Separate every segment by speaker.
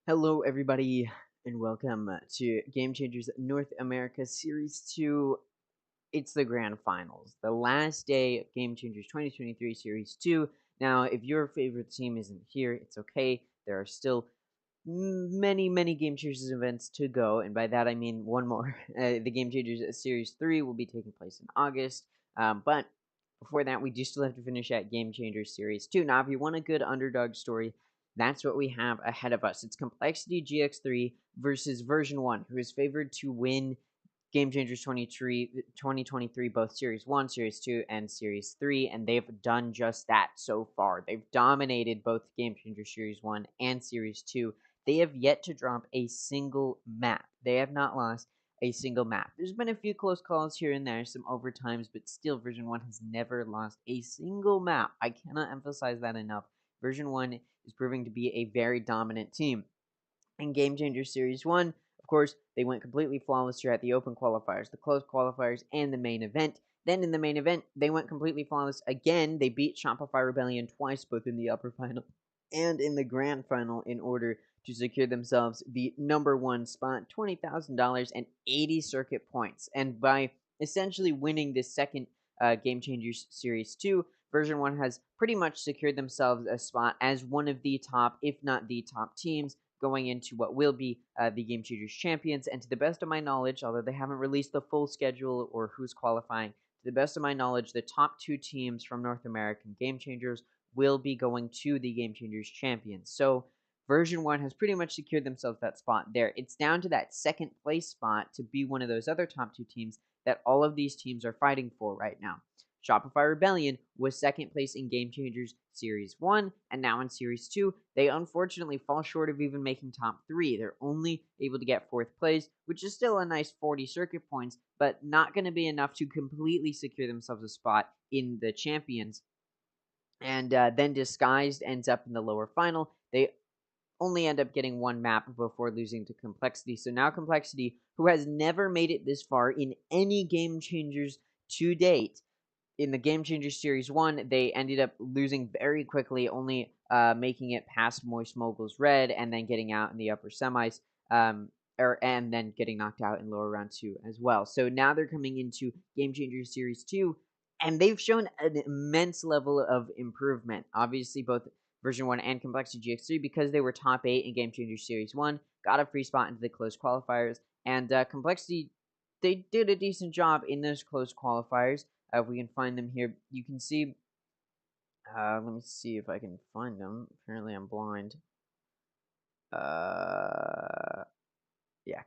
Speaker 1: Hello, everybody, and welcome to Game Changers North America Series 2. It's the grand finals, the last day of Game Changers 2023 Series 2. Now, if your favorite team isn't here, it's okay. There are still many Game Changers events to go, and by that I mean one more. The Game Changers Series 3 will be taking place in August, but before that, we do still have to finish at Game Changers Series 2. Now, if you want a good underdog story, that's what we have ahead of us. It's Complexity GX3 versus Version 1, who is favored to win Game Changers 2023, both Series 1, Series 2, and Series 3, and they've done just that so far. They've dominated both Game Changers Series 1 and Series 2. They have yet to drop a single map. They have not lost a single map. There's been a few close calls here and there, some overtimes, but still Version 1 has never lost a single map. I cannot emphasize that enough. Version 1 is proving to be a very dominant team. In Game Changer Series 1, of course, they went completely flawless here at the open qualifiers, the closed qualifiers, and the main event. Then in the main event, they went completely flawless again. They beat Shopify Rebellion twice, both in the upper final and in the grand final, in order to secure themselves the #1 spot, $20,000 and 80 circuit points. And by essentially winning this second Game Changers Series 2, Version 1 has pretty much secured themselves a spot as one of the top, if not the top teams, going into what will be the Game Changers champions. And to the best of my knowledge, although they haven't released the full schedule or who's qualifying, to the best of my knowledge, the top two teams from North American Game Changers will be going to the Game Changers champions. So Version 1 has pretty much secured themselves that spot there. It's down to that second place spot to be one of those other top two teams that all of these teams are fighting for right now. Shopify Rebellion was second place in Game Changers Series 1, and now in Series 2, they unfortunately fall short of even making top 3. They're only able to get 4th place, which is still a nice 40 circuit points, but not going to be enough to completely secure themselves a spot in the champions. And then Disguised ends up in the lower final. They only end up getting one map before losing to Complexity. So now Complexity, who has never made it this far in any Game Changers to date, in the Game Changers Series 1, they ended up losing very quickly, only making it past Moist Moguls Red, and then getting out in the upper semis, and then getting knocked out in lower round 2 as well. So now they're coming into Game Changers Series 2, and they've shown an immense level of improvement. Obviously, both Version 1 and Complexity GX3, because they were top 8 in Game Changers Series 1, got a free spot into the closed qualifiers, and Complexity, they did a decent job in those closed qualifiers. If we can find them here, you can see. Let me see if I can find them. Apparently, I'm blind. Yeah,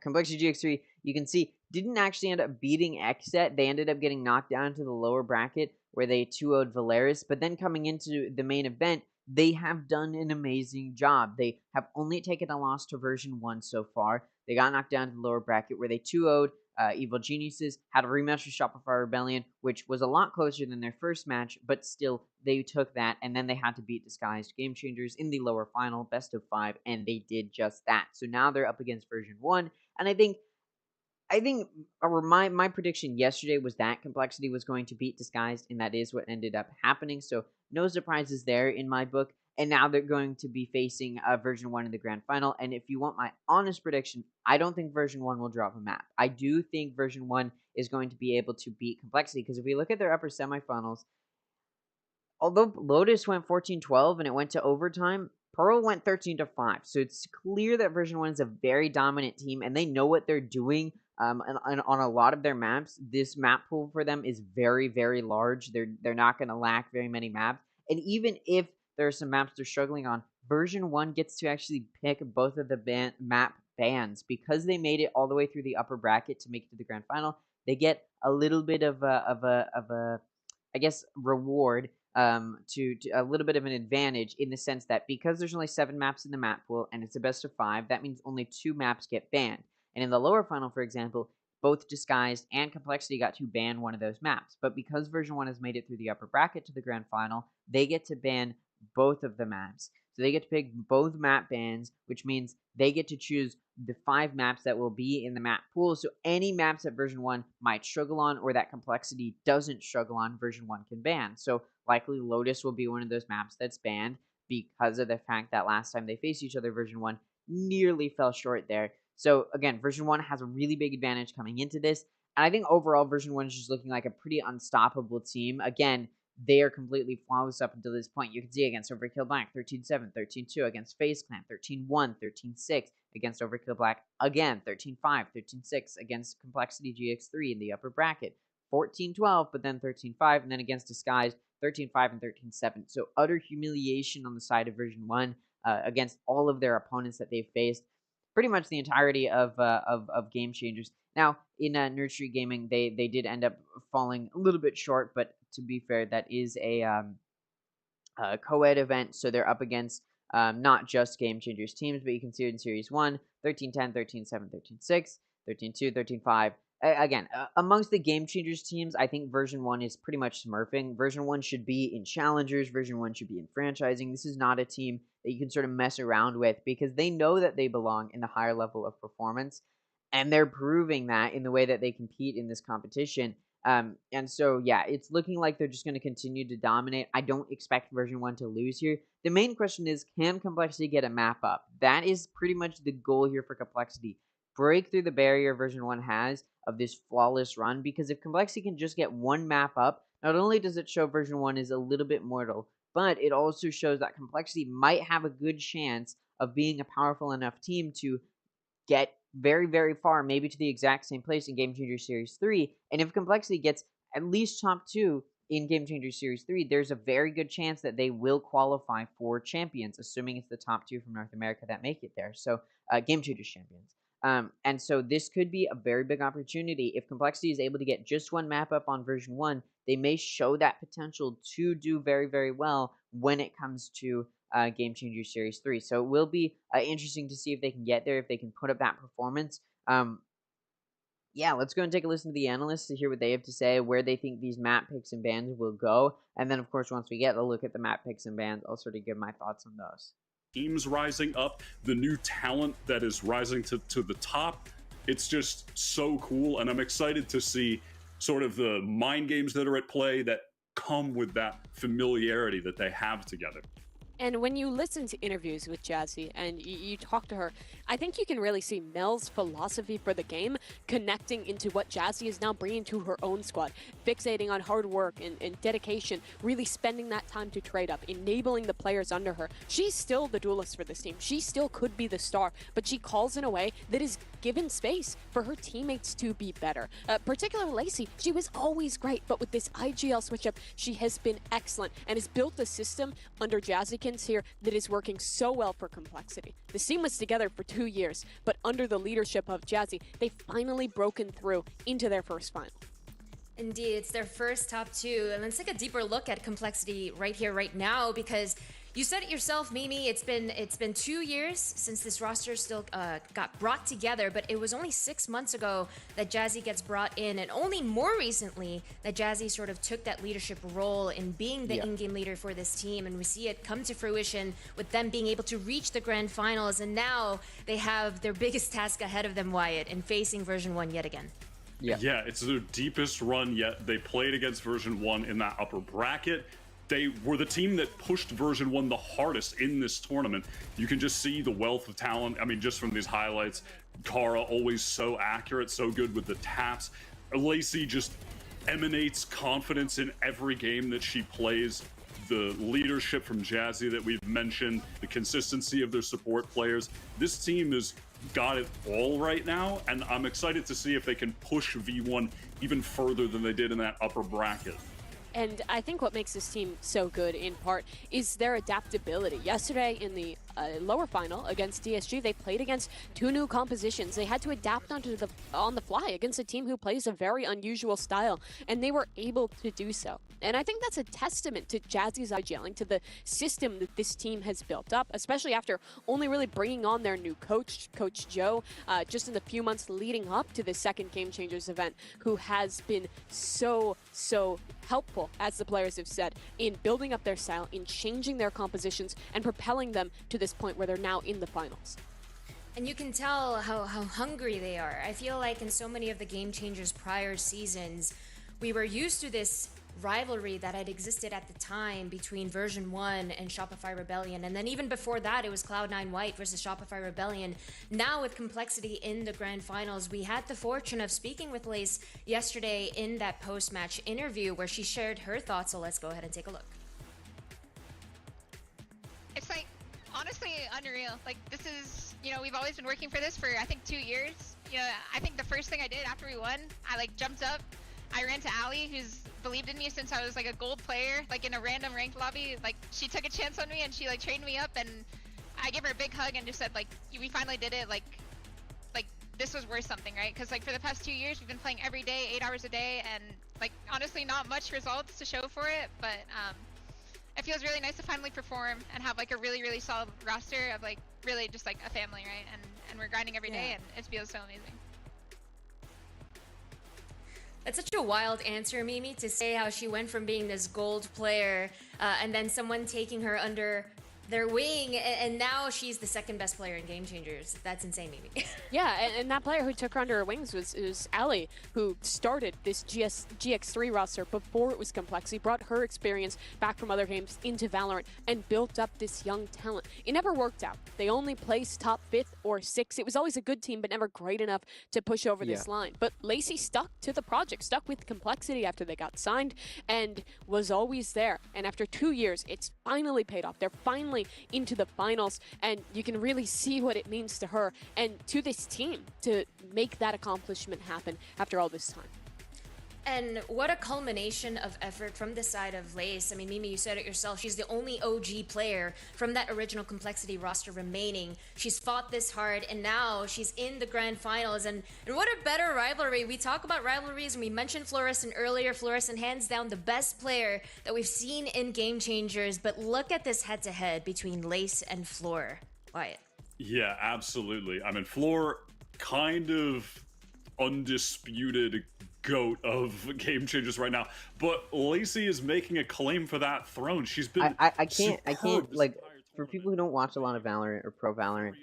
Speaker 1: Complexity GX3, you can see, didn't actually end up beating Xset. They ended up getting knocked down to the lower bracket where they 2-0'd Valeris. But then coming into the main event, they have done an amazing job. They have only taken a loss to Version 1 so far. They got knocked down to the lower bracket where they 2-0'd Evil Geniuses, had a rematch with Shopify Rebellion, which was a lot closer than their first match, but still, they took that, and then they had to beat Disguised Game Changers in the lower final, best of 5, and they did just that. So now they're up against Version 1, and I think my prediction yesterday was that Complexity was going to beat Disguised, and that is what ended up happening. So no surprises there in my book. And now they're going to be facing Version 1 in the grand final. And if you want my honest prediction, I don't think Version 1 will drop a map. I do think Version 1 is going to be able to beat Complexity, because if we look at their upper semifinals, although Lotus went 14-12 and it went to overtime, Pearl went 13-5. So it's clear that Version 1 is a very dominant team, and they know what they're doing. And on a lot of their maps, this map pool for them is very large. They're not going to lack very many maps. And even if there are some maps they're struggling on, Version 1 gets to actually pick both of the map bans. Because they made it all the way through the upper bracket to make it to the grand final, they get a little bit of a I guess, reward, to a little bit of an advantage, in the sense that because there's only 7 maps in the map pool and it's a best of 5, that means only 2 maps get banned. And in the lower final, for example, both Disguised and Complexity got to ban one of those maps. But because Version 1 has made it through the upper bracket to the grand final, they get to ban both of the maps. So they get to pick both map bans, which means they get to choose the 5 maps that will be in the map pool. So any maps that Version 1 might struggle on, or that Complexity doesn't struggle on, Version 1 can ban. So likely Lotus will be one of those maps that's banned, because of the fact that last time they faced each other, Version 1 nearly fell short there. So again, version 1 has a really big advantage coming into this. And I think overall, version 1 is just looking like a pretty unstoppable team. Again, they are completely flawless up until this point. You can see against Overkill Black, 13-7, 13-2, against FaZe Clan, 13-1, 13-6, against Overkill Black, again, 13-5, 13-6, against Complexity GX3 in the upper bracket, 14-12, but then 13-5, and then against Disguised, 13-5 and 13-7. So utter humiliation on the side of version 1 against all of their opponents that they've faced. Pretty much the entirety of Game Changers. Now, in Nerd Street Gaming, they did end up falling a little bit short, but to be fair, that is a co-ed event, so they're up against not just Game Changers teams, but you can see it in Series 1, 13-10, 13-7, 13-6, 13-2, 13-5. Again, amongst the Game Changers teams, I think version 1 is pretty much smurfing. Version 1 should be in Challengers. Version 1 should be in Franchising. This is not a team that you can sort of mess around with because they know that they belong in the higher level of performance, and they're proving that in the way that they compete in this competition. And so, yeah, it's looking like they're just going to continue to dominate. I don't expect version 1 to lose here. The main question is, can Complexity get a map up? That is pretty much the goal here for Complexity. Break through the barrier version 1 has of this flawless run, because if Complexity can just get one map up, not only does it show version 1 is a little bit mortal, but it also shows that Complexity might have a good chance of being a powerful enough team to get very, very far, maybe to the exact same place in Game Changer Series 3. And if Complexity gets at least top 2 in Game Changer Series 3, there's a very good chance that they will qualify for champions, assuming it's the top 2 from North America that make it there. So, Game Changers champions. And so this could be a very big opportunity. If Complexity is able to get just one map up on version 1, they may show that potential to do very, very well when it comes to Game Changer Series 3. So it will be interesting to see if they can get there, if they can put up that performance. Yeah, let's go and take a listen to the analysts to hear what they have to say, where they think these map picks and bans will go. And then, of course, once we get a look at the map picks and bans, I'll sort of give my thoughts on those.
Speaker 2: Teams rising up, the new talent that is rising to the top. It's just so cool, and I'm excited to see sort of the mind games that are at play that come with that familiarity that they have together.
Speaker 3: And when you listen to interviews with Jazzy and you talk to her, I think you can really see Mel's philosophy for the game connecting into what Jazzy is now bringing to her own squad, fixating on hard work and dedication, really spending that time to trade up, enabling the players under her. She's still the duelist for this team. She still could be the star, but she calls in a way that is given space for her teammates to be better. Particularly Lacey, she was always great, but with this IGL switch up, she has been excellent and has built a system under Jazzykins here that is working so well for Complexity. The team was together for 2 years, but under the leadership of Jazzy, they've finally broken through into their first final.
Speaker 4: Indeed, it's their first top 2, and let's take a deeper look at Complexity right here, right now, because you said it yourself, Mimi. It's been 2 years since this roster still got brought together, but it was only 6 months ago that Jazzy gets brought in, and only more recently that Jazzy sort of took that leadership role in being the in-game leader for this team, and we see it come to fruition with them being able to reach the grand finals, and now they have their biggest task ahead of them, Wyatt, in facing version 1 yet again.
Speaker 2: Yeah, it's their deepest run yet. They played against version 1 in that upper bracket. They were the team that pushed version 1 the hardest in this tournament. You can just see the wealth of talent. I mean, just from these highlights, Kara always so accurate, so good with the taps. Lacey just emanates confidence in every game that she plays. The leadership from Jazzy that we've mentioned, the consistency of their support players. This team has got it all right now, and I'm excited to see if they can push V1 even further than they did in that upper bracket.
Speaker 3: And I think what makes this team so good, in part, is their adaptability. Yesterday in the lower final against DSG, they played against 2 new compositions. They had to adapt on the fly against a team who plays a very unusual style, and they were able to do so. And I think that's a testament to Jazzy's IGLing, to the system that this team has built up, especially after only really bringing on their new coach, Coach Joe, just in the few months leading up to the second Game Changers event, who has been so helpful, as the players have said, in building up their style, in changing their compositions, and propelling them to this point where they're now in the finals.
Speaker 4: And you can tell how hungry they are. I feel like in so many of the Game Changers prior seasons, we were used to this rivalry that had existed at the time between version 1 and Shopify Rebellion. And then even before that, it was Cloud9 White versus Shopify Rebellion. Now with Complexity in the grand finals, we had the fortune of speaking with Lace yesterday in that post-match interview where she shared her thoughts. So let's go ahead and take a look.
Speaker 5: It's like, honestly, unreal. Like, this is, you know, we've always been working for this for, I think, 2 years. You know, I think the first thing I did after we won, I, like, jumped up. I ran to Allie, who's believed in me since I was, like, a gold player, like, in a random ranked lobby. Like, she took a chance on me, and she, like, trained me up, and I gave her a big hug and just said, like, we finally did it. Like, this was worth something, right? Because, like, for the past 2 years, we've been playing every day, 8 hours a day, and, like, honestly, not much results to show for it, but, it feels really nice to finally perform and have like a really, really solid roster of like really just like a family, right? And we're grinding every day, and it feels so amazing.
Speaker 4: That's such a wild answer, Mimi, to say how she went from being this gold player and then someone taking her under their wing, and now she's the second best player in Game Changers. That's insane, Mimi.
Speaker 3: Yeah, and that player who took her under her wings was Ali, who started this GX3 roster before it was Complexity, brought her experience back from other games into Valorant, and built up this young talent. It never worked out. They only placed top 5th or 6th. It was always a good team, but never great enough to push over this line. But Lacey stuck to the project, stuck with Complexity after they got signed, and was always there. And after 2 years, it's finally paid off. They're finally into the finals, and you can really see what it means to her and to this team to make that accomplishment happen after all this time.
Speaker 4: And what a culmination of effort from the side of Lace. I mean, Mimi, you said it yourself. She's the only OG player from that original Complexity roster remaining. She's fought this hard, and now she's in the grand finals. And what a better rivalry. We talk about rivalries, and we mentioned Fluorescent earlier. Fluorescent, hands down, the best player that we've seen in Game Changers. But look at this head-to-head between Lace and Floor. Wyatt.
Speaker 2: Yeah, absolutely. I mean, Floor kind of undisputed GOAT of Game Changers right now, but Lacey is making a claim for that throne. She's been
Speaker 1: I can't like, for people who don't watch a lot of Valorant or Pro Valorant,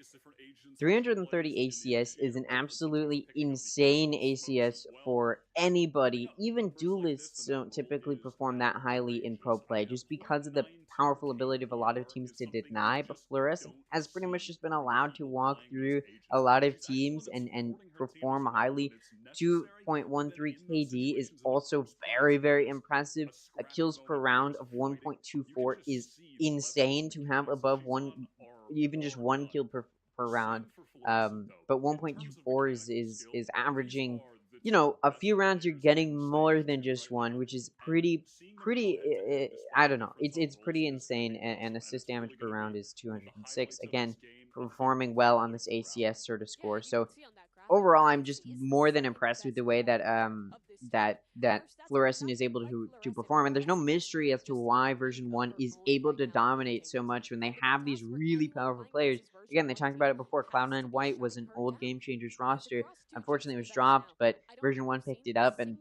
Speaker 1: 330 ACS is an absolutely insane ACS for anybody. Even duelists don't typically perform that highly in pro play just because of the powerful ability of a lot of teams to deny, but Fluorescent has pretty much just been allowed to walk through a lot of teams and perform highly. 2.13 KD is also very, very impressive. Kills per round of 1.24 is insane to have above one, even just one kill per round. But 1.24 is averaging, you know, a few rounds you're getting more than just one, which is pretty I don't know, it's pretty insane. And assist damage per round is 206, again performing well on this ACS sort of score. So overall, I'm just more than impressed with the way that that Fluorescent is able to perform, and there's no mystery as to why version 1 is able to dominate so much when they have these really powerful players. Again, they talked about it before. Cloud9 White was an old Game Changers roster. Unfortunately, it was dropped, but version 1 picked it up, and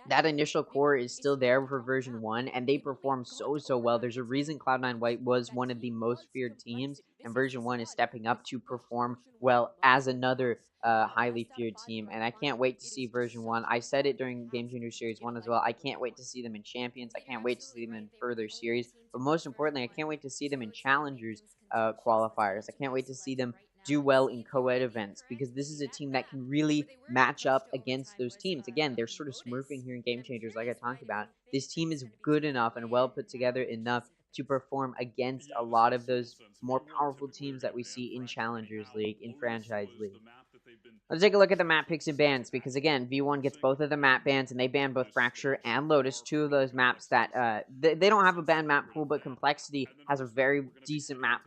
Speaker 1: that initial core is still there for version 1, and they perform so well. There's a reason Cloud9 White was one of the most feared teams, and version 1 is stepping up to perform well as another highly feared team, and I can't wait to see version 1. I said it during Game Changers Series 1 as well. I can't wait to see them in Champions. I can't wait to see them in further series, but most importantly, I can't wait to see them in Challengers qualifiers. I can't wait to see them do well in co-ed events, because this is a team that can really match up against those teams. Again, they're sort of smurfing here in Game Changers, like I talked about. This team is good enough and well put together enough to perform against a lot of those more powerful teams that we see in Challengers League, in Franchise League. Let's take a look at the map picks and bans, because again, V1 gets both of the map bans, and they ban both Fracture and Lotus, two of those maps that they don't have a banned map pool, but Complexity has a very decent map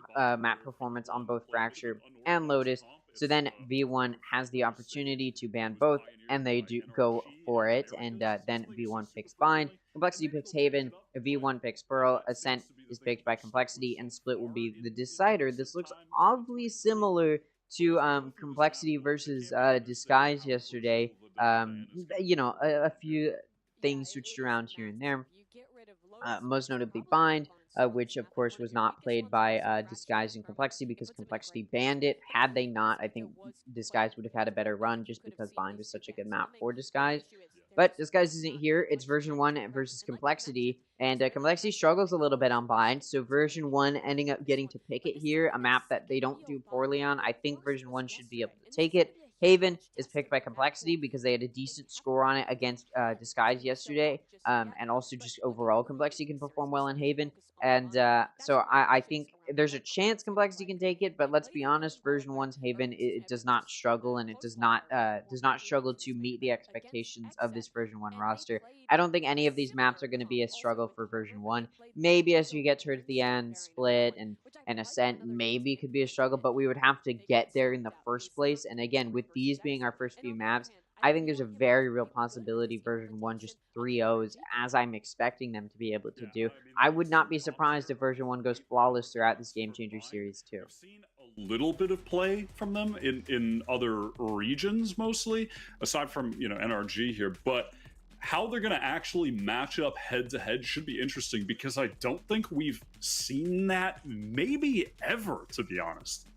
Speaker 1: performance on both Fracture and Lotus. So then V1 has the opportunity to ban both, and they do go for it. And then V1 picks Bind, Complexity picks Haven, V1 picks Pearl, Ascent is picked by Complexity, and Split will be the decider. This looks oddly similar to Complexity versus Disguise yesterday. You know, a few things switched around here and there. Most notably Bind, which of course was not played by Disguise and Complexity because Complexity banned it. Had they not, I think Disguise would have had a better run just because Bind is such a good map for Disguise. But Disguise isn't here. It's version 1 versus Complexity, and Complexity struggles a little bit on bind, so version 1 ending up getting to pick it here, a map that they don't do poorly on. I think version 1 should be able to take it. Haven is picked by Complexity because they had a decent score on it against Disguise yesterday, and also just overall Complexity can perform well in Haven. And so I think there's a chance Complexity can take it, but let's be honest, version 1's Haven, it does not struggle, and it does not struggle to meet the expectations of this version 1 roster. I don't think any of these maps are going to be a struggle for version 1. Maybe as you get towards the end, Split and Ascent maybe could be a struggle, but we would have to get there in the first place. And again, with these being our first few maps, I think there's a very real possibility version 1 just 3-0s, as I'm expecting them to be able to do. I would not be surprised if version 1 goes flawless throughout this Game Changer series too.
Speaker 2: We've seen a little bit of play from them in other regions, mostly, aside from, NRG here, but how they're going to actually match up head to head should be interesting, because I don't think we've seen that maybe ever, to be honest.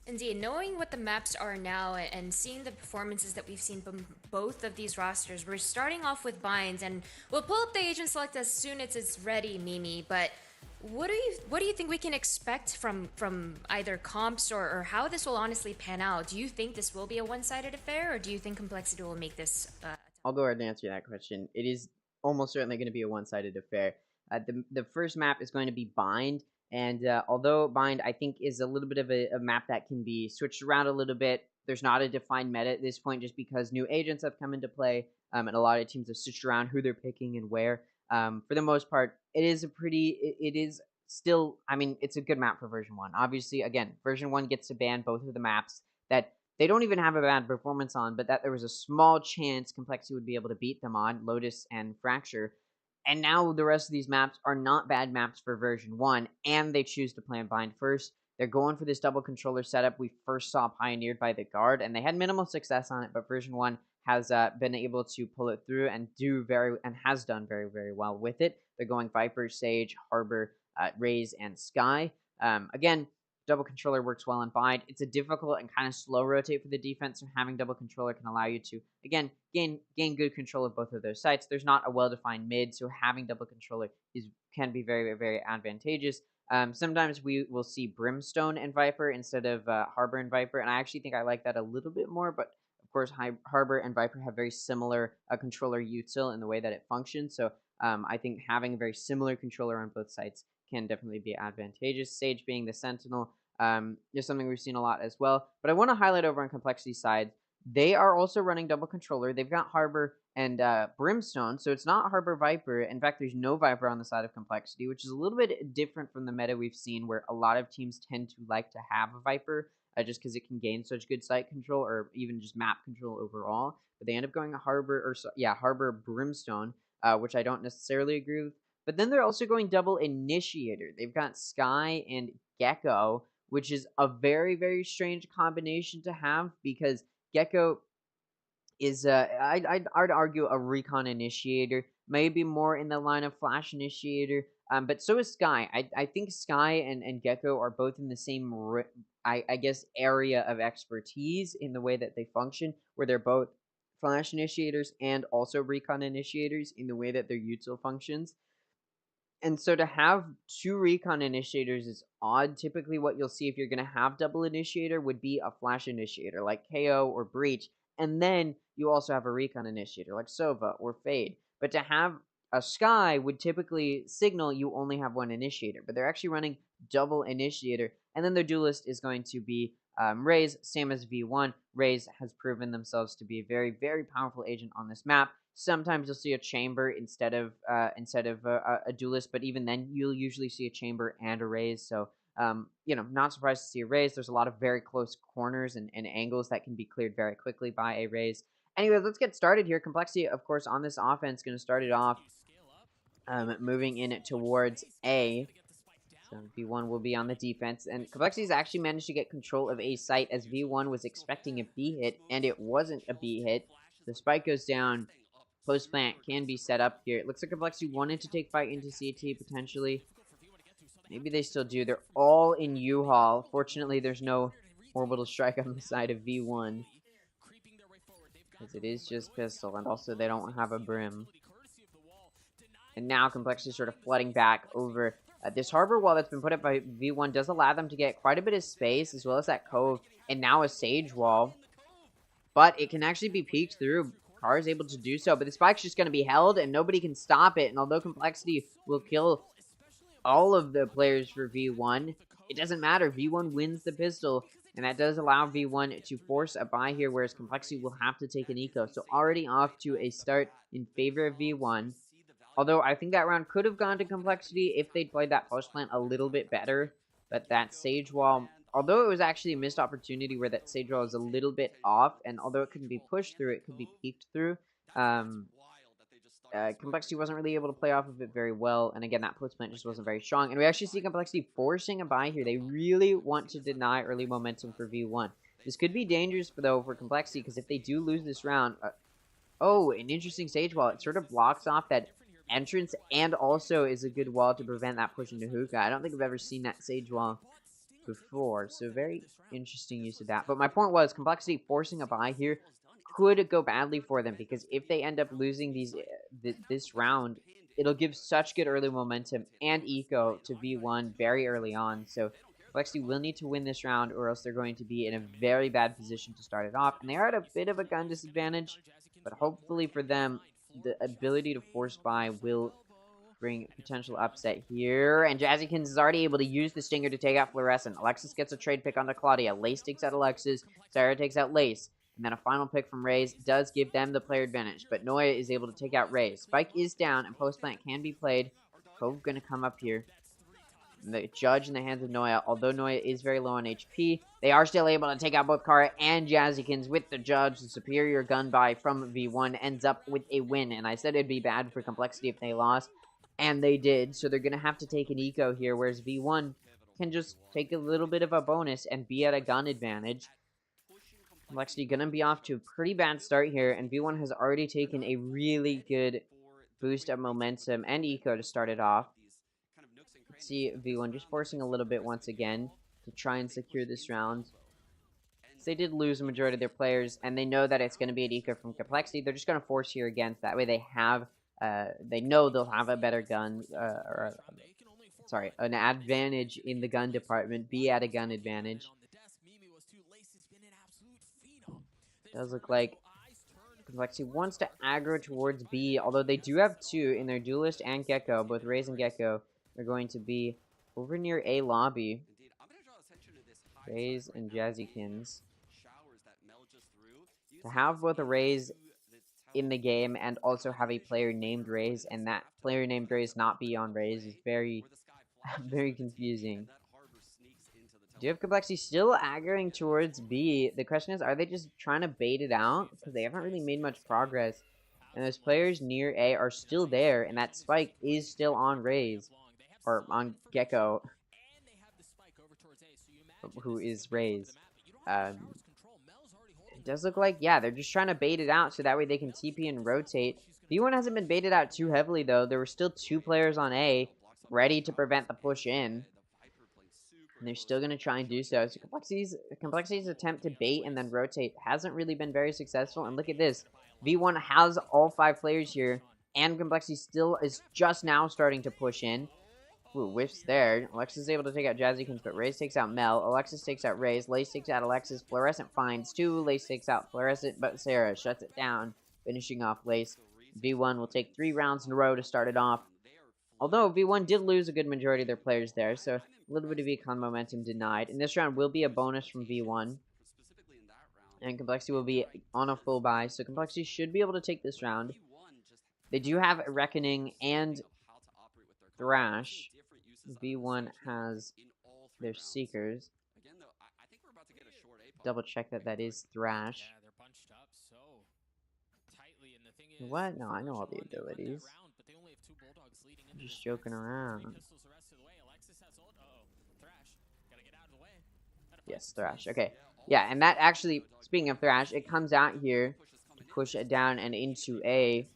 Speaker 4: Indeed, knowing what the maps are now and seeing the performances that we've seen from both of these rosters, we're starting off with binds, and we'll pull up the agent select as soon as it's ready, Mimi. But what do you think we can expect from either comps or how this will honestly pan out? Do you think this will be a one-sided affair, or do you think Complexity will make this?
Speaker 1: I'll go ahead and answer that question. It is almost certainly going to be a one-sided affair. The first map is going to be Bind. And although Bind, I think, is a little bit of a map that can be switched around a little bit, there's not a defined meta at this point just because new agents have come into play, and a lot of teams have switched around who they're picking and where. For the most part, it is still, I mean, it's a good map for version 1. Obviously, again, version 1 gets to ban both of the maps that they don't even have a bad performance on, but that there was a small chance Complexity would be able to beat them on, Lotus and Fracture. And now the rest of these maps are not bad maps for version 1, and they choose to play on Bind first. They're going for this double controller setup we first saw pioneered by the Guard, and they had minimal success on it, but version 1 has been able to pull it through and has done very, very well with it. They're going Viper, Sage, Harbor, Raze, and Sky. Again, double controller works well on Bind. It's a difficult and kind of slow rotate for the defense, so having double controller can allow you to, again, gain good control of both of those sites. There's not a well-defined mid, so having double controller can be very, very advantageous. Sometimes we will see Brimstone and Viper instead of Harbor and Viper, and I actually think I like that a little bit more, but of course, Harbor and Viper have very similar controller util in the way that it functions, so I think having a very similar controller on both sites can definitely be advantageous. Sage being the Sentinel is something we've seen a lot as well. But I want to highlight over on Complexity side, they are also running double controller. They've got Harbor and Brimstone, so it's not Harbor Viper. In fact, there's no Viper on the side of Complexity, which is a little bit different from the meta we've seen, where a lot of teams tend to like to have a Viper just because it can gain such good site control or even just map control overall. But they end up going Harbor Brimstone, which I don't necessarily agree with. But then they're also going double Initiator. They've got Sky and Gecko, which is a very, very strange combination to have because Gecko is, I'd argue, a Recon Initiator, maybe more in the line of Flash Initiator, but so is Sky. I think Sky and Gecko are both in the same, I guess, area of expertise in the way that they function, where they're both Flash Initiators and also Recon Initiators in the way that their util functions. And so to have two Recon Initiators is odd. Typically what you'll see if you're going to have double Initiator would be a Flash Initiator like KO or Breach. And then you also have a Recon Initiator like Sova or Fade. But to have a Sky would typically signal you only have one Initiator. But they're actually running double Initiator. And then their duelist is going to be Raze, same as V1. Raze has proven themselves to be a very, very powerful agent on this map. Sometimes you'll see a chamber instead of a duelist, but even then you'll usually see a chamber and a Raze. So not surprised to see a Raze. There's a lot of very close corners and angles that can be cleared very quickly by a Raze. Anyways, let's get started here. Complexity, of course, on this offense going to start it off moving in towards A. So V1 will be on the defense, and Complexity's actually managed to get control of A site as V1 was expecting a B hit, and it wasn't a B hit. The spike goes down. Post plant can be set up here. It looks like Complexity wanted to take fight into CT potentially. Maybe they still do. They're all in U-Haul. Fortunately, there's no orbital strike on the side of V1. because it is just pistol, and also they don't have a brim. And now Complexity sort of flooding back over this harbor wall that's been put up by V1 does allow them to get quite a bit of space, as well as that cove, and now a sage wall. But it can actually be peeked through. Car is able to do so, but the spike's just going to be held, and nobody can stop it. And although Complexity will kill all of the players for V1, it doesn't matter. V1 wins the pistol, and that does allow V1 to force a buy here, whereas Complexity will have to take an eco. So already off to a start in favor of V1. Although I think that round could have gone to Complexity if they'd played that push plant a little bit better. But that Sage Wall, although it was actually a missed opportunity where that Sage Wall was a little bit off, and although it couldn't be pushed through, it could be peeked through. Complexity wasn't really able to play off of it very well, and again, that push plant just wasn't very strong. And we actually see Complexity forcing a buy here. They really want to deny early momentum for V1. This could be dangerous, though, for Complexity, because if they do lose this round... oh, an interesting Sage Wall. It sort of blocks off that entrance, and also is a good wall to prevent that push into hookah. I don't think I've ever seen that Sage Wall before, so very interesting use of that. But my point was, Complexity forcing a buy here could go badly for them, because if they end up losing this round, it'll give such good early momentum and eco to V1 very early on. So Complexity will need to win this round, or else they're going to be in a very bad position to start it off. And they are at a bit of a gun disadvantage, but hopefully for them, the ability to force buy will bring potential upset here. And Jazzykins is already able to use the Stinger to take out Fluorescent. Alexis gets a trade pick onto Claudia. Lace takes out Alexis. Sarah takes out Lace. And then a final pick from Raze does give them the player advantage. But Noya is able to take out Raze. Spike is down, and post plant can be played. Cove going to come up here. The Judge in the hands of Noya. Although Noya is very low on HP, they are still able to take out both Kara and Jazzykins with the Judge. The superior gun buy from V1 ends up with a win. And I said it'd be bad for Complexity if they lost. And they did. So they're going to have to take an eco here, whereas V1 can just take a little bit of a bonus and be at a gun advantage. Complexity going to be off to a pretty bad start here. And V1 has already taken a really good boost of momentum and eco to start it off. See V1 just forcing a little bit once again to try and secure this round. So they did lose a majority of their players, and they know that it's going to be an eco from Complexity. They're just going to force here again. That way they have, they know they'll have a better gun, sorry, an advantage in the gun department. Be at a gun advantage. Does look like Complexity wants to aggro towards B, although they do have two in their Duelist and Gecko, both Raze and Gecko. They're going to be over near A lobby. Raze and Jazzykins. To have both a Raze in the game and also have a player named Raze, and that player named Raze not be on Raze is very, very confusing. Do you have Complexity still aggroing towards B? The question is, are they just trying to bait it out? Because they haven't really made much progress. And those players near A are still there, and that spike is still on Raze. Or on Gecko, who is Raze. It does look like, yeah, they're just trying to bait it out so that way they can TP and rotate. V1 hasn't been baited out too heavily, though. There were still two players on A ready to prevent the push in. And they're still going to try and do so. So Complexity's attempt to bait and then rotate hasn't really been very successful. And look at this. V1 has all 5 players here, and Complexity still is just now starting to push in. Ooh, whiffs there. Alexis is able to take out Jazzykins, but Raze takes out Mel. Alexis takes out Raze. Lace takes out Alexis. Fluorescent finds 2. Lace takes out Fluorescent, but Sarah shuts it down, finishing off Lace. V1 will take 3 rounds in a row to start it off. Although V1 did lose a good majority of their players there, so a little bit of econ momentum denied. And this round will be a bonus from V1. And Complexity will be on a full buy, so Complexity should be able to take this round. They do have Reckoning and Thrash. V1 has their Seekers. Double check that that is Thrash. What? No, I know all the abilities. I'm just joking around. Yes, Thrash. Okay. Yeah, and that actually, speaking of Thrash, it comes out here to push it down and into A.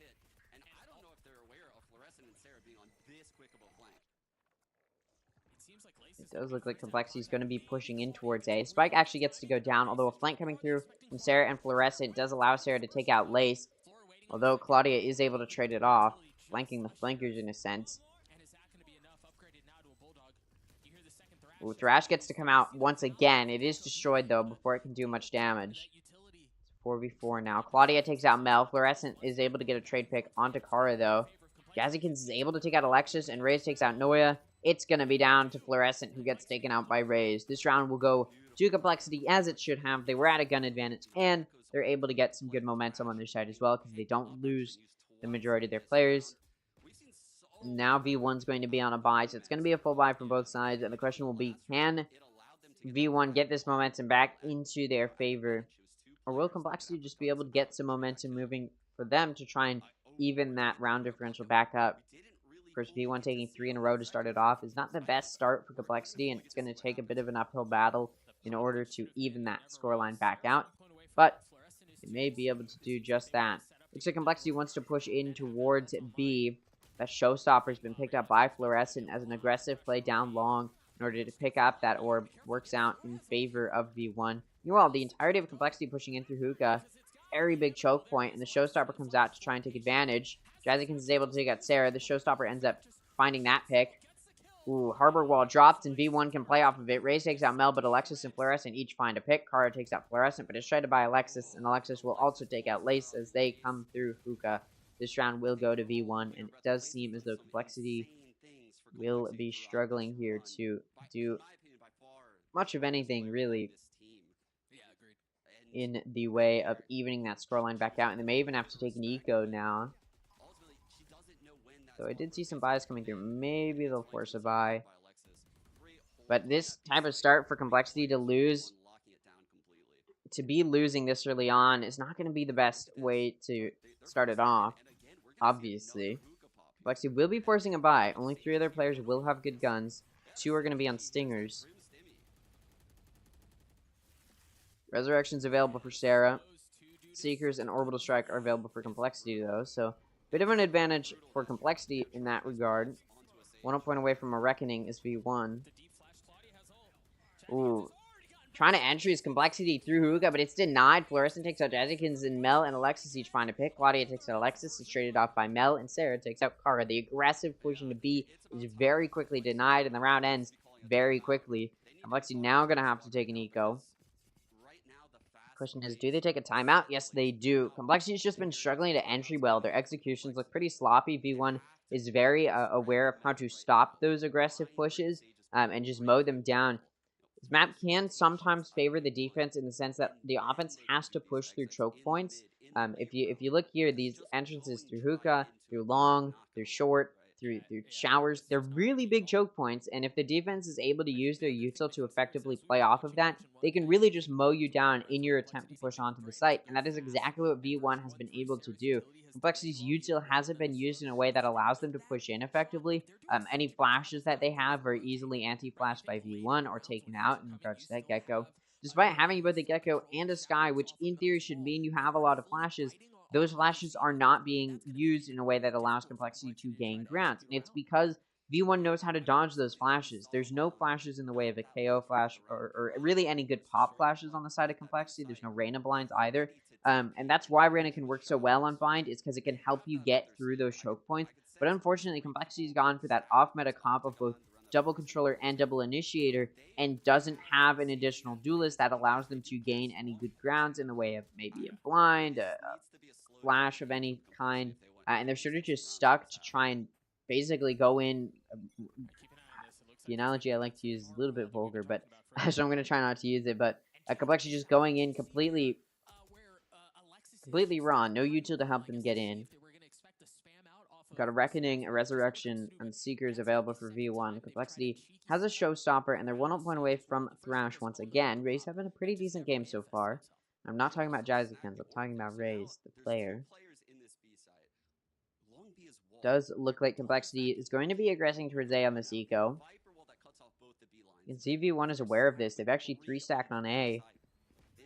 Speaker 1: It Does look like Complexity is going to be pushing in towards A. Spike actually gets to go down, although a flank coming through from Sarah and Fluorescent does allow Sarah to take out Lace. Although Claudia is able to trade it off, flanking the flankers in a sense. Ooh, Thrash gets to come out once again. It is destroyed, though, before it can do much damage. It's 4v4 now. Claudia takes out Mel. Fluorescent is able to get a trade pick onto Kara, though. Jazzykins is able to take out Alexis, and Raze takes out Noya. It's going to be down to Fluorescent, who gets taken out by Raze. This round will go to Complexity, as it should have. They were at a gun advantage, and they're able to get some good momentum on their side as well, because they don't lose the majority of their players. Now V1's going to be on a buy, so it's going to be a full buy from both sides, and the question will be, can V1 get this momentum back into their favor, or will Complexity just be able to get some momentum moving for them to try and even that round differential back up? Of course, V1 taking 3 in a row to start it off is not the best start for Complexity, and it's going to take a bit of an uphill battle in order to even that scoreline back out, but they may be able to do just that. Looks like Complexity wants to push in towards B. That Showstopper's been picked up by Fluorescent as an aggressive play down long in order to pick up that orb. Works out in favor of V1. Meanwhile, the entirety of Complexity pushing in through Hookah. Very big choke point, and the Showstopper comes out to try and take advantage. Jazzykins is able to take out Sarah. The Showstopper ends up finding that pick. Ooh, Harbor Wall dropped, and V1 can play off of it. Raze takes out Mel, but Alexis and Fluorescent each find a pick. Kara takes out Fluorescent, but is traded by Alexis, and Alexis will also take out Lace as they come through Hookah. This round will go to V1, and it does seem as though Complexity will be struggling here to do much of anything, really, in the way of evening that scoreline back out. And they may even have to take an eco now. So I did see some buys coming through. Maybe they'll force a buy. But this type of start for Complexity to lose, to be losing this early on, is not going to be the best way to start it off. Obviously, Complexity will be forcing a buy. Only 3 other players will have good guns. 2 are going to be on Stingers. Resurrection's available for Sarah. Seekers and Orbital Strike are available for Complexity, though. So, bit of an advantage for Complexity in that regard. 1 point away from a Reckoning is V1. Ooh. Trying to entry his Complexity through Hookah, but it's denied. Fluorescent takes out Jazzykins, and Mel and Alexis each find a pick. Claudia takes out Alexis, is traded off by Mel, and Sarah takes out Kara. The aggressive push into B is very quickly denied, and the round ends very quickly. Complexity now going to have to take an eco. Question is, do they take a timeout? Yes, they do. Complexity's just been struggling to entry well. Their executions look pretty sloppy. V1 is very aware of how to stop those aggressive pushes and just mow them down. This map can sometimes favor the defense in the sense that the offense has to push through choke points. If you look here, these entrances through Hookah, through Long, through Short, through Showers, they're really big choke points, and if the defense is able to use their util to effectively play off of that, they can really just mow you down in your attempt to push onto the site, and that is exactly what V1 has been able to do. Complexity's util hasn't been used in a way that allows them to push in effectively. Any flashes that they have are easily anti-flashed by V1 or taken out in regards to that Gecko. Despite having both a Gecko and a Sky, which in theory should mean you have a lot of flashes, those flashes are not being used in a way that allows Complexity to gain ground. And it's because V1 knows how to dodge those flashes. There's no flashes in the way of a KO flash or really any good pop flashes on the side of Complexity. There's no Reyna blinds either. And that's why Reyna can work so well on Bind, is because it can help you get through those choke points. But unfortunately, Complexity's gone for that off-meta comp of both double controller and double initiator, and doesn't have an additional duelist that allows them to gain any good grounds in the way of maybe a blind, a flash of any kind, and they're sort of just stuck to try and basically go in. The analogy I like to use is a little bit vulgar, but so I'm going to try not to use it, but Complexity just going in completely raw, no util to help them get in. Got a Reckoning, a Resurrection, and Seekers available for V1. Complexity has a Showstopper, and they're 1 point away from Thrash once again. Raze having a pretty decent game so far. I'm not talking about Jazzykins, I'm talking about Raze, the player. Does look like Complexity is going to be aggressing towards A on this eco. You can see V1 is aware of this. They've actually 3-stacked on A.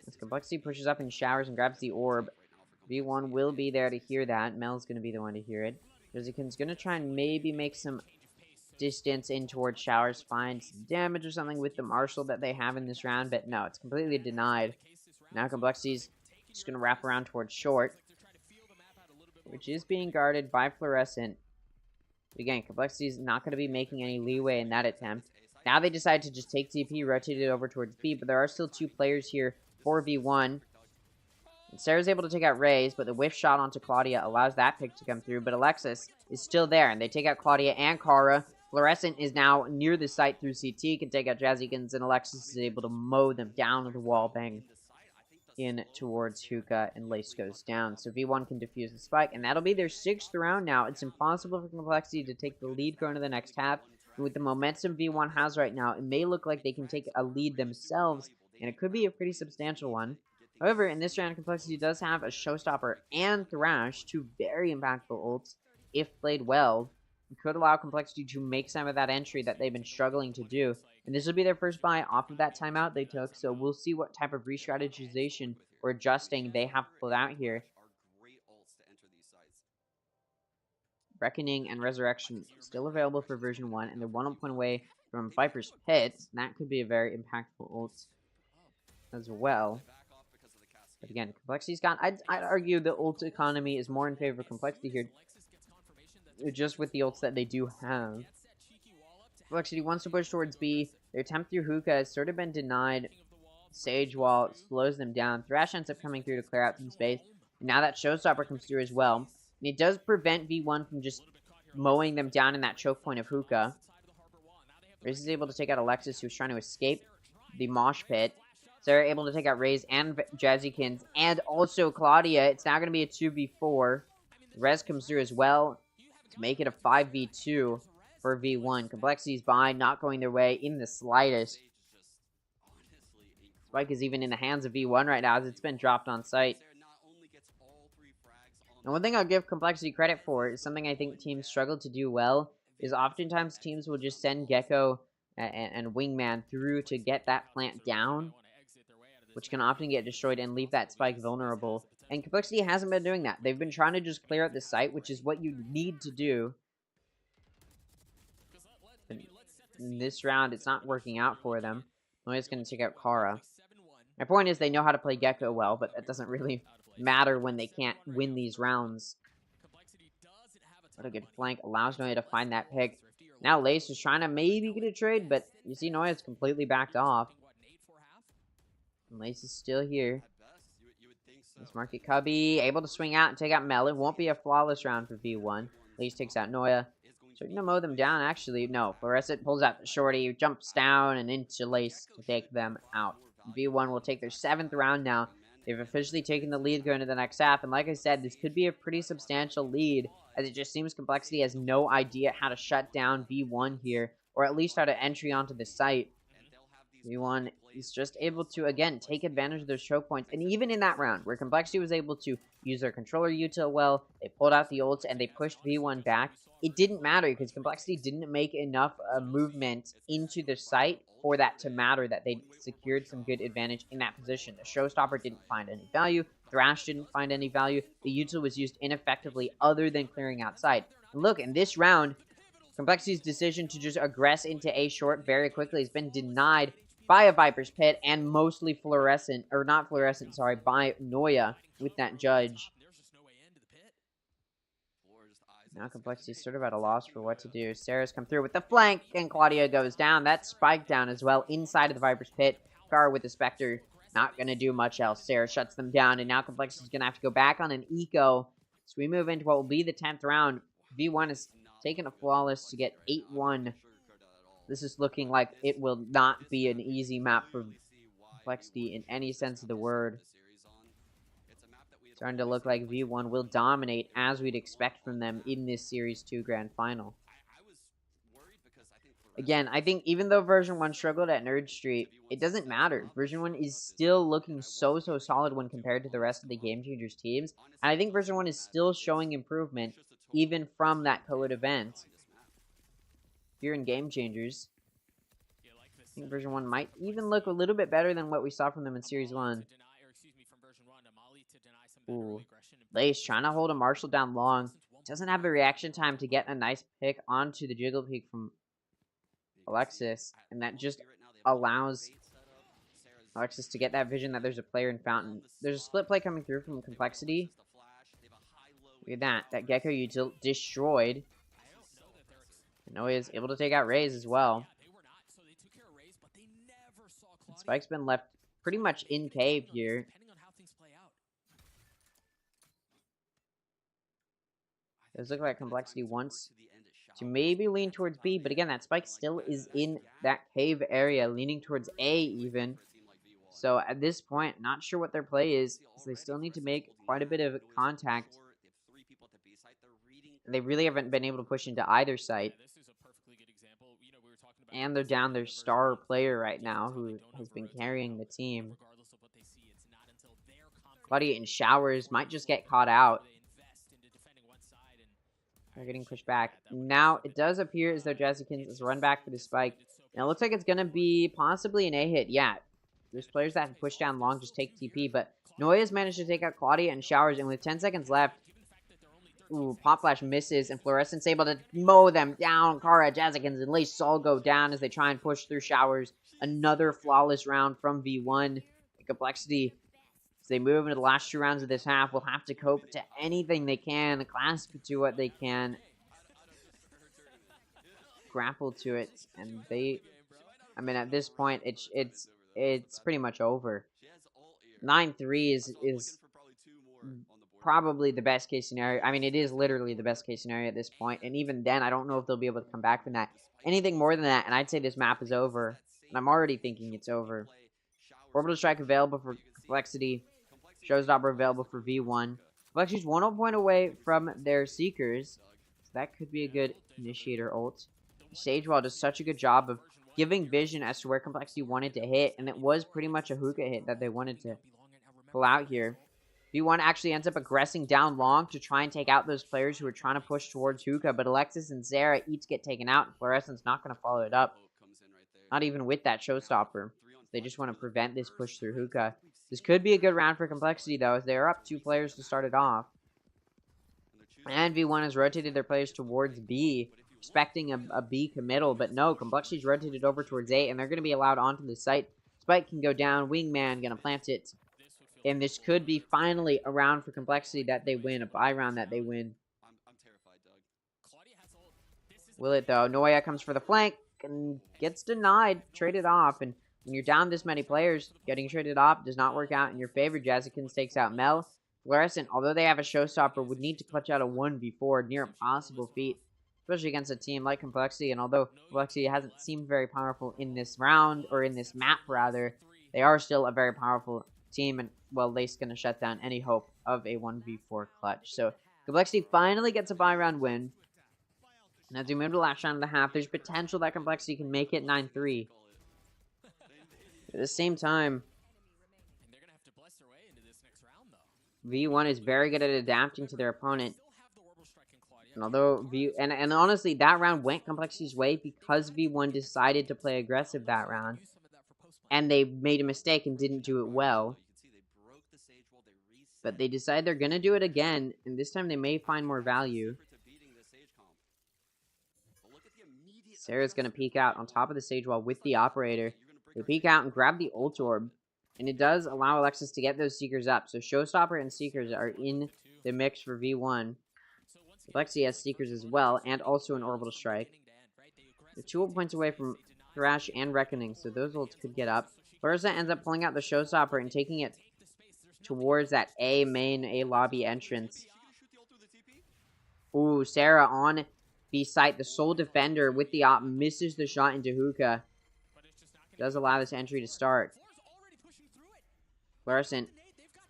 Speaker 1: As Complexity pushes up in Showers and grabs the orb, V1 will be there to hear that. Mel's going to be the one to hear it. Jazzykins going to try and maybe make some distance in towards Showers, find some damage or something with the Marshall that they have in this round, but no, it's completely denied. Now Complexity's just going to wrap around towards Short, which is being guarded by Fluorescent. Again, Complexity's not going to be making any leeway in that attempt. Now they decide to just take TP, rotate it over towards B, but there are still 2 players here for V1. And Sarah's able to take out Raze, but the whiff shot onto Claudia allows that pick to come through, but Alexis is still there, and they take out Claudia and Kara. Fluorescent is now near the site through CT, can take out Jazzykins, and Alexis is able to mow them down with a wall bang in towards Hookah, and Lace goes down. So V1 can defuse the spike, and that'll be their 6th round now. It's impossible for Complexity to take the lead going to the next half. And with the momentum V1 has right now, it may look like they can take a lead themselves, and it could be a pretty substantial one. However, in this round, Complexity does have a Showstopper and Thrash, 2 very impactful ults, if played well. It could allow Complexity to make some of that entry that they've been struggling to do. And this will be their first buy off of that timeout they took, so we'll see what type of re-strategization or adjusting they have pulled out here. Reckoning and Resurrection still available for version 1, and they're 1 point away from Viper's Pit. That could be a very impactful ult as well. But again, Complexity's got... I'd argue the ult economy is more in favor of Complexity here, just with the ults that they do have. Complexity wants to push towards B. Their attempt through Hookah has sort of been denied. Sage Wall slows them down. Thrash ends up coming through to clear out some space. And now that Showstopper comes through as well. And it does prevent V1 from just mowing them down in that choke point of Hookah. Raze is able to take out Alexis, who's trying to escape the mosh pit. Sarah able to take out Raze and Jazzykins, and also Claudia. It's now going to be a 2v4. Rez comes through as well to make it a 5v2 for V1. Complexity's by, not going their way in the slightest. Spike is even in the hands of V1 right now, as it's been dropped on site. And one thing I'll give Complexity credit for is something I think teams struggle to do well, is oftentimes teams will just send Gecko and Wingman through to get that plant down, which can often get destroyed and leave that Spike vulnerable. And Complexity hasn't been doing that. They've been trying to just clear out the site, which is what you need to do. And in this round, it's not working out for them. Noya's going to take out Kara. My point is they know how to play Gecko well, but that doesn't really matter when they can't win these rounds. What a good flank. Allows Noya to find that pick. Now Lace is trying to maybe get a trade, but you see Noya's completely backed off. And Lace is still here. Let's Market Cubby, able to swing out and take out Mel. It won't be a flawless round for V1. Lace takes out Noya. Starting to mow them down, actually. No, Fluorescent pulls out the shorty, jumps down and into Lace to take them out. V1 will take their 7th round now. They've officially taken the lead going to the next half, and like I said, this could be a pretty substantial lead, as it just seems Complexity has no idea how to shut down V1 here, or at least how to entry onto the site. V1 is just able to, again, take advantage of those choke points, and even in that round, where Complexity was able to use their controller util well, they pulled out the ults, and they pushed V1 back, it didn't matter, because Complexity didn't make enough movement into the site for that to matter, that they secured some good advantage in that position. The Showstopper didn't find any value. Thrash didn't find any value. The util was used ineffectively other than clearing outside. And look, in this round, Complexity's decision to just aggress into A short very quickly has been denied by a Viper's Pit and mostly Fluorescent, or not Fluorescent, sorry, by Noya with that judge. Now Complexity's sort of at a loss for what to do. Sarah's come through with the flank, and Claudia goes down. That's Spike down as well, inside of the Viper's Pit. Kara with the Spectre, not going to do much else. Sarah shuts them down, and now Complexity's going to have to go back on an eco. So we move into what will be the 10th round. V1 has taken a flawless to get 8-1. This is looking like it will not be an easy map for Complexity in any sense of the word. Starting to look like V1 will dominate, as we'd expect from them in this Series 2 Grand Final. Again, I think even though version 1 struggled at Nerd Street, it doesn't matter. Version 1 is still looking so solid when compared to the rest of the Game Changers teams. And I think version 1 is still showing improvement, even from that co-ed event. Here in Game Changers, I think version 1 might even look a little bit better than what we saw from them in Series 1. Ooh. Lace trying to hold a Marshall down long. Doesn't have the reaction time to get a nice pick onto the Jiggle Peak from Alexis, and that just allows Alexis to get that vision that there's a player in Fountain. There's a split play coming through from Complexity. Look at that. That Gecko util destroyed. Noah is able to take out Raze as well. And Spike's been left pretty much in cave here. Does look like Complexity wants to maybe lean towards B, but again, that Spike still is in that cave area, leaning towards A even. So at this point, not sure what their play is, because they still need to make quite a bit of contact. They really haven't been able to push into either site. And they're down their star player right now, who has been carrying the team. Claudia in showers might just get caught out. They're getting pushed back. Now, it does appear as though Jazzykins has run back for the spike. Now, it looks like it's going to be possibly an A hit. Yeah, there's players that have pushed down long, just take TP. But Noya's managed to take out Claudia and Showers. And with 10 seconds left, ooh, Pop Flash misses. And Fluorescent's able to mow them down. Kara, Jazzykins, and Lace all go down as they try and push through Showers. Another flawless round from V1. Complexity, they move into the last 2 rounds of this half, will have to cope to anything they can, clasp to what they can, grapple to it, and they, I mean, at this point, it's pretty much over. 9-3 is probably the best case scenario. I mean, it is literally the best case scenario at this point, and even then, I don't know if they'll be able to come back from that. Anything more than that, and I'd say this map is over, and I'm already thinking it's over. Orbital Strike available for Complexity. Showstopper available for V1. Complexity's 1 point away from their Seekers. So that could be a good initiator ult. Sagewell does such a good job of giving vision as to where Complexity wanted to hit. And it was pretty much a hookah hit that they wanted to pull out here. V1 actually ends up aggressing down long to try and take out those players who are trying to push towards hookah. But Alexis and Zara each get taken out. And Fluorescent's not going to follow it up. Not even with that Showstopper. They just want to prevent this push through hookah. This could be a good round for Complexity, though, as they are up 2 players to start it off. And V1 has rotated their players towards B, expecting a B committal, but no, Complexity's rotated over towards A, and they're going to be allowed onto the site. Spike can go down, Wingman going to plant it, and this could be finally a round for Complexity that they win, a bye round that they win. Will it, though? Noya comes for the flank, and gets denied, traded off, and when you're down this many players, getting traded off does not work out in your favor. Jazzykins takes out Mel. Fluorescent, although they have a Showstopper, would need to clutch out a 1v4, near impossible feat, especially against a team like Complexity. And although Complexity hasn't seemed very powerful in this round, or in this map rather, they are still a very powerful team. And, well, Lace going to shut down any hope of a 1v4 clutch. So, Complexity finally gets a bye round win. And as we move to the last round of the half, there's potential that Complexity can make it 9-3. At the same time, V1 is very good at adapting to their opponent. And although and honestly, that round went Complexity's way because V1 decided to play aggressive that round. And they made a mistake and didn't do it well. But they decide they're going to do it again, and this time they may find more value. Sarah's going to peek out on top of the Sage Wall with the Operator. They peek out and grab the Ult Orb, and it does allow Alexis to get those Seekers up. So Showstopper and Seekers are in the mix for V1. Lexi has Seekers as well, and also an Orbital Strike. They're 2 points away from Thrash and Reckoning, so those ults could get up. Larissa ends up pulling out the Showstopper and taking it towards that A main, A lobby entrance. Ooh, Sarah on the site, the sole defender with the op, misses the shot into Hookah. Does allow this entry to start. Fluorescent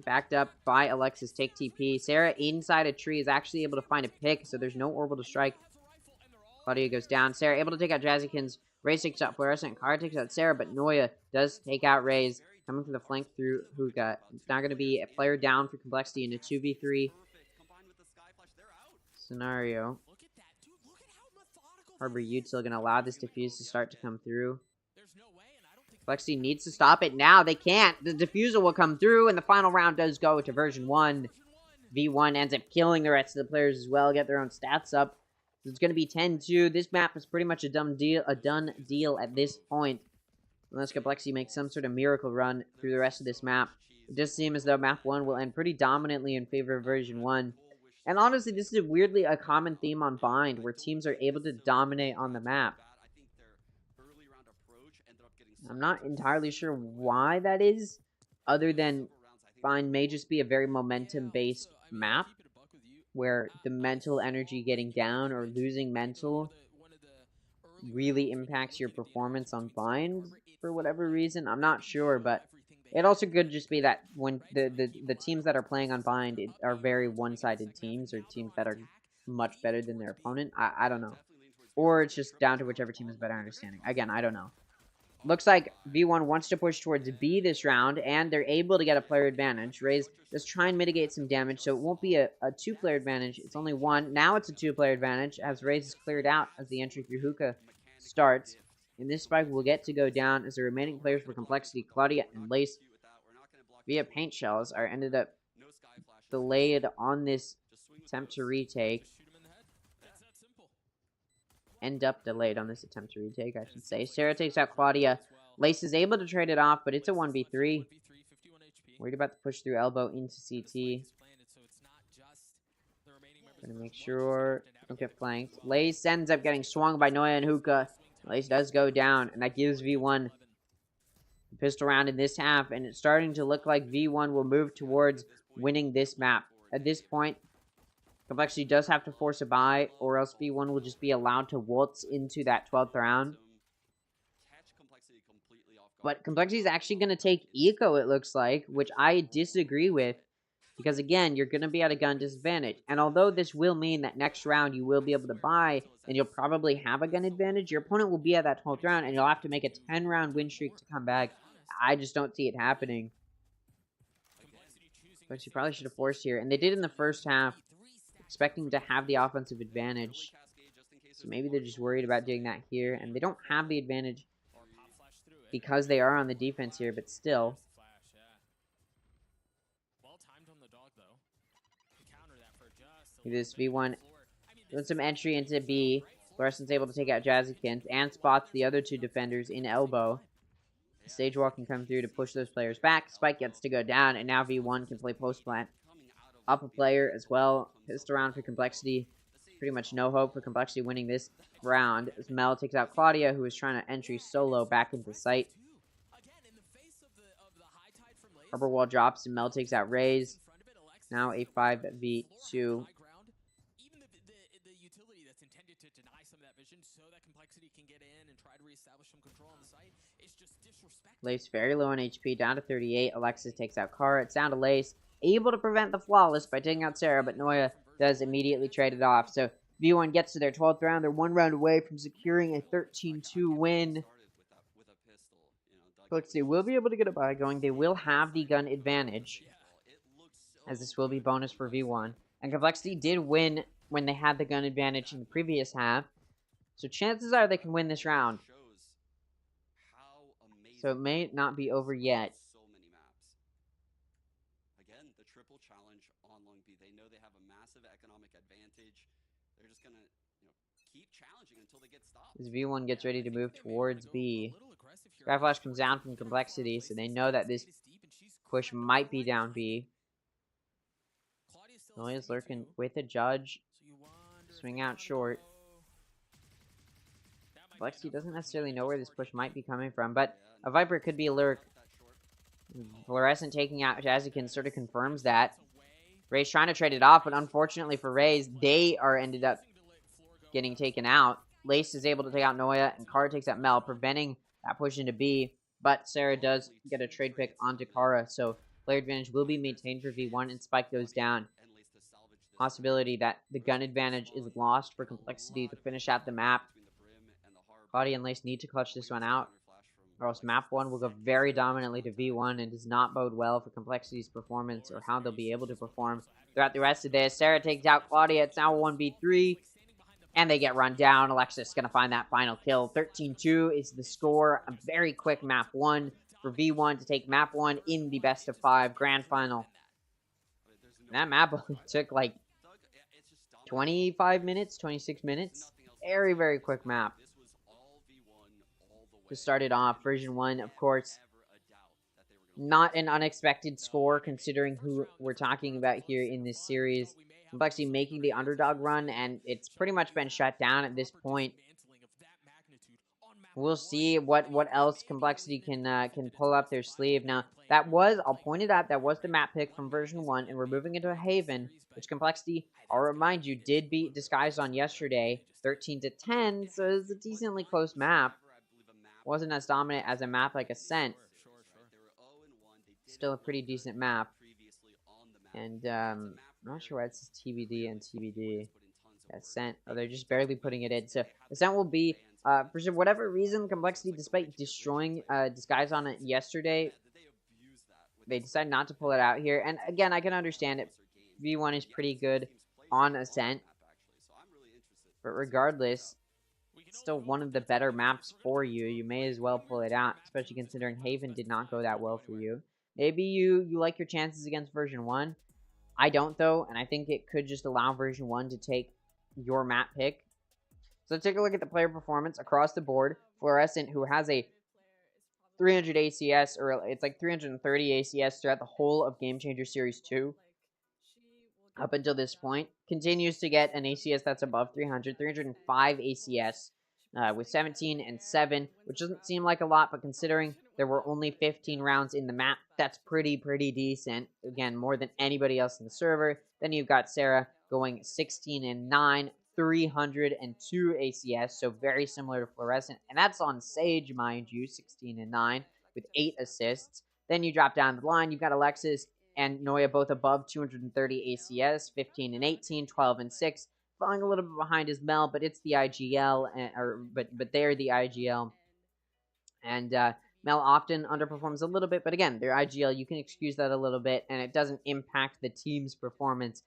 Speaker 1: backed up by Alexis, take TP. Sarah inside a tree is actually able to find a pick, so there's no orbital strike. Claudia goes down. Sarah able to take out Jazzykins. Raze takes out Fluorescent. Kara takes out Sarah, but Noya does take out Raze, coming from the flank through Hookah. It's now going to be a player down for Complexity in a 2v3 scenario. Harbor Util going to allow this defuse to start to come through. Complexity needs to stop it now. They can't. The diffuser will come through, and the final round does go to version 1. V1 ends up killing the rest of the players as well, get their own stats up. So it's going to be 10-2. This map is pretty much a done deal at this point. Unless Complexity makes some sort of miracle run through the rest of this map. It does seem as though map 1 will end pretty dominantly in favor of version 1. And honestly, this is weirdly a common theme on Bind, where teams are able to dominate on the map. I'm not entirely sure why that is, other than Bind may just be a very momentum-based map, where the mental energy getting down or losing mental really impacts your performance on Bind for whatever reason. I'm not sure, but it also could just be that when the teams that are playing on Bind are very one-sided teams, or teams that are much better than their opponent. I don't know. Or it's just down to whichever team is better understanding. Again, I don't know. Looks like V1 wants to push towards B this round, and they're able to get a player advantage. Raze does try and mitigate some damage, so it won't be a two-player advantage. It's only one. Now it's a two-player advantage, as Raze is cleared out as the entry through hookah starts. And this spike will get to go down as the remaining players for Complexity, Claudia and Lace, via paint shells, are ended up delayed on this attempt to retake. End up delayed on this attempt to retake, I should say. Sarah takes out Claudia. Lace is able to trade it off, but it's a 1v3. Worried about the push through elbow into CT. Gonna make sure don't get flanked. Lace ends up getting swung by Noya and Hookah. Lace does go down, and that gives V1 the pistol round in this half, and it's starting to look like V1 will move towards winning this map. At this point, Complexity does have to force a buy, or else V1 will just be allowed to waltz into that 12th round. But Complexity is actually going to take Eco, it looks like, which I disagree with. Because, again, you're going to be at a gun disadvantage. And although this will mean that next round you will be able to buy, and you'll probably have a gun advantage, your opponent will be at that 12th round, and you'll have to make a 10-round win streak to come back. I just don't see it happening. But you probably should have forced here. And they did in the first half, expecting to have the offensive advantage. So maybe they're just worried about doing that here. And they don't have the advantage because they are on the defense here, but still. This V1 doing some entry into B. Larson's able to take out Jazzykins and spots the other two defenders in elbow. Stage walk can come through to push those players back. Spike gets to go down, and now V1 can play post plant. Up a player as well. Pissed around for Complexity. Pretty much no hope for Complexity winning this round, as Mel takes out Claudia, who is trying to entry solo back into sight. Rubber wall drops, and Mel takes out Raze. Now a 5v2. Lace very low on HP, down to 38. Alexis takes out Kara. It's down to Lace. Able to prevent the Flawless by taking out Sarah, but Noya does immediately trade it off. So V1 gets to their 12th round. They're one round away from securing a 13-2 win. Complexity will be able to get a buy going. They will have the gun advantage, as this will be bonus for V1. And Complexity did win when they had the gun advantage in the previous half. So chances are they can win this round. So it may not be over yet.
Speaker 6: Again, the triple challenge on Long B. They know they have a massive economic advantage. They're just gonna, keep challenging until they get stopped.
Speaker 1: As V1 gets ready to move towards B. Grab Flash comes down from Complexity, so they know that this push might be down B. Noya's lurking with a judge. Swing out short. Complexity doesn't necessarily know where this push might be coming from, but a Viper could be a lurk. Fluorescent taking out Jazzykins sort of confirms that. Raze trying to trade it off, but unfortunately for Raze, they are ended up getting taken out. Lace is able to take out Noya, and Kara takes out Mel, preventing that push into B. But Sarah does get a trade pick onto Kara, so player advantage will be maintained for V1, and Spike goes down. Possibility that the gun advantage is lost for Complexity to finish out the map. Claudia and Lace need to clutch this one out, or else map 1 will go very dominantly to V1 and does not bode well for Complexity's performance or how they'll be able to perform throughout the rest of this. Sarah takes out Claudia. It's now 1v3, and they get run down. Alexis going to find that final kill. 13-2 is the score. A very quick map 1 for V1 to take map 1 in the best of 5 grand final. And that map only took like 25 minutes, 26 minutes. Very, very quick map. To start it off, version 1, of course, not an unexpected score considering who we're talking about here in this series. Complexity making the underdog run, and it's pretty much been shut down at this point. We'll see what else Complexity can pull up their sleeve. Now, I'll point it out, that was the map pick from version 1, and we're moving into a Haven, which Complexity, I'll remind you, did beat Disguised on yesterday, 13-10, so it's a decently close map. Wasn't as dominant as a map like Ascent. Still a pretty decent map. And, I'm not sure why it says TBD and TBD. Ascent. Oh, they're just barely putting it in. So, Ascent will be, for whatever reason, Complexity, despite destroying Disguise on it yesterday, they decided not to pull it out here. And, again, I can understand it. V1 is pretty good on Ascent. But regardless, it's still one of the better maps for you. You may as well pull it out, especially considering Haven did not go that well for you. Maybe you like your chances against version 1. I don't, though, and I think it could just allow version 1 to take your map pick. So let's take a look at the player performance across the board. Fluorescent, who has a 300 ACS, or it's like 330 ACS throughout the whole of Game Changer Series 2. Up until this point, continues to get an ACS that's above 300, 305 ACS with 17 and 7, which doesn't seem like a lot, but considering there were only 15 rounds in the map, that's pretty decent. Again, more than anybody else in the server. Then you've got Sarah going 16 and 9, 302 ACS, so very similar to Fluorescent, and that's on Sage, mind you, 16 and 9 with 8 assists. Then you drop down the line, you've got Alexis and Noya both above 230 ACS, 15 and 18, 12 and 6. Falling a little bit behind is Mel, but it's the IGL, but they're the IGL. And Mel often underperforms a little bit, but again, they're IGL. You can excuse that a little bit, and it doesn't impact the team's performance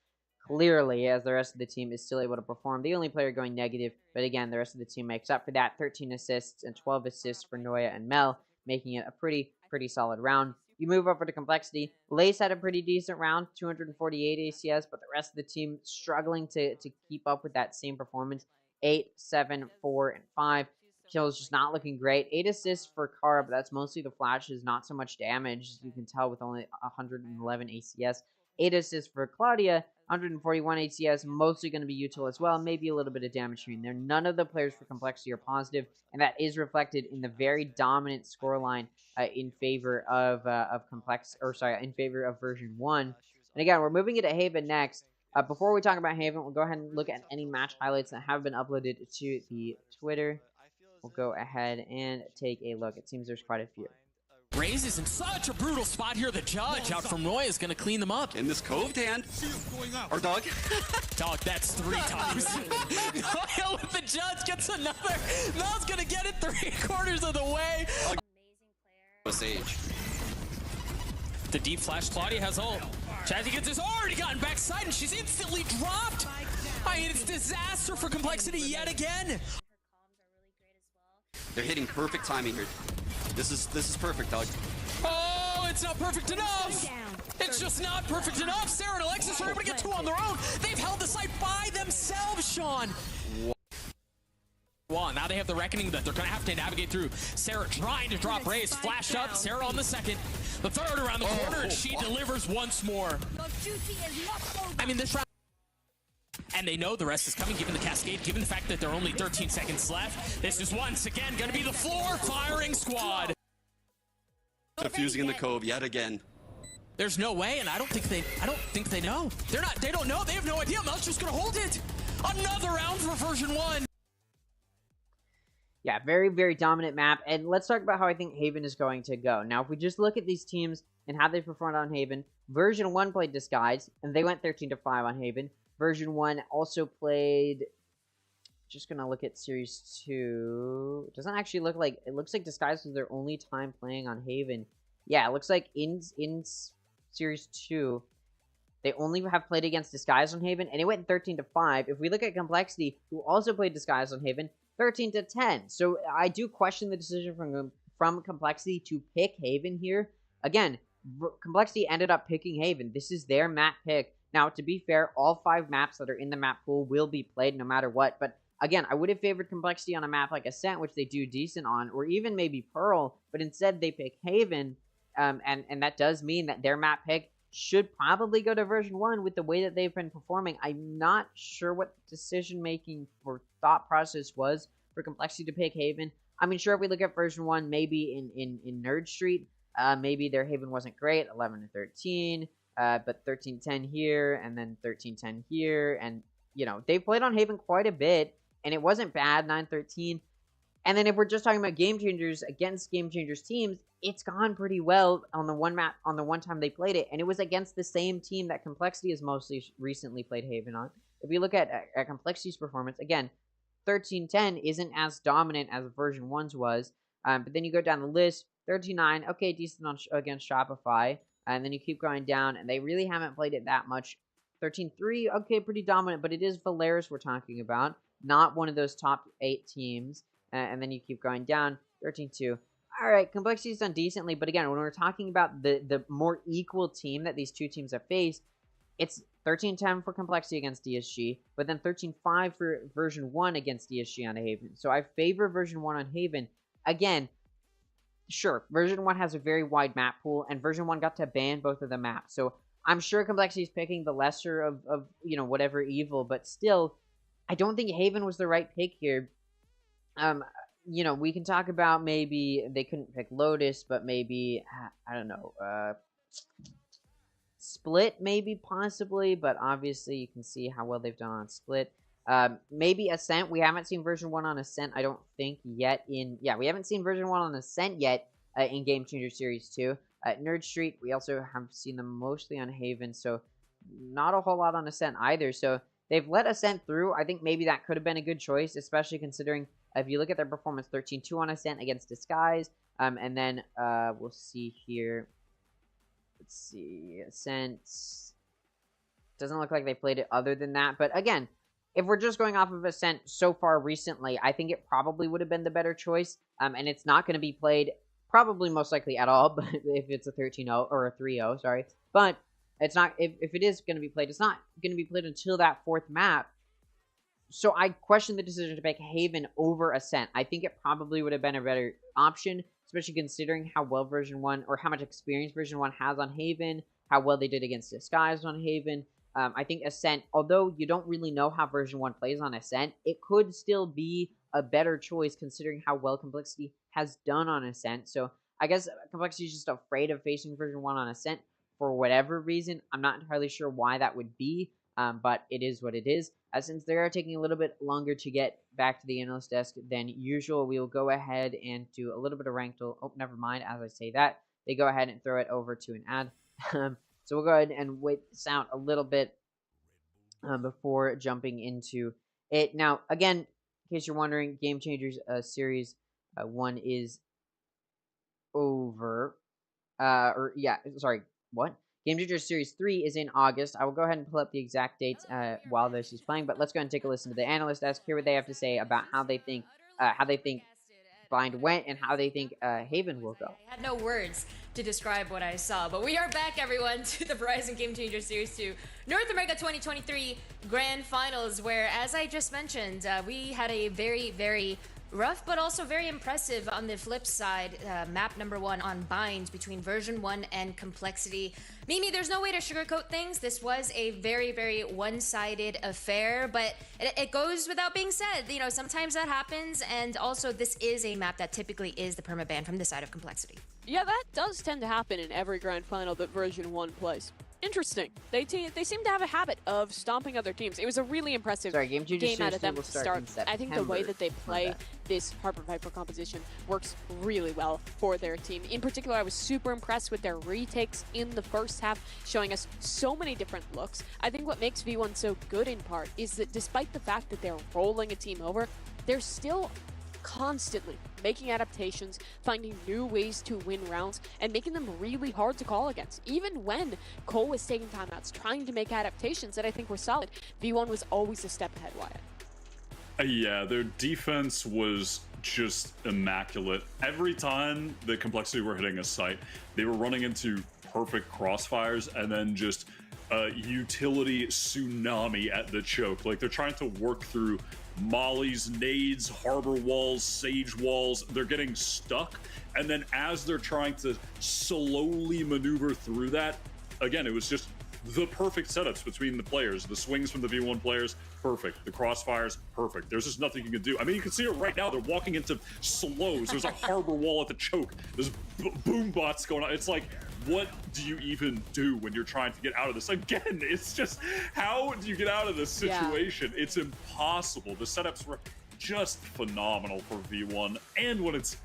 Speaker 1: clearly, as the rest of the team is still able to perform. The only player going negative, but again, the rest of the team makes up for that. 13 assists and 12 assists for Noya and Mel, making it a pretty solid round. You move over to Complexity. Lace had a pretty decent round, 248 ACS, but the rest of the team struggling to keep up with that same performance. 8, 7, 4, and 5. Kills just not looking great. 8 assists for Kara, but that's mostly the flashes, not so much damage, as you can tell with only 111 ACS. 8 assists for Claudia, 141 ACS, mostly going to be util as well, maybe a little bit of damage here and there. None of the players for Complexity are positive, and that is reflected in the very dominant scoreline in favor of in favor of version 1. And again, we're moving into Haven next. Before we talk about Haven, we'll go ahead and look at any match highlights that have been uploaded to the Twitter. We'll go ahead and take a look. It seems there's quite a few.
Speaker 7: Raze is in such a brutal spot here. The judge out from Noya is going to clean them up.
Speaker 6: In this coved hand. Or dog.
Speaker 7: Dog, that's 3 times. Noya with the judge gets another. Mel's going to get it 3/4 of the way.
Speaker 6: Sage.
Speaker 7: The deep flash, Claudia has ult. Jazzy gets his already gotten backside, and she's instantly dropped. I mean, it's disaster for Complexity yet again.
Speaker 6: They're hitting perfect timing here. This is perfect, dog.
Speaker 7: Oh, it's not perfect enough. It's just not perfect enough. Sarah and Alexis are able to get 2 on their own. They've held the site by themselves, Sean. Well, now they have the reckoning that they're going to have to navigate through. Sarah trying to drop Raze. Flashed up. Sarah on the second. The third around the corner, and she delivers once more. I mean, this round... And they know the rest is coming, given the cascade, given the fact that there are only 13 seconds left. This is once again going to be the floor firing squad.
Speaker 6: Defusing in the cove yet again.
Speaker 7: There's no way, and I don't think they know. They don't know. They have no idea. Mel's just going to hold it. Another round for version 1.
Speaker 1: Yeah, very dominant map. And let's talk about how I think Haven is going to go. Now, if we just look at these teams and how they performed on Haven, version 1 played Disguise, and they went 13-5 on Haven. Version 1 also played, just going to look at Series 2. It doesn't actually look like, it looks like Disguise was their only time playing on Haven. Yeah, it looks like in Series 2, they only have played against Disguise on Haven, and it went 13-5. If we look at Complexity, who also played Disguise on Haven, 13-10. So I do question the decision from Complexity to pick Haven here. Again, Complexity ended up picking Haven. This is their map pick. Now, to be fair, all 5 maps that are in the map pool will be played no matter what, but again, I would have favored Complexity on a map like Ascent, which they do decent on, or even maybe Pearl, but instead they pick Haven, and that does mean that their map pick should probably go to version 1 with the way that they've been performing. I'm not sure what decision-making or thought process was for Complexity to pick Haven. I mean, sure, if we look at version 1, maybe in Nerd Street, maybe their Haven wasn't great, 11-13, but 13-10 here, and then 13-10 here, and, you know, they played on Haven quite a bit, and it wasn't bad, 9-13. And then if we're just talking about Game Changers against Game Changers teams, it's gone pretty well on the one map, on the one time they played it, and it was against the same team that Complexity has mostly recently played Haven on. If you look at Complexity's performance, again, 13-10 isn't as dominant as version 1's was, but then you go down the list, 13-9, okay, decent against Shopify, and then you keep going down, and they really haven't played it that much. 13-3, okay, pretty dominant, but it is Valeris we're talking about, not one of those top 8 teams. And then you keep going down, 13-2. All right, Complexity's done decently, but again, when we're talking about the more equal team that these two teams have faced, it's 13-10 for Complexity against DSG, but then 13-5 for version 1 against DSG on Haven. So I favor version 1 on Haven. Again, sure, version 1 has a very wide map pool, and version 1 got to ban both of the maps. So I'm sure Complexity's picking the lesser of you know, whatever evil, but still, I don't think Haven was the right pick here. You know, we can talk about maybe they couldn't pick Lotus, but maybe, I don't know, Split maybe, possibly, but obviously you can see how well they've done on Split. Maybe Ascent. We haven't seen version 1 on Ascent, I don't think, yet we haven't seen version 1 on Ascent yet in Game Changer Series 2. Nerd Street, we also have seen them mostly on Haven, so not a whole lot on Ascent either, so they've let Ascent through. I think maybe that could have been a good choice, especially considering if you look at their performance, 13-2 on Ascent against Disguise, and then we'll see here. Let's see, Ascent doesn't look like they played it other than that. But again, if we're just going off of Ascent so far recently, I think it probably would have been the better choice. And it's not going to be played probably most likely at all, but if it's a 13-0 or a 3-0, sorry. But it's not, if it is going to be played, it's not going to be played until that 4th map. So I question the decision to pick Haven over Ascent. I think it probably would have been a better option, especially considering how well version 1, or how much experience version 1 has on Haven, how well they did against Disguise on Haven. I think Ascent, although you don't really know how version 1 plays on Ascent, it could still be a better choice considering how well Complexity has done on Ascent. So I guess Complexity is just afraid of facing version 1 on Ascent for whatever reason. I'm not entirely sure why that would be, but it is what it is. Since they are taking a little bit longer to get back to the analyst desk than usual, we will go ahead and do a little bit of ranked. Oh, never mind. As I say that, they go ahead and throw it over to an ad. So we'll go ahead and wait this out a little bit before jumping into it. Now, again, in case you're wondering, Game Changers Series 1 is over. What? Game Changers Series 3 is in August. I will go ahead and pull up the exact dates while this is playing, but let's go ahead and take a listen to the analyst desk, hear what they have to say about how they think Blind went and how they think Haven will go.
Speaker 4: I had no words to describe what I saw, but we are back, everyone, to the Verizon Game Changer Series 2 North America 2023 Grand Finals, where, as I just mentioned, we had a very, very rough, but also very impressive on the flip side, map number 1 on Bind between version 1 and Complexity. Mimi, there's no way to sugarcoat things. This was a very, very one-sided affair, but it goes without being said. You know, sometimes that happens, and also this is a map that typically is the permaban from the side of Complexity.
Speaker 3: Yeah, that does tend to happen in every grand final that version 1 plays. Interesting. They seem to have a habit of stomping other teams. It was a really impressive game out of them to start. I think the way that they play this Harper Viper composition works really well for their team. In particular, I was super impressed with their retakes in the first half, showing us so many different looks. I think what makes V1 so good in part is that despite the fact that they're rolling a team over, they're still constantly making adaptations, finding new ways to win rounds, and making them really hard to call against. Even when Cole was taking timeouts, trying to make adaptations that I think were solid, V1 was always a step ahead, Wyatt.
Speaker 2: Yeah, their defense was just immaculate. Every time the Complexity were hitting a site, they were running into perfect crossfires and then just utility tsunami at the choke. Like, they're trying to work through mollies, nades, harbor walls, sage walls. They're getting stuck, and then as they're trying to slowly maneuver through that, again, it was just the perfect setups between the players. The swings from the V1 players, perfect. The crossfires, perfect. There's just nothing you can do. I mean, you can see it right now. They're walking into slows. There's a harbor wall at the choke. There's boom bots going on. It's like, what do you even do when you're trying to get out of this? Again, it's just, how do you get out of this situation? Yeah. It's impossible. The setups were just phenomenal for V1. And when it's,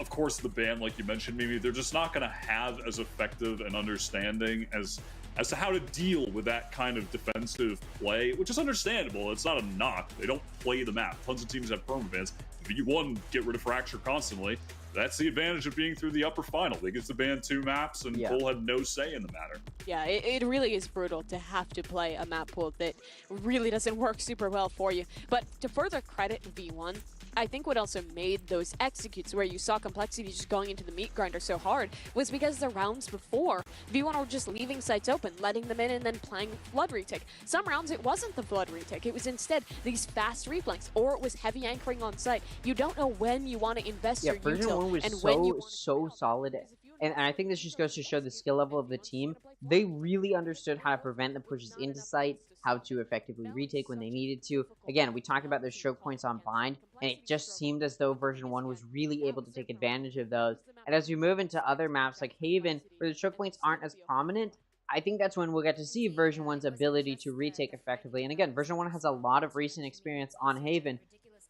Speaker 2: of course, the ban, like you mentioned, Mimi, they're just not going to have as effective an understanding as to how to deal with that kind of defensive play, which is understandable. It's not a knock. They don't play the map. Tons of teams have permabans. V1 get rid of Fracture constantly. That's the advantage of being through the upper final. They get to ban 2 maps, and Cole had no say in the matter.
Speaker 3: Yeah, it really is brutal to have to play a map pool that really doesn't work super well for you. But to further credit V1, I think what also made those executes where you saw Complexity just going into the meat grinder so hard was because the rounds before, V1 were just leaving sites open, letting them in, and then playing Flood retake. Some rounds it wasn't the Flood retake, it was instead these fast reflanks, or it was heavy anchoring on site. You don't know when you want to invest your util
Speaker 1: was
Speaker 3: and
Speaker 1: so,
Speaker 3: when you
Speaker 1: so solid. And I think this just goes to show the skill level of the team. They really understood how to prevent the pushes into site, how to effectively retake when they needed to. Again, we talked about those choke points on bind, and it just seemed as though version 1 was really able to take advantage of those. And as we move into other maps like Haven, where the choke points aren't as prominent, I think that's when we'll get to see version 1's ability to retake effectively. And again, version 1 has a lot of recent experience on Haven.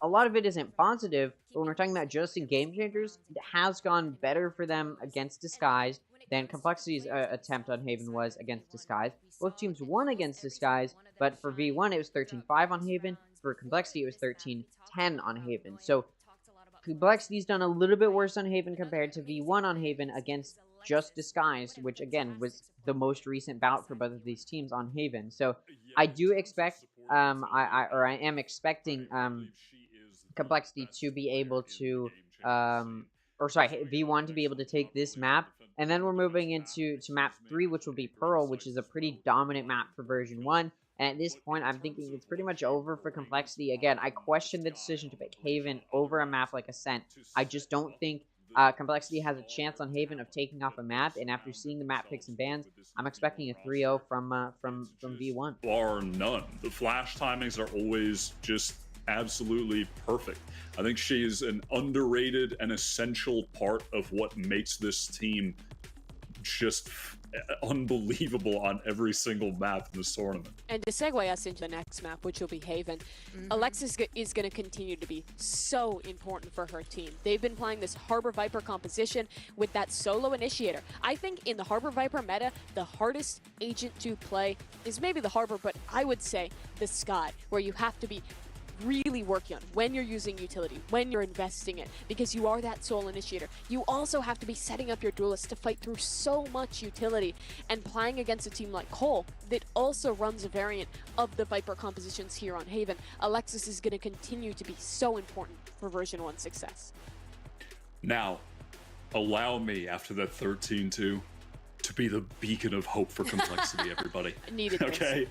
Speaker 1: A lot of it isn't positive, but when we're talking about just in Game Changers, it has gone better for them against Disguise than Complexity's attempt on Haven was against Disguise. Both teams won against Disguise, but for V1 it was 13-5 on Haven, for Complexity it was 13-10 on Haven. So Complexity's done a little bit worse on Haven compared to V1 on Haven against just Disguised, which again was the most recent bout for both of these teams on Haven. So I do expect, I am expecting Complexity to be able to, V1 to be able to take this map. And then we're moving into map 3, which will be Pearl, which is a pretty dominant map for version 1. And at this point, I'm thinking it's pretty much over for Complexity. Again, I question the decision to pick Haven over a map like Ascent. I just don't think Complexity has a chance on Haven of taking off a map. And after seeing the map picks and bans, I'm expecting a 3-0 from V1.
Speaker 2: Bar none. The flash timings are always just absolutely perfect. I think she is an underrated and essential part of what makes this team just unbelievable on every single map in this tournament.
Speaker 3: And to segue us into the next map, which will be Haven, Alexis is going to continue to be so important for her team. They've been playing this Harbor Viper composition with that solo initiator. I think in the Harbor Viper meta, the hardest agent to play is maybe the Harbor, but I would say the Sky, where you have to be really working on when you're using utility, when you're investing it, because you are that sole initiator. You also have to be setting up your duelists to fight through so much utility, and playing against a team like Cole that also runs a variant of the Viper compositions here on Haven. Alexis is going to continue to be so important for version 1 success.
Speaker 2: Now, allow me, after that 13-2, to be the beacon of hope for Complexity, everybody.
Speaker 3: Needed this.
Speaker 2: Okay?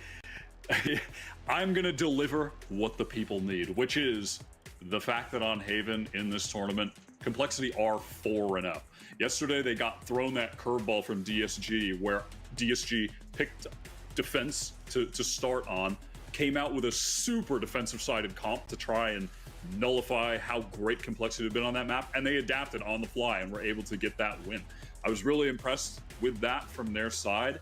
Speaker 2: I'm going to deliver what the people need, which is the fact that on Haven in this tournament, Complexity are 4-0. Yesterday, they got thrown that curveball from DSG, where DSG picked defense to start on, came out with a super defensive-sided comp to try and nullify how great Complexity had been on that map, and they adapted on the fly and were able to get that win. I was really impressed with that from their side.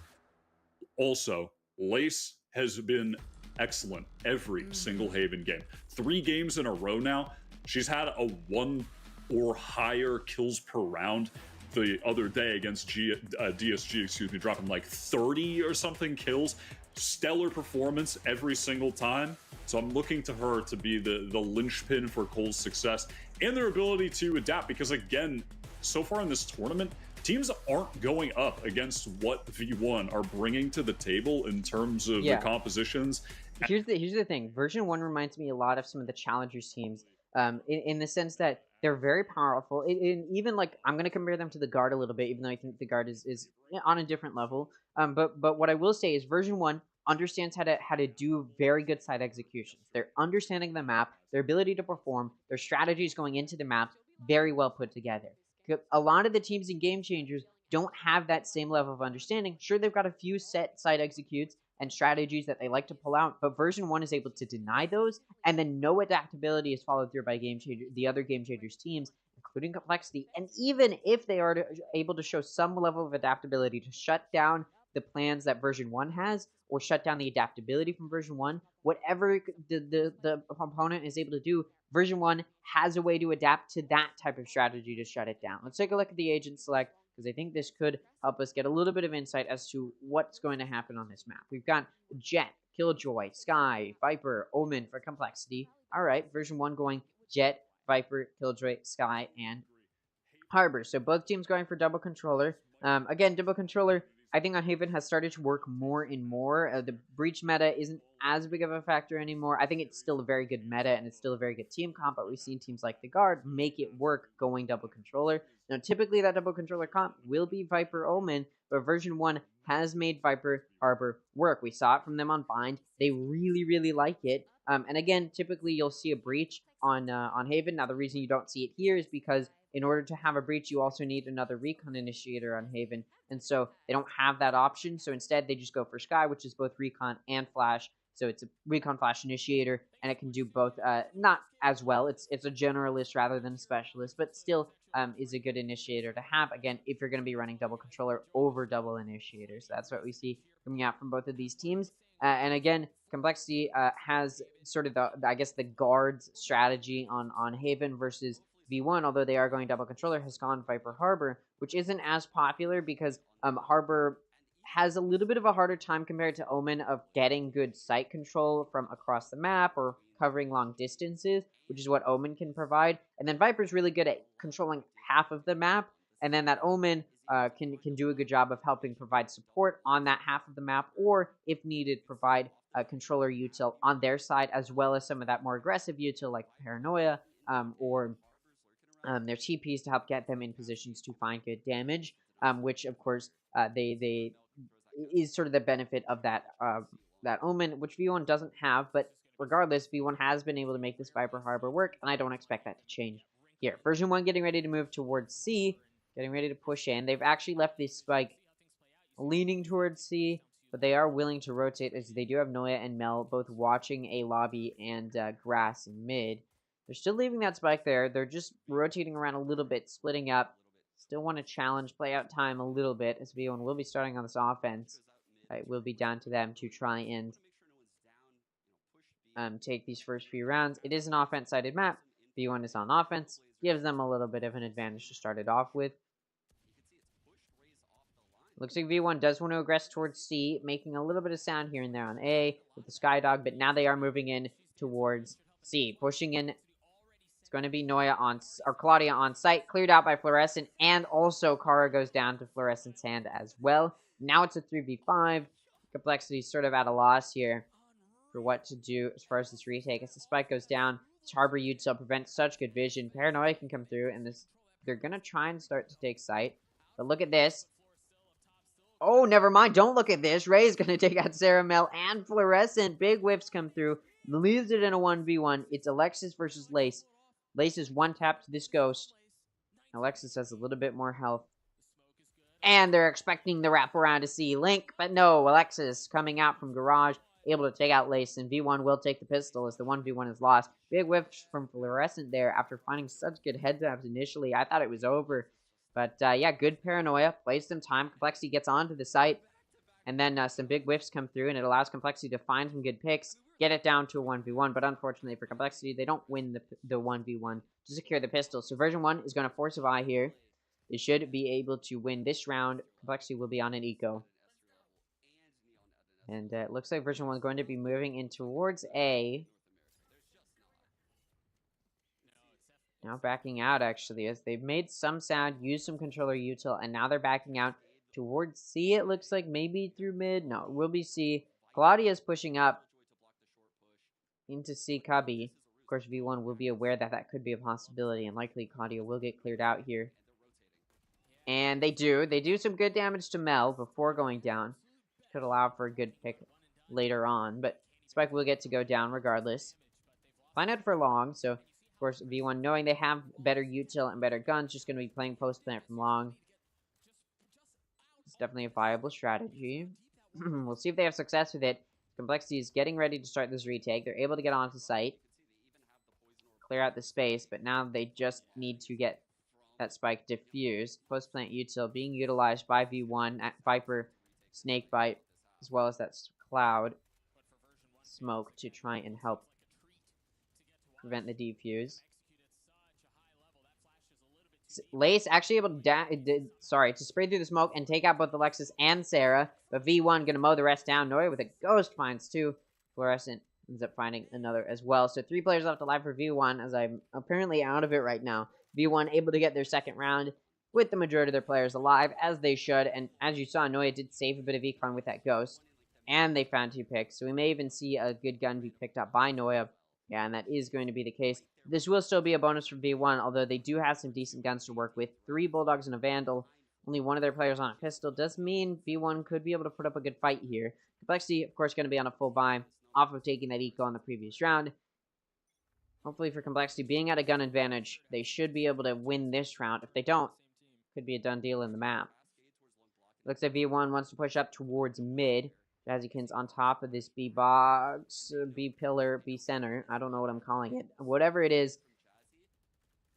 Speaker 2: Also, Lace has been excellent every single Haven game. 3 games in a row now. She's had a 1 or higher kills per round. The other day against DSG, dropping like 30 or something kills. Stellar performance every single time. So I'm looking to her to be the linchpin for Cole's success and their ability to adapt, because again, so far in this tournament, teams aren't going up against what V1 are bringing to the table in terms of the compositions.
Speaker 1: Here's the thing. Version 1 reminds me a lot of some of the Challengers teams, in the sense that They're very powerful. And even like I'm gonna compare them to the guard a little bit, even though I think the guard is on a different level. But what I will say is version 1 understands how to do very good side executions. They're understanding the map, their ability to perform, their strategies going into the map, very well put together. A lot of the teams in Game Changers don't have that same level of understanding. Sure, they've got a few set side executes and strategies that they like to pull out, but version 1 is able to deny those, and then no adaptability is followed through by the other Game Changers teams, including Complexity. And even if they are able to show some level of adaptability to shut down the plans that version 1 has, or shut down the adaptability from version 1, whatever the opponent is able to do, version 1 has a way to adapt to that type of strategy to shut it down. Let's take a look at the agent select, because I think this could help us get a little bit of insight as to what's going to happen on this map. We've got Jet, Killjoy, Sky, Viper, Omen for Complexity. All right, version 1 going Jet, Viper, Killjoy, Sky, and Harbor. So both teams going for double controller. Again, double controller, I think on Haven has started to work more and more. The breach meta isn't as big of a factor anymore. I think it's still a very good meta, and it's still a very good team comp, but we've seen teams like the Guard make it work going double controller. Now, typically that double controller comp will be Viper Omen, but version 1 has made Viper Harbor work. We saw it from them on Bind. They really, really like it. And again, typically you'll see a breach on Haven. Now, the reason you don't see it here is because in order to have a breach, you also need another recon initiator on Haven, and so they don't have that option. So instead, they just go for Sky, which is both recon and flash. So it's a recon flash initiator, and it can do both. Not as well. It's a generalist rather than a specialist, but still is a good initiator to have. Again, if you're going to be running double controller over double initiator, so that's what we see coming out from both of these teams. And again, Complexity has sort of the guard's strategy on Haven versus V1, although they are going double controller, has gone Viper Harbor, which isn't as popular because Harbor has a little bit of a harder time compared to Omen of getting good sight control from across the map or covering long distances, which is what Omen can provide. And then Viper's really good at controlling half of the map, and then that Omen can do a good job of helping provide support on that half of the map, or if needed, provide a controller util on their side, as well as some of that more aggressive util like Paranoia or their TPs to help get them in positions to find good damage, which of course they is sort of the benefit of that Omen, which V1 doesn't have. But regardless, V1 has been able to make this Viper Harbor work, and I don't expect that to change here. Version 1 getting ready to move towards C, getting ready to push in. They've actually left this spike leaning towards C, but they are willing to rotate as they do have Noya and Mel both watching A lobby and grass in mid. They're still leaving that spike there. They're just rotating around a little bit, splitting up. Still want to challenge play out time a little bit, as V1 will be starting on this offense. It will be down to them to try and take these first few rounds. It is an offense-sided map. V1 is on offense. Gives them a little bit of an advantage to start it off with. Looks like V1 does want to aggress towards C, making a little bit of sound here and there on A with the Skydog, but now they are moving in towards C, pushing in. Going to be Noya or Claudia on site, cleared out by Fluorescent, and also Kara goes down to Fluorescent's hand as well. Now it's a 3v5. Complexity sort of at a loss here for what to do as far as this retake. As the spike goes down, Harbor Util prevents such good vision. Paranoia can come through, and they're going to try and start to take sight. But look at this. Oh, never mind. Don't look at this. Ray is going to take out Sarah Mel and Fluorescent. Big whiffs come through. Leaves it in a 1v1. It's Alexis versus Lace. Lace is one tap to this ghost. Alexis has a little bit more health. And they're expecting the wraparound to see Link, but no, Alexis coming out from Garage, able to take out Lace, and V1 will take the pistol as the 1v1 is lost. Big whiff from Fluorescent there after finding such good heads-ups initially. I thought it was over. But yeah, good Paranoia. Plays some time. Complexity gets onto the site. And then some big whiffs come through, and it allows Complexity to find some good picks, get it down to a 1v1, but unfortunately for Complexity, they don't win the 1v1 to secure the pistol. So version 1 is going to force a buy here. They should be able to win this round. Complexity will be on an eco. And it looks like version 1 is going to be moving in towards A. Now backing out, actually, as they've made some sound, used some controller util, and now they're backing out towards C, it looks like, maybe through mid. No, it will be C. Claudia's pushing up into C cubby. Of course, V1 will be aware that that could be a possibility, and likely Claudia will get cleared out here. And they do. They do some good damage to Mel before going down. Could allow for a good pick later on, but Spike will get to go down regardless. Find out for long, so of course V1 knowing they have better util and better guns, just going to be playing post plant from long. It's definitely a viable strategy. We'll see if they have success with it. Complexity is getting ready to start this retake. They're able to get onto site, clear out the space, but now they just need to get that spike diffused. Post plant util being utilized by V1 at Viper, Snakebite, as well as that cloud smoke to try and help prevent the defuse. Lace actually able to to spray through the smoke and take out both Alexis and Sarah, but V1 gonna mow the rest down. Noya with a ghost finds two. Fluorescent ends up finding another as well. So 3 players left alive for V1, as I'm apparently out of it right now. V1 able to get their second round with the majority of their players alive, as they should, and as you saw, Noya did save a bit of econ with that ghost, and they found 2 picks, so we may even see a good gun be picked up by Noya. Yeah, and that is going to be the case. This will still be a bonus for V1, although they do have some decent guns to work with. 3 Bulldogs and a Vandal. Only one of their players on a pistol. Does mean V1 could be able to put up a good fight here. Complexity, of course, going to be on a full buy, off of taking that eco on the previous round. Hopefully for Complexity, being at a gun advantage, they should be able to win this round. If they don't, could be a done deal in the map. Looks like V1 wants to push up towards mid. Jazzykins on top of this B box, B pillar, B center. I don't know what I'm calling it. Whatever it is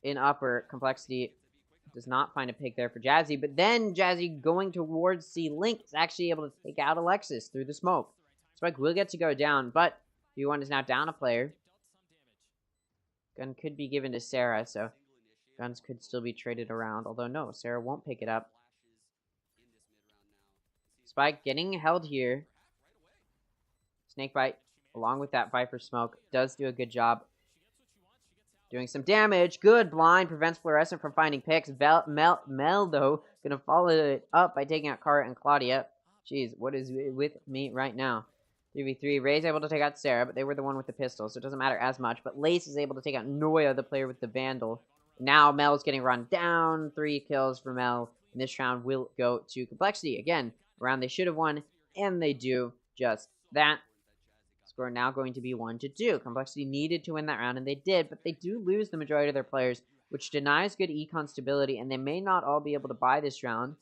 Speaker 1: in upper, Complexity does not find a pick there for Jazzy. But then Jazzy going towards C Link is actually able to take out Alexis through the smoke. Spike will get to go down, but V1 is now down a player. Gun could be given to Sarah, so guns could still be traded around. Although no, Sarah won't pick it up. Spike getting held here. Snakebite, along with that Viper smoke, does do a good job doing some damage. Good blind, prevents Fluorescent from finding picks. Mel, though, gonna follow it up by taking out Cara and Claudia. Jeez, what is with me right now? 3v3, Ray's able to take out Sarah, but they were the one with the pistol, so it doesn't matter as much. But Lace is able to take out Noya, the player with the Vandal. Now Mel's getting run down. 3 kills for Mel. And this round will go to Complexity. Again, a round they should have won, and they do just that. Score now going to be 1-2. Complexity needed to win that round, and they did, but they do lose the majority of their players, which denies good econ stability, and they may not all be able to buy this round.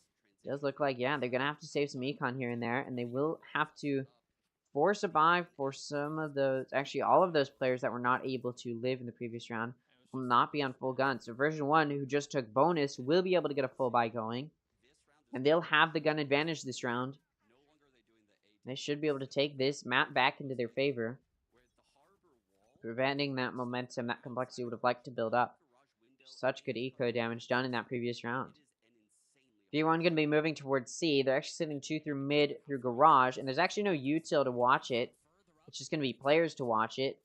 Speaker 1: It does look like, yeah, they're going to have to save some econ here and there, and they will have to force a buy for some of those, actually all of those players that were not able to live in the previous round will not be on full guns. So version 1, who just took bonus, will be able to get a full buy going, and they'll have the gun advantage this round. They should be able to take this map back into their favor, preventing that momentum that Complexity would have liked to build up. Such good eco damage done in that previous round. V1 going to be moving towards C. They're actually sitting 2 through mid through garage, and there's actually no util to watch it. It's just going to be players to watch it.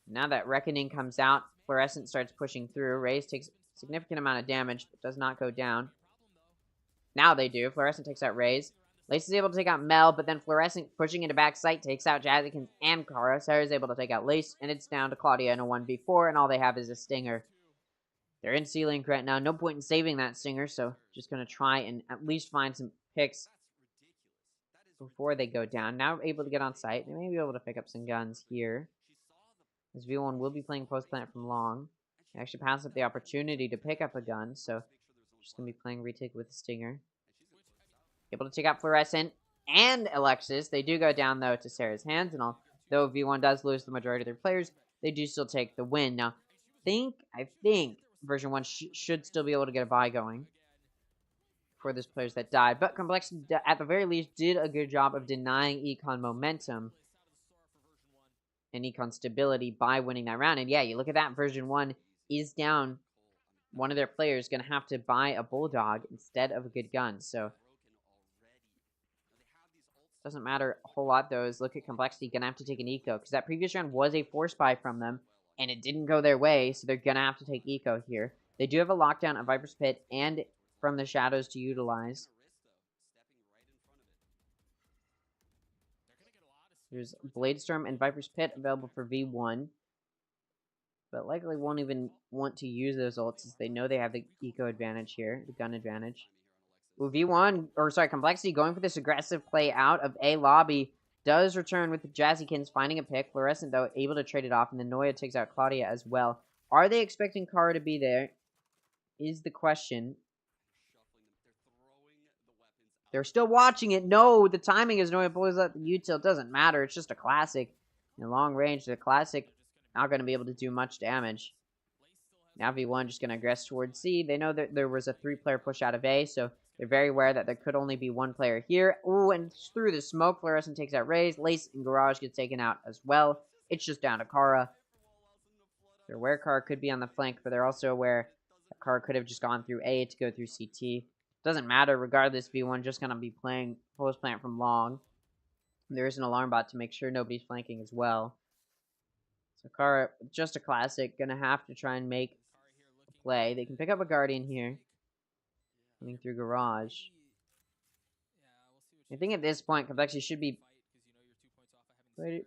Speaker 1: Now that Reckoning comes out, Fluorescent starts pushing through. Raze takes a significant amount of damage, but does not go down. Now they do. Fluorescent takes out Raze. Lace is able to take out Mel, but then Fluorescent pushing into backside takes out Jazzykins and Cara. Sarah is able to take out Lace, and it's down to Claudia in a 1v4, and all they have is a Stinger. They're in C-Link right now. No point in saving that Stinger, so just going to try and at least find some picks before they go down. Now able to get on site. They may be able to pick up some guns here, as V1 will be playing post plant from long. They actually pass up the opportunity to pick up a gun, so just going to be playing retake with the Stinger. Able to take out Fluorescent and Alexis. They do go down, though, to Sarah's hands. And although V1 does lose the majority of their players, they do still take the win. Now, I think version 1 should still be able to get a buy going for those players that died. But Complexity, at the very least, did a good job of denying econ momentum and econ stability by winning that round. And yeah, you look at that, version 1 is down. One of their players is going to have to buy a Bulldog instead of a good gun. So doesn't matter a whole lot, though, as look at Complexity going to have to take an eco, because that previous round was a force buy from them, and it didn't go their way, so they're going to have to take eco here. They do have a lockdown of Viper's Pit and From the Shadows to utilize. There's Bladestorm and Viper's Pit available for V1. but likely won't even want to use those ults as they know they have the eco advantage here, the gun advantage. Ooh, V1, or sorry, Complexity going for this aggressive play out of A lobby. Does return with the Jazzykins finding a pick. Fluorescent, though, able to trade it off, and then Noya takes out Claudia as well. Are they expecting Kara to be there? Is the question. They're still watching it. No, the timing is Noya pulls out the util. It doesn't matter. It's just a classic. In long range, the classic not going to be able to do much damage. Now V1 just going to aggress towards C. They know that there was a 3-player push out of A, so they're very aware that there could only be 1 player here. Ooh, and through the smoke, Fluorescent takes out Raze. Lace and Garage gets taken out as well. It's just down to Kara. They're aware Kara could be on the flank, but they're also aware that Kara could have just gone through A to go through CT. Doesn't matter, regardless, V1 just going to be playing post plant from long. There is an alarm bot to make sure nobody's flanking as well. So Kara, just a classic, going to have to try and make a play. They can pick up a Guardian here. Coming through Garage. I think at this point, Complexity should be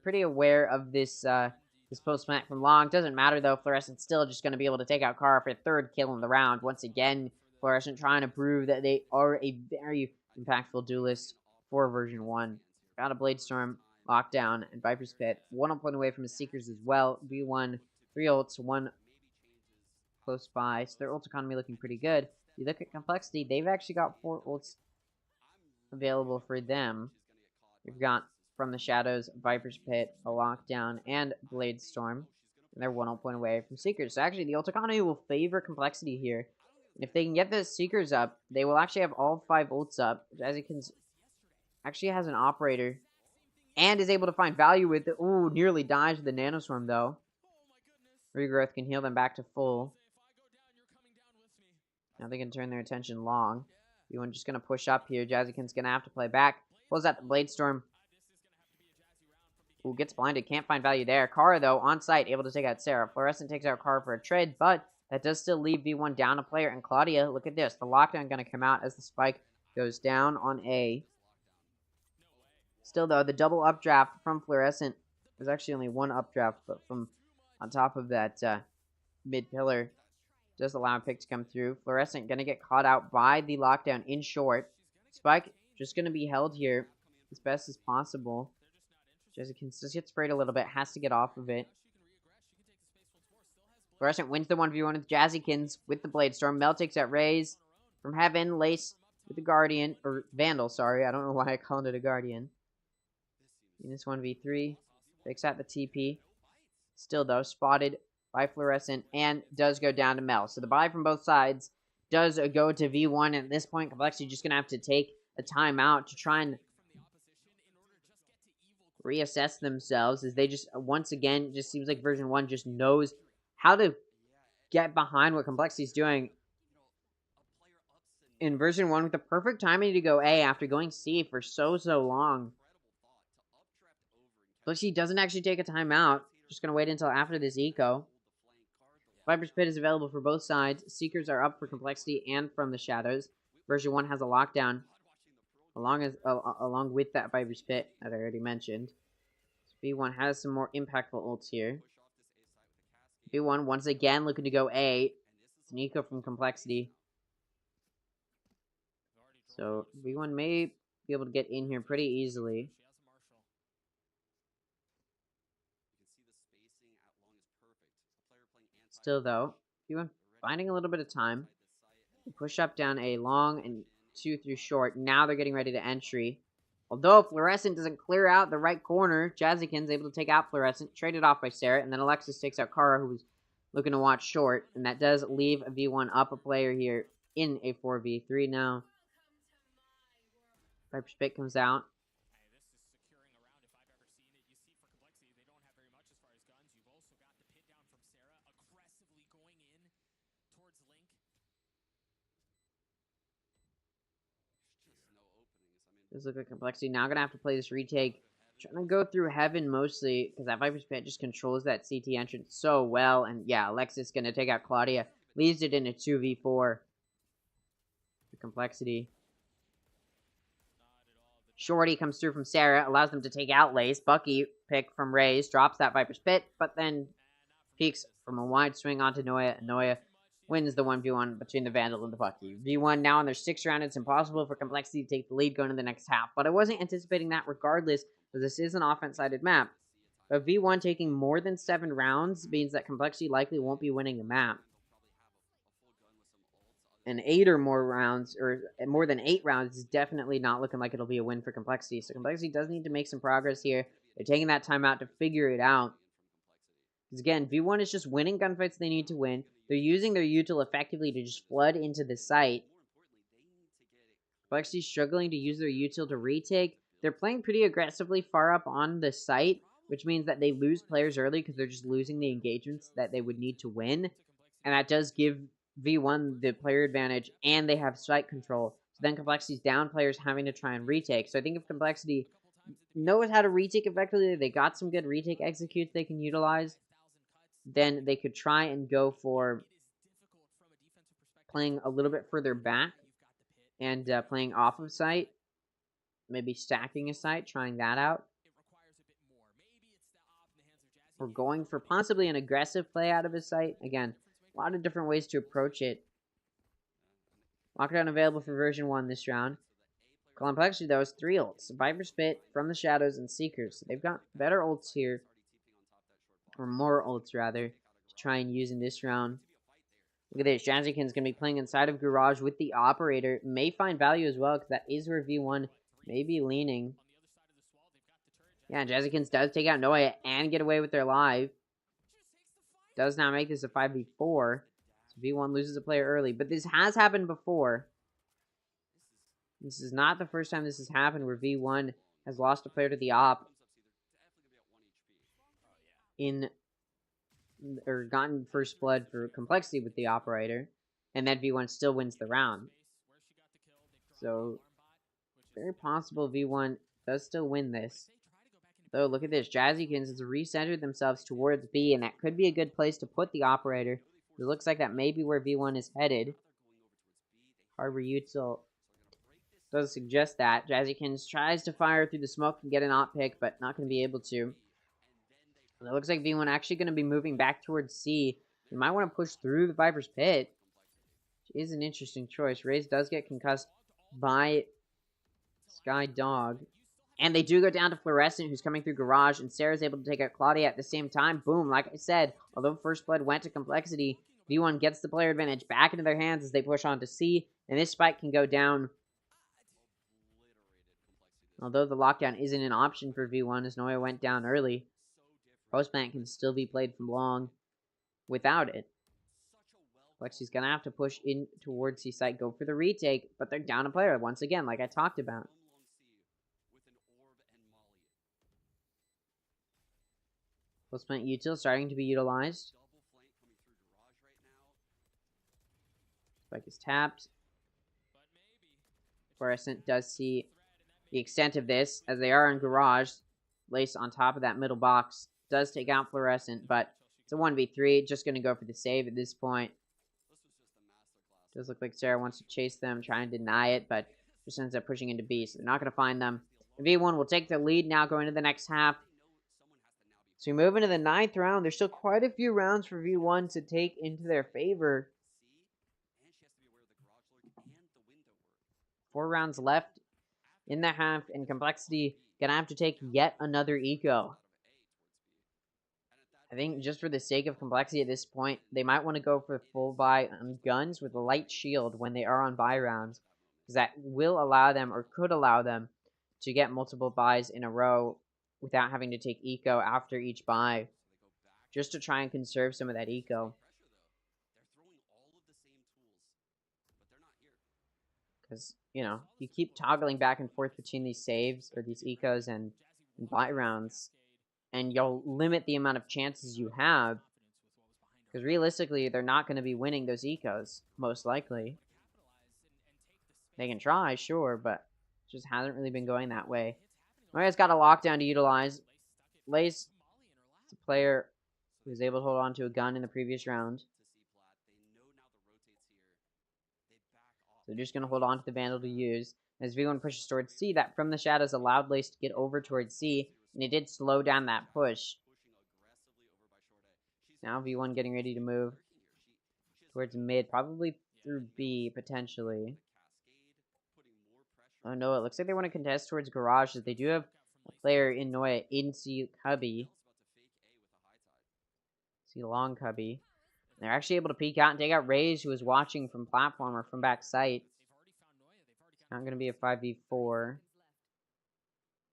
Speaker 1: pretty aware of this this post plant from long. Doesn't matter, though. Fluorescent's still just going to be able to take out Kara for a 3rd kill in the round. Once again, Fluorescent trying to prove that they are a very impactful duelist for version 1. Got a Blade Storm, Lockdown, and Viper's Pit. 1 point away from his Seekers as well. V1, 3 ults, 1 close by. So their ult economy looking pretty good. You look at Complexity, they've actually got 4 ults available for them. We've got From the Shadows, Viper's Pit, a Lockdown, and Blade Storm. And they're 1 point away from Seekers. So actually, the ult economy will favor Complexity here. And if they can get the Seekers up, they will actually have all 5 ults up. Jazzykins actually has an Operator. And is able to find value with it. Ooh, nearly dies with the Nanoswarm, though. Regrowth can heal them back to full. Now they can turn their attention long. V1 just going to push up here. Jazzykin's going to have to play back. Pulls out the Blade Storm. Ooh, gets blinded. Can't find value there. Kara, though, on site, able to take out Sarah. Fluorescent takes out Kara for a trade, but that does still leave V1 down a player. And Claudia, look at this. The lockdown going to come out as the spike goes down on A. Still, though, the double updraft from Fluorescent. There's actually only 1 updraft, but from on top of that mid pillar does allow a pick to come through. Fluorescent going to get caught out by the lockdown in short. Spike just going to be held here as best as possible. Jazzykins just gets sprayed a little bit, has to get off of it. Fluorescent wins the 1v1 with Jazzykins with the Blade Storm. Mel takes out Raze from Heaven. Lace with the Guardian, or Vandal, sorry. I don't know why I called it a Guardian. In this 1v3, takes out the TP. Still, though, spotted by Fluorescent and does go down to Mel. So the buy from both sides does go to V1. And at this point, Complexity just going to have to take a timeout to try and reassess themselves, as they just, once again, just seems like version 1 just knows how to get behind what Complexity is doing. In version 1, with the perfect timing to go A after going C for so long. Complexity doesn't actually take a timeout. Just going to wait until after this eco. Viper's Pit is available for both sides. Seekers are up for Complexity and From the Shadows. Version 1 has a lockdown along with that Viper's Pit that I already mentioned. So V1 has some more impactful ults here. V1 once again looking to go A. It's an eco from Complexity. So V1 may be able to get in here pretty easily. Still, though, V1 finding a little bit of time. Push up down A long and 2 through short. Now they're getting ready to entry. Although Fluorescent doesn't clear out the right corner, Jazzykins able to take out Fluorescent, traded off by Sarah, and then Alexis takes out Kara, who was looking to watch short, and that does leave a V1 up a player here in a 4v3 now. Viper's Pit comes out. Does look like Complexity now gonna have to play this retake. Trying to go through Heaven mostly, because that Viper's Pit just controls that CT entrance so well. And yeah, Alexis gonna take out Claudia. Leaves it in a 2v4. The Complexity. Shorty comes through from Sarah, allows them to take out Lace. Bucky pick from Raze, drops that Viper's Pit, but then peeks from a wide swing onto Noya, and Noya wins the 1v1 between the Vandal and the Bucky. V1 now in their 6th round. It's impossible for Complexity to take the lead going to the next half, but I wasn't anticipating that regardless, because this is an offense-sided map. But V1 taking more than 7 rounds means that Complexity likely won't be winning the map. And 8 or more rounds, or more than 8 rounds, is definitely not looking like it'll be a win for Complexity. So Complexity does need to make some progress here. They're taking that time out to figure it out. Because again, V1 is just winning gunfights they need to win. They're using their util effectively to just flood into the site. Complexity's struggling to use their util to retake. They're playing pretty aggressively far up on the site, which means that they lose players early because they're just losing the engagements that they would need to win. And that does give V1 the player advantage, and they have site control. So then Complexity's down players having to try and retake. So I think if Complexity knows how to retake effectively, they got some good retake executes they can utilize, then they could try and go for playing a little bit further back and playing off of site. Maybe stacking a site, trying that out. Or going for possibly an aggressive play out of a site. Again, a lot of different ways to approach it. Lockdown available for version 1 this round. Complexity, though, is 3 ults. Viper's Pit, From the Shadows, and Seekers. So they've got better ults here. Or more ults, rather, to try and use in this round. Look at this. Jazzykin's going to be playing inside of Garage with the Operator. May find value as well, because that is where V1 may be leaning. Yeah, Jazzykins does take out Noya and get away with their live. Does not make this a 5v4. So V1 loses a player early. But this has happened before. This is not the first time this has happened where V1 has lost a player to the op. Or gotten first blood for Complexity with the Operator. And then V1 still wins the round. So, very possible V1 does still win this. Though, look at this. Jazzykins has recentered themselves towards B, and that could be a good place to put the Operator. It looks like that may be where V1 is headed. Harbor Util does suggest that. Jazzykins tries to fire through the smoke and get an op pick, but not going to be able to. And it looks like V1 actually going to be moving back towards C. You might want to push through the Viper's Pit, which is an interesting choice. Raze does get concussed by Sky Dog. And they do go down to Fluorescent, who's coming through Garage, and Sarah's able to take out Claudia at the same time. Boom, like I said, although First Blood went to Complexity, V1 gets the player advantage back into their hands as they push on to C, and this spike can go down. Although the lockdown isn't an option for V1, as Noya went down early, Postman can still be played from long without it. Complexity's gonna have to push in towards C site, go for the retake, but they're down a player once again, like I talked about. Postman util starting to be utilized. Spike is tapped. Fluorescent does see the extent of this, as they are in Garage. Lace on top of that middle box does take out Fluorescent, but it's a 1v3. Just going to go for the save at this point. Does look like Sarah wants to chase them, try and deny it, but just ends up pushing into B, so they're not going to find them. V1 will take the lead now going into the next half. So we move into the 9th round. There's still quite a few rounds for V1 to take into their favor. 4 rounds left in the half, and Complexity gonna have to take yet another eco. I think just for the sake of Complexity at this point, they might want to go for full buy on guns with a light shield when they are on buy rounds, because that will allow them, or could allow them, to get multiple buys in a row without having to take eco after each buy, just to try and conserve some of that eco. Because, you know, you keep toggling back and forth between these saves, or these ecos, and buy rounds, and you'll limit the amount of chances you have, because realistically, they're not going to be winning those ecos, most likely. They can try, sure, but it just hasn't really been going that way. Maria's got a lockdown to utilize. Lace, it's a player who was able to hold on to a gun in the previous round. So they're just going to hold on to the Vandal to use. As V1 pushes towards C, that From the Shadows allowed Lace to get over towards C, and it did slow down that push. Now V1 getting ready to move towards mid, probably through B, potentially. Oh no, it looks like they want to contest towards Garage, as they do have a player in Noya in C Cubby. C long Cubby. They're actually able to peek out and take out Raze, who was watching from platform or from back site. Not going to be a 5v4.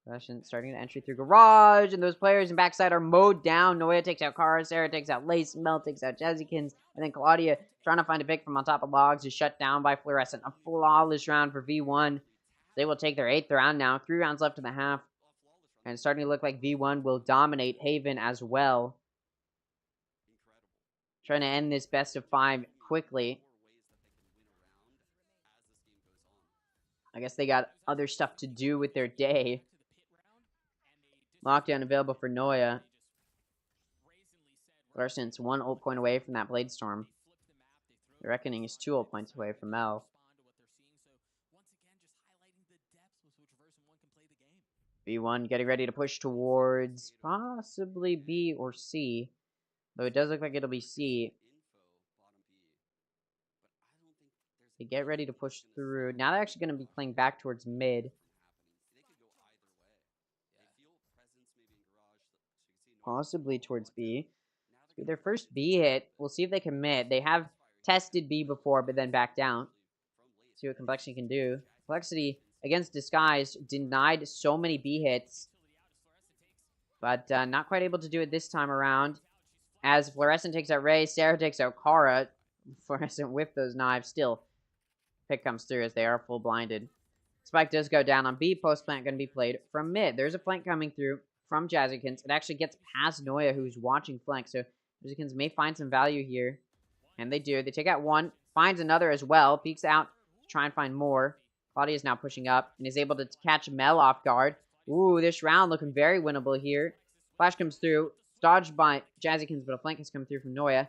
Speaker 1: Russian starting to entry through Garage, and those players in backside are mowed down. Noya takes out Kara, Sarah takes out Lace, Mel takes out Jazzykins, and then Claudia, trying to find a pick from on top of logs, is shut down by Fluorescent. A flawless round for V1. They will take their 8th round now. 3 rounds left in the half. And it's starting to look like V1 will dominate Haven as well. Trying to end this best of 5 quickly. I guess they got other stuff to do with their day. Lockdown available for Noya. Fluorescent's 1 ult point away from that Blade Storm. The Reckoning is 2 ult points away from Mel. V1 getting ready to push towards possibly B or C. Though it does look like it'll be C. They get ready to push through. Now they're actually going to be playing back towards mid. Possibly towards B. So their first B hit. We'll see if they commit. They have tested B before, but then backed down. See what Complexity can do. Complexity, against Disguise, denied so many B hits. But not quite able to do it this time around. As Fluorescent takes out Ray, Sarah takes out Kara. Fluorescent with those knives still. Pick comes through as they are full blinded. Spike does go down on B. Post plant going to be played from mid. There's a flank coming through from Jazzykins. It actually gets past Noya, who's watching flank. So Jazzykins may find some value here. And they do. They take out one. Finds another as well. Peeks out to try and find more. Claudia is now pushing up and is able to catch Mel off guard. Ooh, this round looking very winnable here. Flash comes through. Dodged by Jazzykins, but a flank has come through from Noya.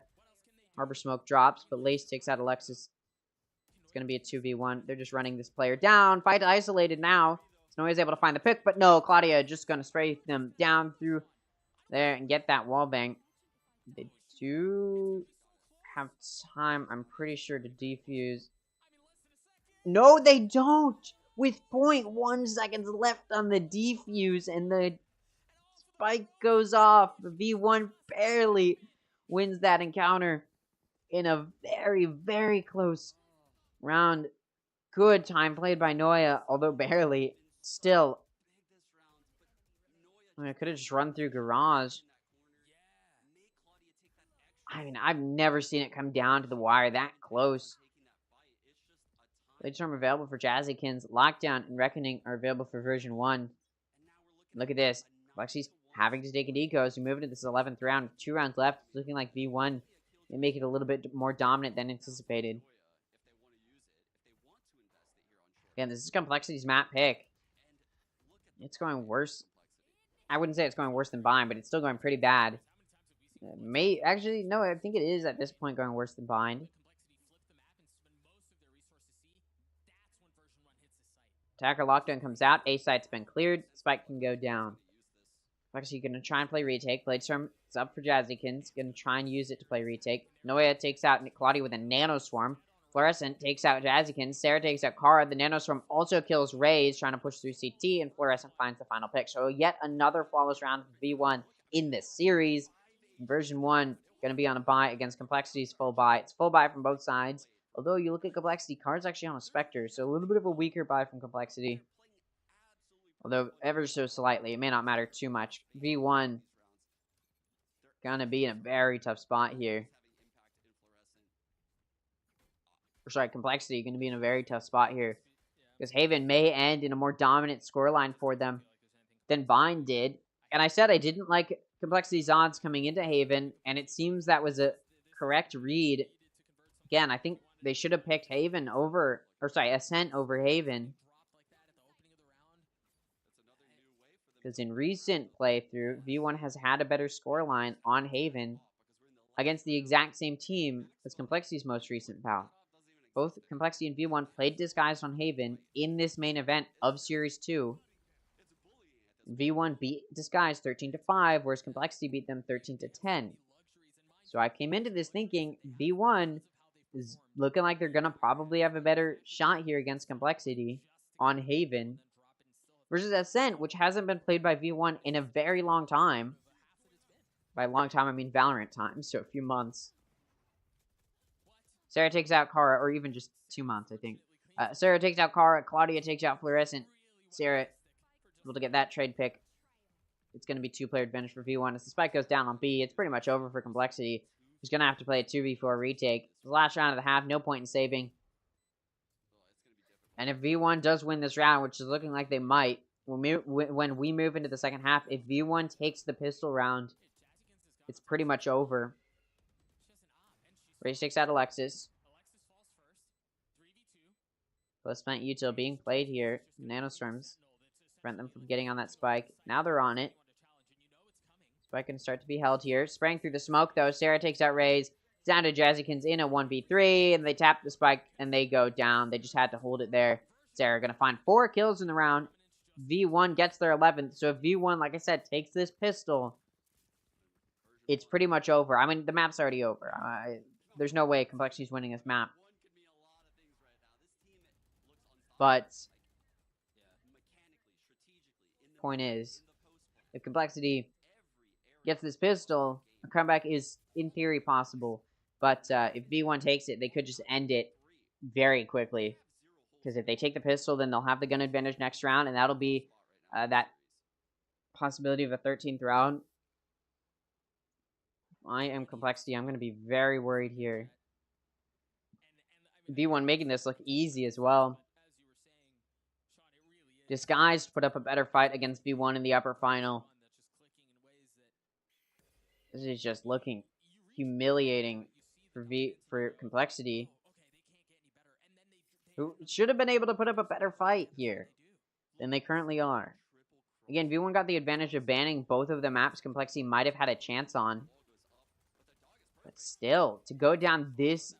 Speaker 1: Harbor Smoke drops, but Lace takes out Alexis. It's going to be a 2v1. They're just running this player down. Fight isolated now. So Noya's able to find the pick, but no, Claudia just going to spray them down through there and get that wallbang. They do have time, I'm pretty sure, to defuse. No, they don't! With 0.1 seconds left on the defuse, and the spike goes off. The V1 barely wins that encounter in a very, very close round. Good time played by Noya, although barely. Still. I mean, I could have just run through Garage. I mean, I've never seen it come down to the wire that close. Blade Storm available for Jazzykins. Lockdown and Reckoning are available for version 1. Look at this. Lexi's having to take a decos. We move into this 11th round. 2 rounds left. It's looking like V1 may make it a little bit more dominant than anticipated. Again, this is Complexity's map pick. It's going worse. I wouldn't say it's going worse than Bind, but it's still going pretty bad. Actually, no, I think it is at this point going worse than Bind. Attacker Lockdown comes out. A site's been cleared. Spike can go down. Actually, going to try and play retake. Bladestorm is up for Jazzykins. Going to try and use it to play retake. Noya takes out Claudia with a Nanoswarm. Fluorescent takes out Jazzykins. Sarah takes out Kara. The Nanoswarm also kills Raze, trying to push through CT, and Fluorescent finds the final pick. So yet another flawless round for V1 in this series. Version 1 going to be on a bye against Complexity's full bye. It's full bye from both sides. Although you look at Complexity, Card's actually on a Spectre, so a little bit of a weaker bye from Complexity. Although ever so slightly, it may not matter too much. V1 gonna be in a very tough spot here. Or sorry, Complexity gonna be in a very tough spot here. Because Haven may end in a more dominant scoreline for them than Bind did. And I said I didn't like Complexity's odds coming into Haven, and it seems that was a correct read. Again, I think they should have picked Haven over, or sorry, Ascent over Haven. Because in recent playthrough, V1 has had a better scoreline on Haven against the exact same team as Complexity's most recent bout. Both Complexity and V1 played Disguised on Haven in this main event of Series 2. V1 beat Disguised 13-5, whereas Complexity beat them 13-10. So I came into this thinking V1 is looking like they're going to probably have a better shot here against Complexity on Haven versus Ascent, which hasn't been played by V1 in a very long time. By long time, I mean Valorant time, so a few months. Sarah takes out Kara, or even just 2 months, I think. Sarah takes out Kara, Claudia takes out Fluorescent. Sarah able to get that trade pick. It's going to be 2-player advantage for V1. As the spike goes down on B, it's pretty much over for Complexity. He's going to have to play a 2v4 retake. The last round of the half, no point in saving. And if V1 does win this round, which is looking like they might, when we move into the second half, if V1 takes the pistol round, it's pretty much over. Race takes out Alexis. Plus spent util being played here. Nanostorms prevent them from getting on that spike. Now they're on it. Spike can start to be held here. Spraying through the smoke, though. Sarah takes out Raze. Down to Jazzykins in a 1v3, and they tap the spike, and they go down. They just had to hold it there. Sarah going to find 4 kills in the round. V1 gets their 11th. So if V1, like I said, takes this pistol, it's pretty much over. I mean, the map's already over. There's no way Complexity's winning this map. But point is, if Complexity gets this pistol, a comeback is, in theory, possible. But if V1 takes it, they could just end it very quickly. Because if they take the pistol, then they'll have the gun advantage next round, and that'll be that possibility of a 13th round. I am Complexity. I'm going to be very worried here. V1 making this look easy as well. Disguised put up a better fight against V1 in the upper final. This is just looking humiliating for Complexity, who should have been able to put up a better fight here than they currently are. Again, V1 got the advantage of banning both of the maps Complexity might have had a chance on. But still, to go down this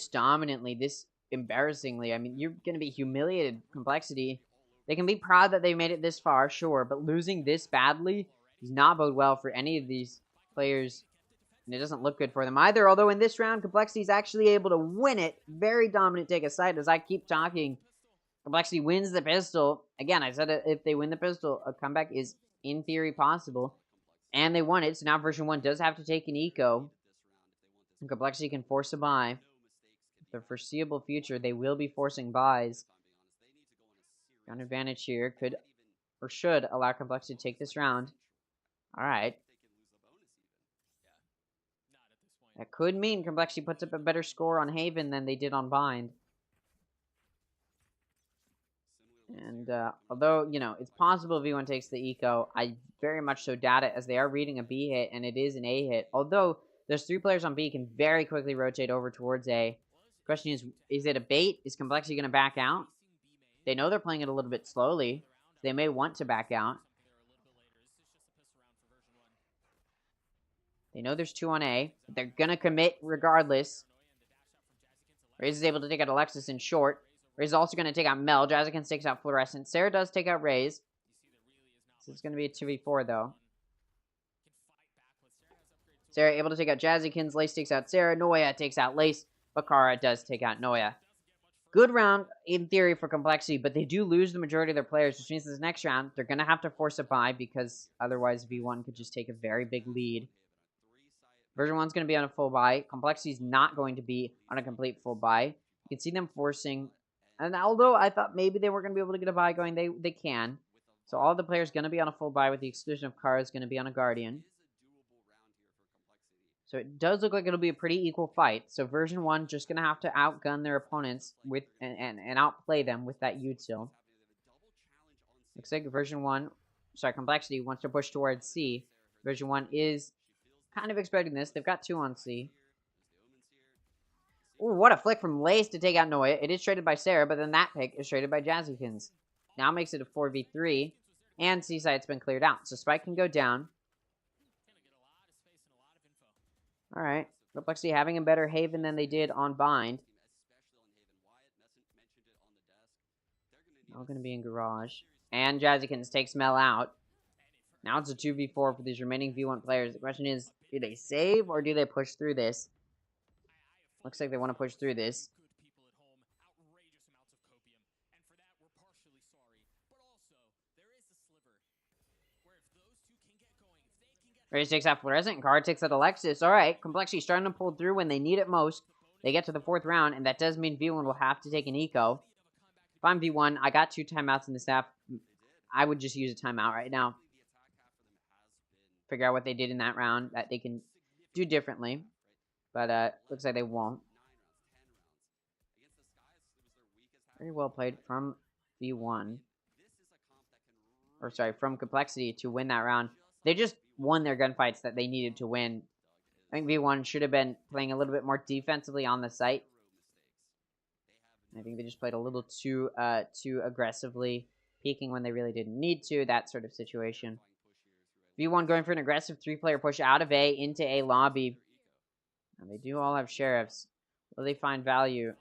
Speaker 1: dominantly, this embarrassingly, I mean, you're going to be humiliated, Complexity. They can be proud that they made it this far, sure, but losing this badly does not bode well for any of these players, and it doesn't look good for them either, although in this round, Complexity is actually able to win it. Very dominant take a side. As I keep talking, Complexity wins the pistol. Again, I said if they win the pistol, a comeback is, in theory, possible, and they won it, so now version 1 does have to take an eco, and Complexity can force a buy. The foreseeable future, they will be forcing buys. Gun advantage here could or should allow Complexity to take this round. Alright. That could mean Complexity puts up a better score on Haven than they did on Bind. And although, you know, it's possible V1 takes the eco, I very much so doubt it, as they are reading a B hit and it is an A hit. Although those 3 players on B can very quickly rotate over towards A. Question is it a bait? Is Complexity going to back out? They know they're playing it a little bit slowly. They may want to back out. They know there's 2 on A, but they're going to commit regardless. Raze is able to take out Alexis in short. Raze is also going to take out Mel. Jazzykins takes out Fluorescent. Sarah does take out Raze. So it's going to be a 2v4, though. Sarah able to take out Jazzykins. Lace takes out Sarah. Noya takes out Lace. Bakara does take out Noya. Good round, in theory, for Complexity, but they do lose the majority of their players, which means this next round, they're going to have to force a buy, because otherwise V1 could just take a very big lead. Version 1's going to be on a full buy. Complexity's not going to be on a complete full buy. You can see them forcing, and although I thought maybe they were going to be able to get a buy going, they can. So all the players going to be on a full buy, with the exclusion of Kara is going to be on a Guardian. So it does look like it'll be a pretty equal fight. So version 1 just going to have to outgun their opponents with and outplay them with that util. Looks like version 1, sorry, Complexity wants to push towards C. Version 1 is kind of expecting this. They've got 2 on C. Ooh, what a flick from Lace to take out Noya. It is traded by Sarah, but then that pick is traded by Jazzykins. Now makes it a 4v3, and C side's been cleared out. So Spike can go down. Alright, Complexity having a better Haven than they did on Bind. All going to be in Garage. And Jazzykins takes Mel out. Now it's a 2v4 for these remaining V1 players. The question is, do they save or do they push through this? Looks like they want to push through this. Raze takes out Fluorescent, and Kara takes out Alexis. Alright, Complexity starting to pull through when they need it most. They get to the 4th round, and that does mean V1 will have to take an eco. If I'm V1, I got 2 timeouts in the staff. I would just use a timeout right now. Figure out what they did in that round that they can do differently. But looks like they won't. Very well played from V1. Or sorry, from Complexity to win that round. They just won their gunfights that they needed to win. I think V1 should have been playing a little bit more defensively on the site. I think they just played a little too aggressively, peeking when they really didn't need to, that sort of situation. V1 going for an aggressive 3-player push out of A into A lobby. And they do all have sheriffs. Will they find value?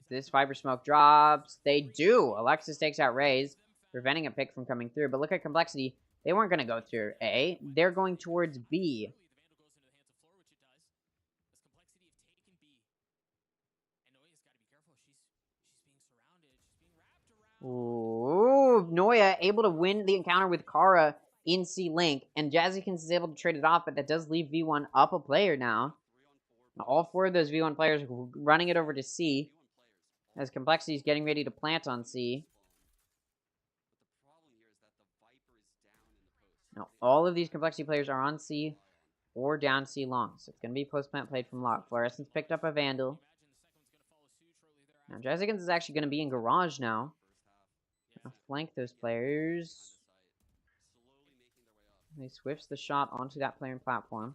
Speaker 1: This Viper Smoke drops. They do. Alexis takes out Raze, preventing a pick from coming through. But look at Complexity. They weren't going to go through A. They're going towards B. Ooh, Noya able to win the encounter with Kara in C-Link, and Jazzykins is able to trade it off, but that does leave V1 up a player now. All 4 of those V1 players running it over to C, as Complexity is getting ready to plant on C. Now, all of these Complexity players are on C or down C long, so it's going to be post-plant played from lock. Fluorescence picked up a Vandal. Now, Jazzykins is actually going to be in Garage now. Gonna flank those players. They switch the shot onto that player and platform.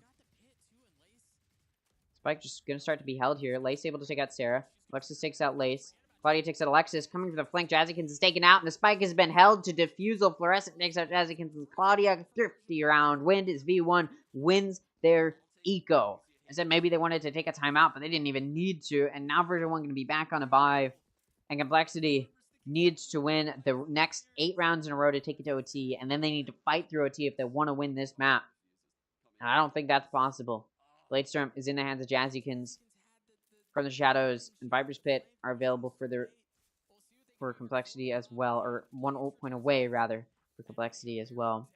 Speaker 1: Spike just gonna start to be held here. Lace able to take out Sarah. Alexis takes out Lace. Claudia takes out Alexis. Coming for the flank, Jazzykins is taken out, and the Spike has been held to defusal. Fluorescent takes out Jazzykins and Claudia. 50 round win as V1 wins their eco. I said maybe they wanted to take a timeout, but they didn't even need to, and now version 1 gonna be back on a bye. And Complexity needs to win the next 8 rounds in a row to take it to OT, and then they need to fight through OT if they want to win this map. And I don't think that's possible. Bladestorm is in the hands of Jazzykins. From the Shadows and Viper's Pit are available for Complexity as well, or 1 ult point away, rather, for Complexity as well.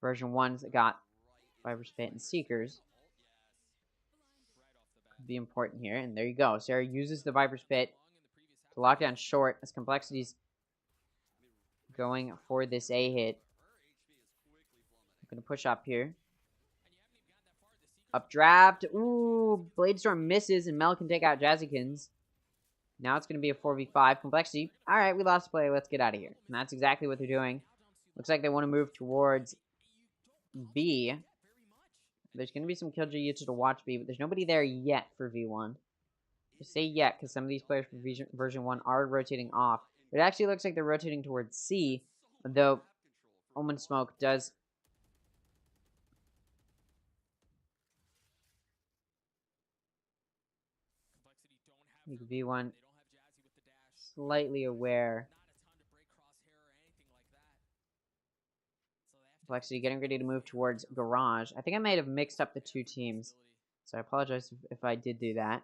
Speaker 1: Version 1's got Viper's Pit and Seekers. Could be important here, and there you go. Sarah uses the Viper's Pit to lock down short as Complexity's going for this A hit. I'm going to push up here. Updraft. Ooh, Bladestorm misses, and Mel can take out Jazzykins. Now it's going to be a 4v5. Complexity. Alright, we lost play. Let's get out of here. And that's exactly what they're doing. Looks like they want to move towards B. There's going to be some Killjoy used to watch B, but there's nobody there yet for V1. I say yet, because some of these players for version 1 are rotating off. But it actually looks like they're rotating towards C, though Omen Smoke does... V1 slightly aware. Complexity getting ready to move towards Garage. I think I might have mixed up the 2 teams, so I apologize if I did do that.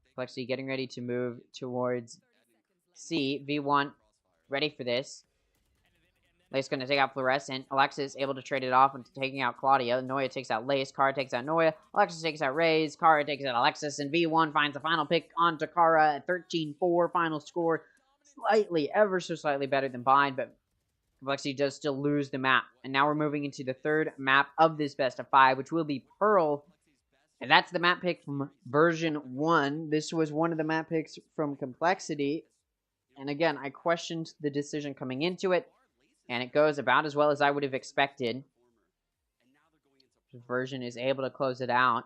Speaker 1: Complexity getting ready to move towards C. V1 ready for this. Lace going to take out Fluorescent. Alexis able to trade it off into taking out Claudia. Noya takes out Lace. Kara takes out Noya. Alexis takes out Raze. Kara takes out Alexis. And V1 finds the final pick onto Kara at 13-4. Final score slightly, ever so slightly better than Bind, but Complexity does still lose the map. And now we're moving into the 3rd map of this best of 5, which will be Pearl. And that's the map pick from version 1. This was one of the map picks from Complexity. And again, I questioned the decision coming into it. And it goes about as well as I would have expected. The version is able to close it out.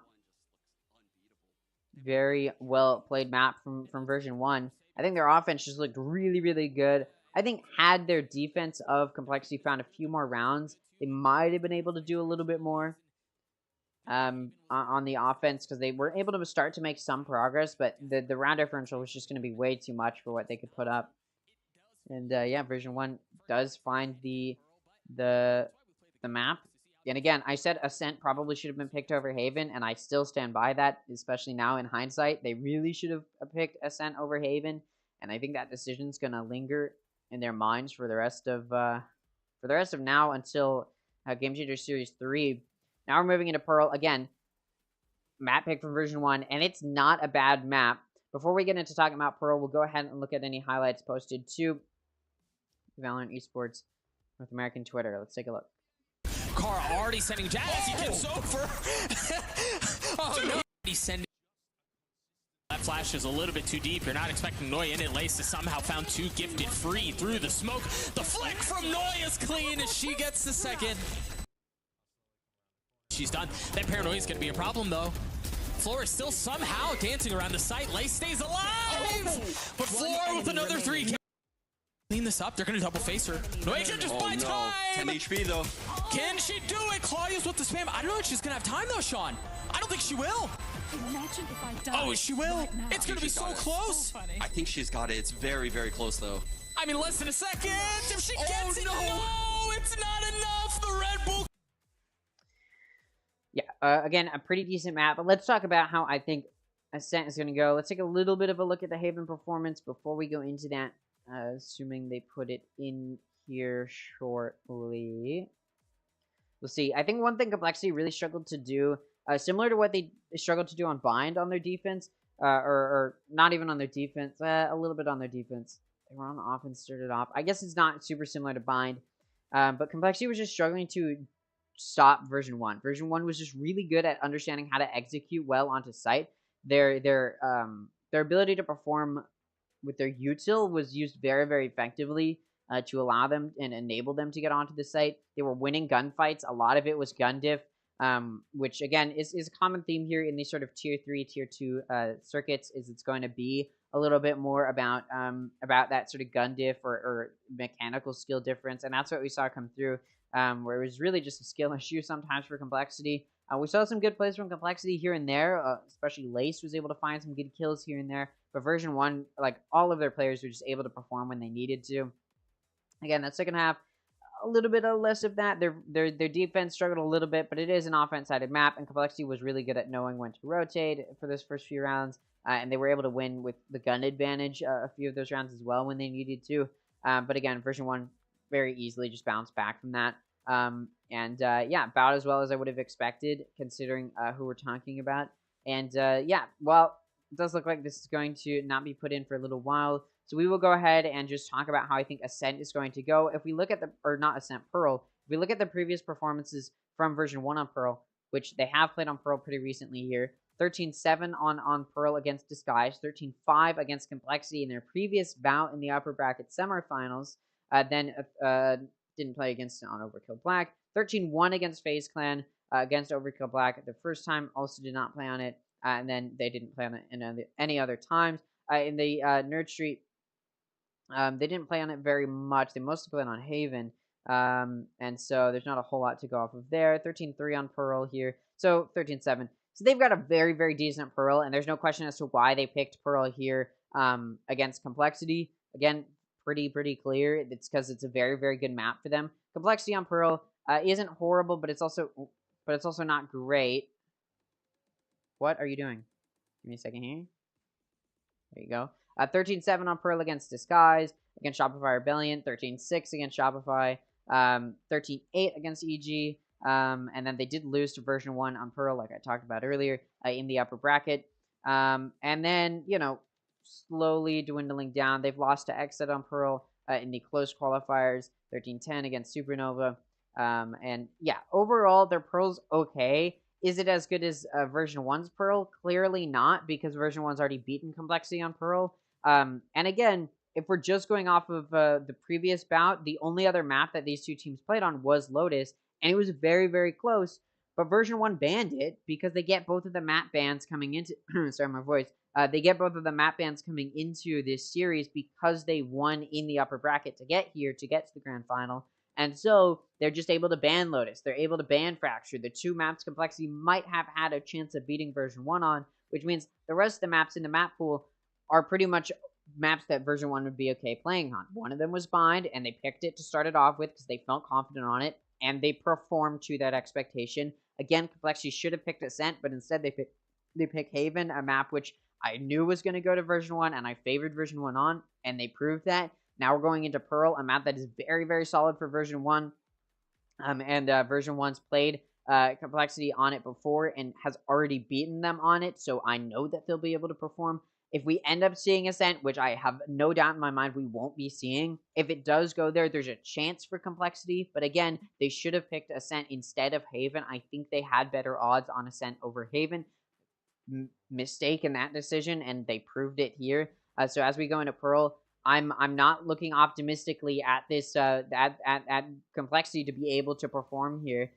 Speaker 1: Very well played map from version 1. I think their offense just looked really, really good. I think had their defense of Complexity found a few more rounds, they might have been able to do a little bit more on the offense, because they were able to start to make some progress, but the round differential was just going to be way too much for what they could put up. And yeah, version 1 does find the map. And again, I said Ascent probably should have been picked over Haven, and I still stand by that, especially now in hindsight. They really should have picked Ascent over Haven, and I think that decision's going to linger in their minds for the rest of now until Game Changer Series 3. Now we're moving into Pearl. Again, map pick from version 1, and it's not a bad map. Before we get into talking about Pearl, we'll go ahead and look at any highlights posted to Valorant Esports North American Twitter. Let's take a look.
Speaker 7: Carr already sending Jazz. He gets over. Oh no. He's sending. That flash is a little bit too deep. You're not expecting Noya in it. Lace to somehow found two gifted free through the smoke. The flick from Noya is clean as she gets the second. She's done. That paranoia is going to be a problem though. Floor is still somehow dancing around the site. Lace stays alive. But Floor with another 3. Clean this up. They're going to double face her. Noya can just buy time.
Speaker 6: 10 HP though.
Speaker 7: Can she do it? Claudia's with the spam. I don't know if she's going to have time though, Sean. I don't think she will.
Speaker 8: Imagine if I die.
Speaker 7: Oh, she will.
Speaker 8: Right now.
Speaker 7: It's going to be so close.
Speaker 8: So
Speaker 6: I think she's got it. It's very, very close though.
Speaker 7: I mean, less than a second. If she gets it, no, it's not enough. The Red Bull.
Speaker 1: Yeah, again, a pretty decent map, but let's talk about how I think Ascent is going to go. Let's take a little bit of a look at the Haven performance before we go into that, assuming they put it in here shortly. We'll see. I think one thing Complexity really struggled to do, similar to what they struggled to do on Bind on their defense, or not even on their defense, a little bit on their defense. They were on offense, started off. I guess it's not super similar to Bind, but Complexity was just struggling to stop version 1. Version 1 was just really good at understanding how to execute well onto site. Their ability to perform with their util was used very, very effectively to allow them and enable them to get onto the site. They were winning gunfights. A lot of it was gun diff, which again is a common theme here in these sort of tier 3, tier 2 circuits. Is it's going to be a little bit more about that sort of gun diff or mechanical skill difference, and that's what we saw come through. Where it was really just a skill issue sometimes for Complexity. We saw some good plays from Complexity here and there, especially Lace was able to find some good kills here and there. But version 1, like all of their players were just able to perform when they needed to. Again, that second half, a little bit less of that. Their defense struggled a little bit, but it is an offense-sided map, and Complexity was really good at knowing when to rotate for those first few rounds, and they were able to win with the gun advantage a few of those rounds as well when they needed to. But again, version 1 very easily just bounced back from that. Yeah, about as well as I would have expected considering who we're talking about. And yeah, well, it does look like this is going to not be put in for a little while. So we will go ahead and just talk about how I think Ascent is going to go. If we look at or not Ascent, Pearl. If we look at the previous performances from version 1 on Pearl, which they have played on Pearl pretty recently here. 13-7 on Pearl against Disguise, 13-5 against Complexity in their previous bout in the upper bracket semifinals. Then didn't play against it on Overkill Black. 13-1 against FaZe Clan against Overkill Black the first time. Also did not play on it. And then they didn't play on it in any other times. In the Nerd Street, they didn't play on it very much. They mostly played on Haven. And so there's not a whole lot to go off of there. 13-3 on Pearl here. So 13-7. So they've got a very, very decent Pearl. And there's no question as to why they picked Pearl here against Complexity. Again, pretty clear. It's because it's a very, very good map for them. Complexity on Pearl isn't horrible, but it's also not great. What are you doing? Give me a second here. There you go. 13-7 on Pearl against Disguise, against Shopify Rebellion, 13-6 against Shopify, 13-8 against EG, and then they did lose to version 1 on Pearl, like I talked about earlier, in the upper bracket. And then, you know, slowly dwindling down. They've lost to Exit on Pearl in the close qualifiers, 13-10 against Supernova. And yeah, overall, their Pearl's okay. Is it as good as version 1's Pearl? Clearly not, because version 1's already beaten Complexity on Pearl. And again, if we're just going off of the previous bout, the only other map that these two teams played on was Lotus, and it was very, very close. But version 1 banned it because they get both of the map bans coming into... sorry, my voice. They get both of the map bans coming into this series because they won in the upper bracket to get here, to get to the grand final. And so they're just able to ban Lotus. They're able to ban Fracture. The two maps Complexity might have had a chance of beating version 1 on, which means the rest of the maps in the map pool are pretty much maps that version 1 would be okay playing on. One of them was Bind, and they picked it to start it off with because they felt confident on it, and they performed to that expectation. Again, Complexity should have picked Ascent, but instead they pick Haven, a map which I knew was going to go to version 1, and I favored version 1 on, and they proved that. Now we're going into Pearl, a map that is very, very solid for version 1, and version 1's played Complexity on it before and has already beaten them on it, so I know that they'll be able to perform. If we end up seeing Ascent, which I have no doubt in my mind we won't be seeing, if it does go there, there's a chance for Complexity, but again, they should have picked Ascent instead of Haven. I think they had better odds on Ascent over Haven. Mistake in that decision, and they proved it here. So as we go into Pearl, I'm not looking optimistically at this at Complexity to be able to perform here.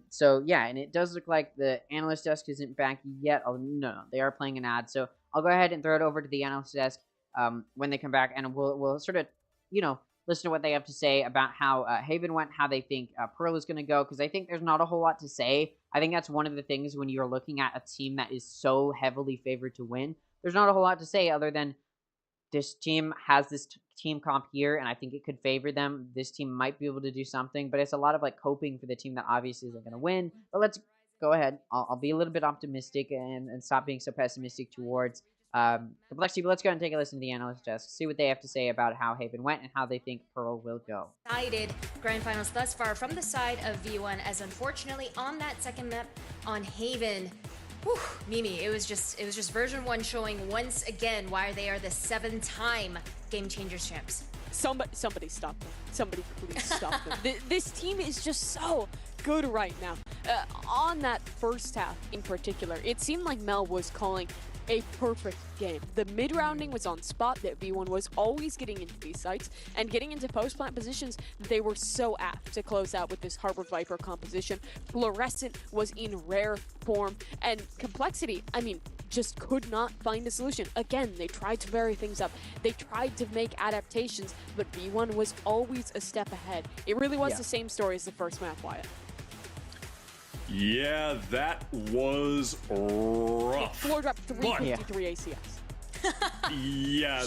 Speaker 1: So yeah, and it does look like the analyst desk isn't back yet. Oh no, they are playing an ad. So I'll go ahead and throw it over to the analyst desk when they come back, and we'll sort of listen to what they have to say about how Haven went, how they think Pearl is going to go, because I think there's not a whole lot to say. I think that's one of the things when you're looking at a team that is so heavily favored to win. There's not a whole lot to say other than this team has this team comp here, and I think it could favor them. This team might be able to do something, but it's a lot of like hoping for the team that obviously isn't going to win. But let's go ahead. I'll be a little bit optimistic and stop being so pessimistic towards Complexity, but let's go and take a listen to the analyst desk, see what they have to say about how Haven went and how they think Pearl will go.
Speaker 4: Decided grand finals thus far from the side of V1, as unfortunately on that second map on Haven, whew, Mimi, it was just version 1 showing once again why they are the 7-time Game Changers champs.
Speaker 3: Somebody stop them. Somebody please stop them. This team is just so good right now. On that first half in particular, it seemed like Mel was calling a perfect game. The mid-rounding was on spot, that V1 was always getting into these sites, and getting into post-plant positions, they were so apt to close out with this Harbor Viper composition. Fluorescent was in rare form, and Complexity, I mean, just could not find a solution. Again, they tried to vary things up. They tried to make adaptations, but V1 was always a step ahead. It really was the same story as the first map, Wyatt.
Speaker 2: Yeah, that was rough.
Speaker 3: Floor drop 353 ACS.
Speaker 2: Yeah,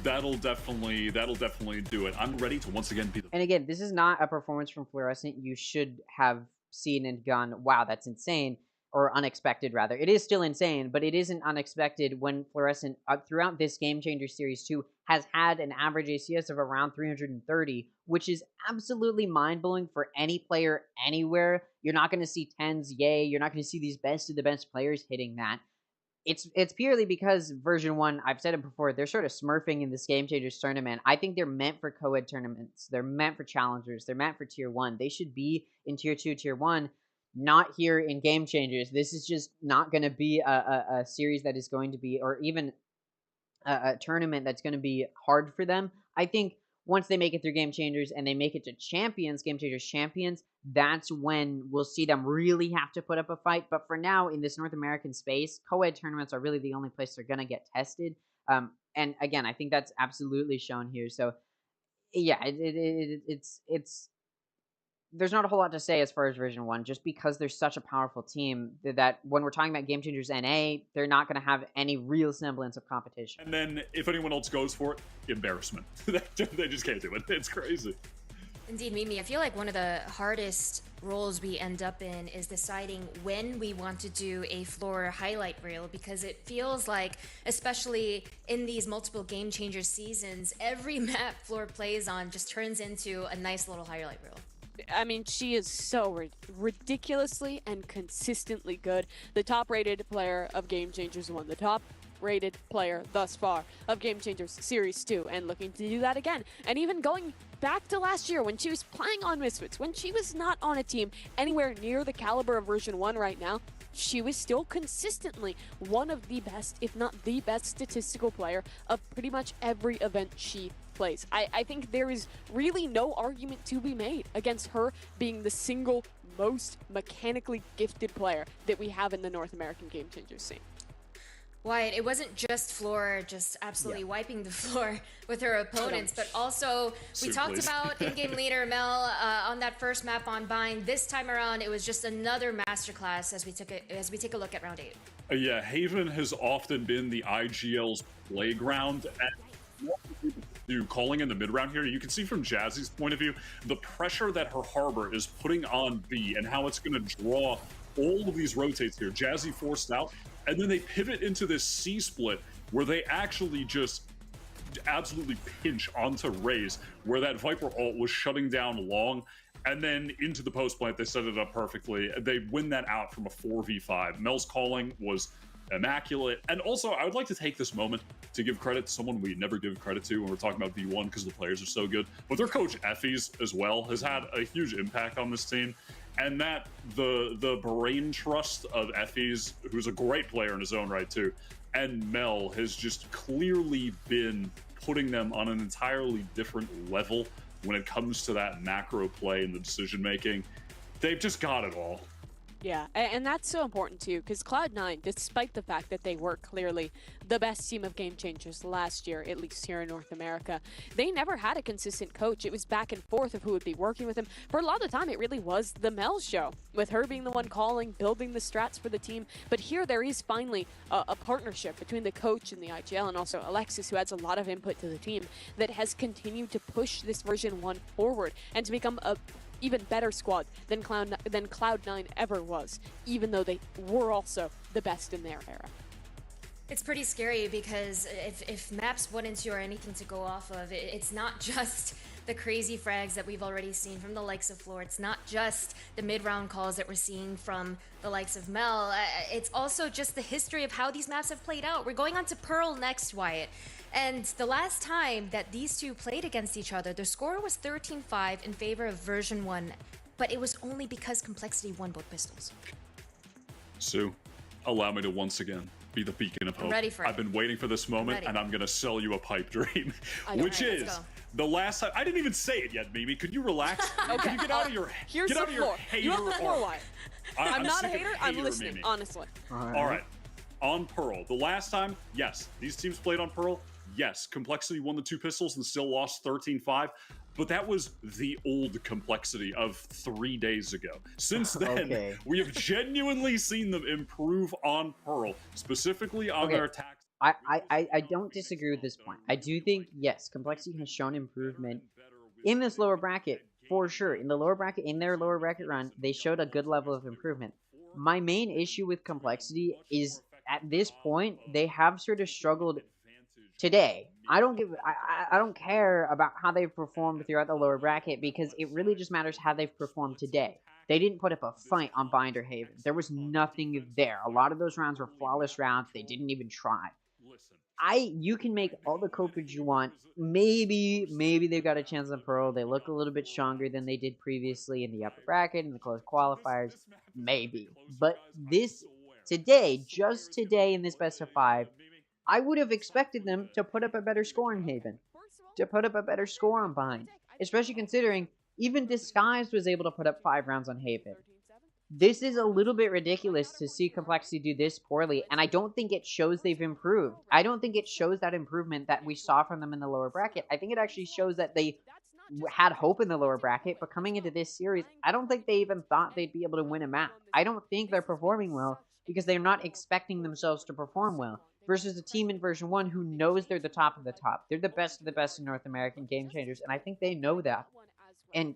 Speaker 2: that'll definitely do it. I'm ready to once again be the.
Speaker 1: And again, this is not a performance from Fluorescent you should have seen and gone, wow, that's insane, or unexpected rather. It is still insane, but it isn't unexpected when Fluorescent throughout this Game Changer Series 2 has had an average ACS of around 330, which is absolutely mind-blowing for any player anywhere. You're not going to see 10s, yay. You're not going to see these best of the best players hitting that. It's purely because version 1, I've said it before, they're sort of smurfing in this Game Changers tournament. I think they're meant for co-ed tournaments. They're meant for challengers. They're meant for tier 1. They should be in tier 2, tier 1, not here in Game Changers. This is just not going to be a series that is going to be, or even a tournament that's going to be hard for them. I think once they make it through Game Changers and they make it to champions, Game Changers champions, that's when we'll see them really have to put up a fight. But for now, in this North American space, co-ed tournaments are really the only place they're going to get tested. And again, I think that's absolutely shown here. So yeah, it's there's not a whole lot to say as far as version 1, just because they're such a powerful team that when we're talking about Game Changers NA, they're not going to have any real semblance of competition.
Speaker 2: And then if anyone else goes for it, embarrassment. They just can't do it. It's crazy.
Speaker 4: Indeed, Mimi, I feel like one of the hardest roles we end up in is deciding when we want to do a floor highlight reel, because it feels like, especially in these multiple Game Changer seasons, every map Floor plays on just turns into a nice little highlight reel.
Speaker 3: I mean, she is so ridiculously and consistently good. The top-rated player of Game Changers 1, the top-rated player thus far of Game Changers Series 2, and looking to do that again. And even going back to last year when she was playing on Misfits, when she was not on a team anywhere near the caliber of version 1 right now, she was still consistently one of the best, if not the best statistical player of pretty much every event she plays. I think there is really no argument to be made against her being the single most mechanically gifted player that we have in the North American Game Changers scene.
Speaker 4: Wyatt, it wasn't just Floor just absolutely wiping the floor with her opponents, but also we talked about in-game leader Mel on that first map on Bind. This time around, it was just another masterclass as we take a look at round 8.
Speaker 2: Yeah, Haven has often been the IGL's playground. And calling in the mid round here, you can see from Jazzy's point of view the pressure that her Harbor is putting on B and how it's going to draw all of these rotates here. Jazzy forced out, and then they pivot into this C split where they actually just absolutely pinch onto Raze, where that Viper ult was shutting down long, and then into the post plant, they set it up perfectly. They win that out from a 4v5. Mel's calling was immaculate. And also, I would like to take this moment to give credit to someone we never give credit to when we're talking about V1 because the players are so good. But their coach, Effie's, as well, has had a huge impact on this team. And that the brain trust of Effie's, who's a great player in his own right too, and Mel has just clearly been putting them on an entirely different level when it comes to that macro play and the decision making. They've just got it all.
Speaker 3: Yeah, and that's so important too, because Cloud9, despite the fact that they were clearly the best team of Game Changers last year, at least here in North America, they never had a consistent coach. It was back and forth of who would be working with him. For a lot of the time, it really was the Mel show, with her being the one calling, building the strats for the team. But here there is finally a partnership between the coach and the IGL, and also Alexis, who adds a lot of input to the team, that has continued to push this version 1 forward and to become a even better squad than Cloud9 ever was, even though they were also the best in their era.
Speaker 4: It's pretty scary because if maps 1 and 2 are anything to go off of, it's not just the crazy frags that we've already seen from the likes of Floor. It's not just the mid-round calls that we're seeing from the likes of Mel. It's also just the history of how these maps have played out. We're going on to Pearl next, Wyatt. And the last time that these two played against each other, the score was 13-5 in favor of version 1, but it was only because Complexity won both pistols.
Speaker 2: Sue, allow me to once again be the beacon of hope.
Speaker 4: I'm ready for it.
Speaker 2: I've been waiting for this moment, and I'm going to sell you a pipe dream, which
Speaker 4: right,
Speaker 2: is the last time. I didn't even say it yet, Mimi. Could you relax?
Speaker 3: Okay.
Speaker 2: Could you get out of your
Speaker 3: Here's
Speaker 2: get
Speaker 3: the
Speaker 2: out of
Speaker 3: floor.
Speaker 2: your hater?
Speaker 3: You have the floor, Wyatt. I'm not a
Speaker 2: sick of
Speaker 3: hater. I'm listening,
Speaker 2: Mimi.
Speaker 3: honestly.
Speaker 2: All right. On Pearl, the last time, yes, these teams played on Pearl. Yes, Complexity won the 2 pistols and still lost 13-5, but that was the old Complexity of 3 days ago. Since then, we have genuinely seen them improve on Pearl, specifically on their attacks.
Speaker 1: I don't disagree with this point. I do think, yes, Complexity has shown improvement in this lower bracket, for sure. In the lower bracket, in their lower bracket run, they showed a good level of improvement. My main issue with Complexity is, at this point, they have sort of struggled today. I don't care about how they've performed throughout the lower bracket, because it really just matters how they've performed today. They didn't put up a fight on Binder Haven. There was nothing there. A lot of those rounds were flawless rounds. They didn't even try. You can make all the coverage you want. Maybe they've got a chance on Pearl. They look a little bit stronger than they did previously in the upper bracket, in the close qualifiers. Maybe. But today, just today in this best of 5, I would have expected them to put up a better score in Haven, to put up a better score on Bind, especially considering even Disguised was able to put up 5 rounds on Haven. This is a little bit ridiculous to see Complexity do this poorly, and I don't think it shows they've improved. I don't think it shows that improvement that we saw from them in the lower bracket. I think it actually shows that they had hope in the lower bracket, but coming into this series, I don't think they even thought they'd be able to win a map. I don't think they're performing well because they're not expecting themselves to perform well. Versus a team in version 1 who knows they're the top of the top. They're the best of the best in North American Game Changers, and I think they know that. And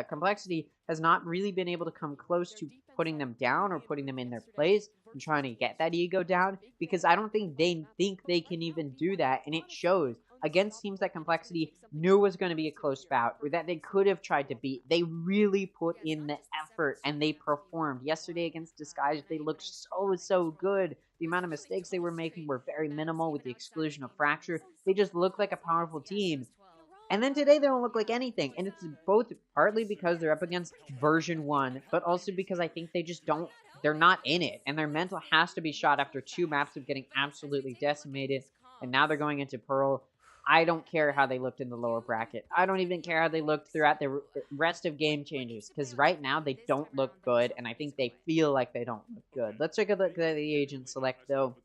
Speaker 1: Complexity has not really been able to come close to putting them down or putting them in their place and trying to get that ego down, because I don't think they can even do that, and it shows. Against teams that Complexity knew was going to be a close bout, or that they could have tried to beat, they really put in the effort, and they performed. Yesterday against Disguise, they looked so good. The amount of mistakes they were making were very minimal with the exclusion of Fracture. They just looked like a powerful team. And then today they don't look like anything, and it's both partly because they're up against version 1, but also because I think they just they're not in it, and their mental has to be shot after 2 maps of getting absolutely decimated, and now they're going into Pearl. I don't care how they looked in the lower bracket. I don't even care how they looked throughout the rest of Game Changers, because right now they don't look good, and I think they feel like they don't look good. Let's take a look at the agent select, though.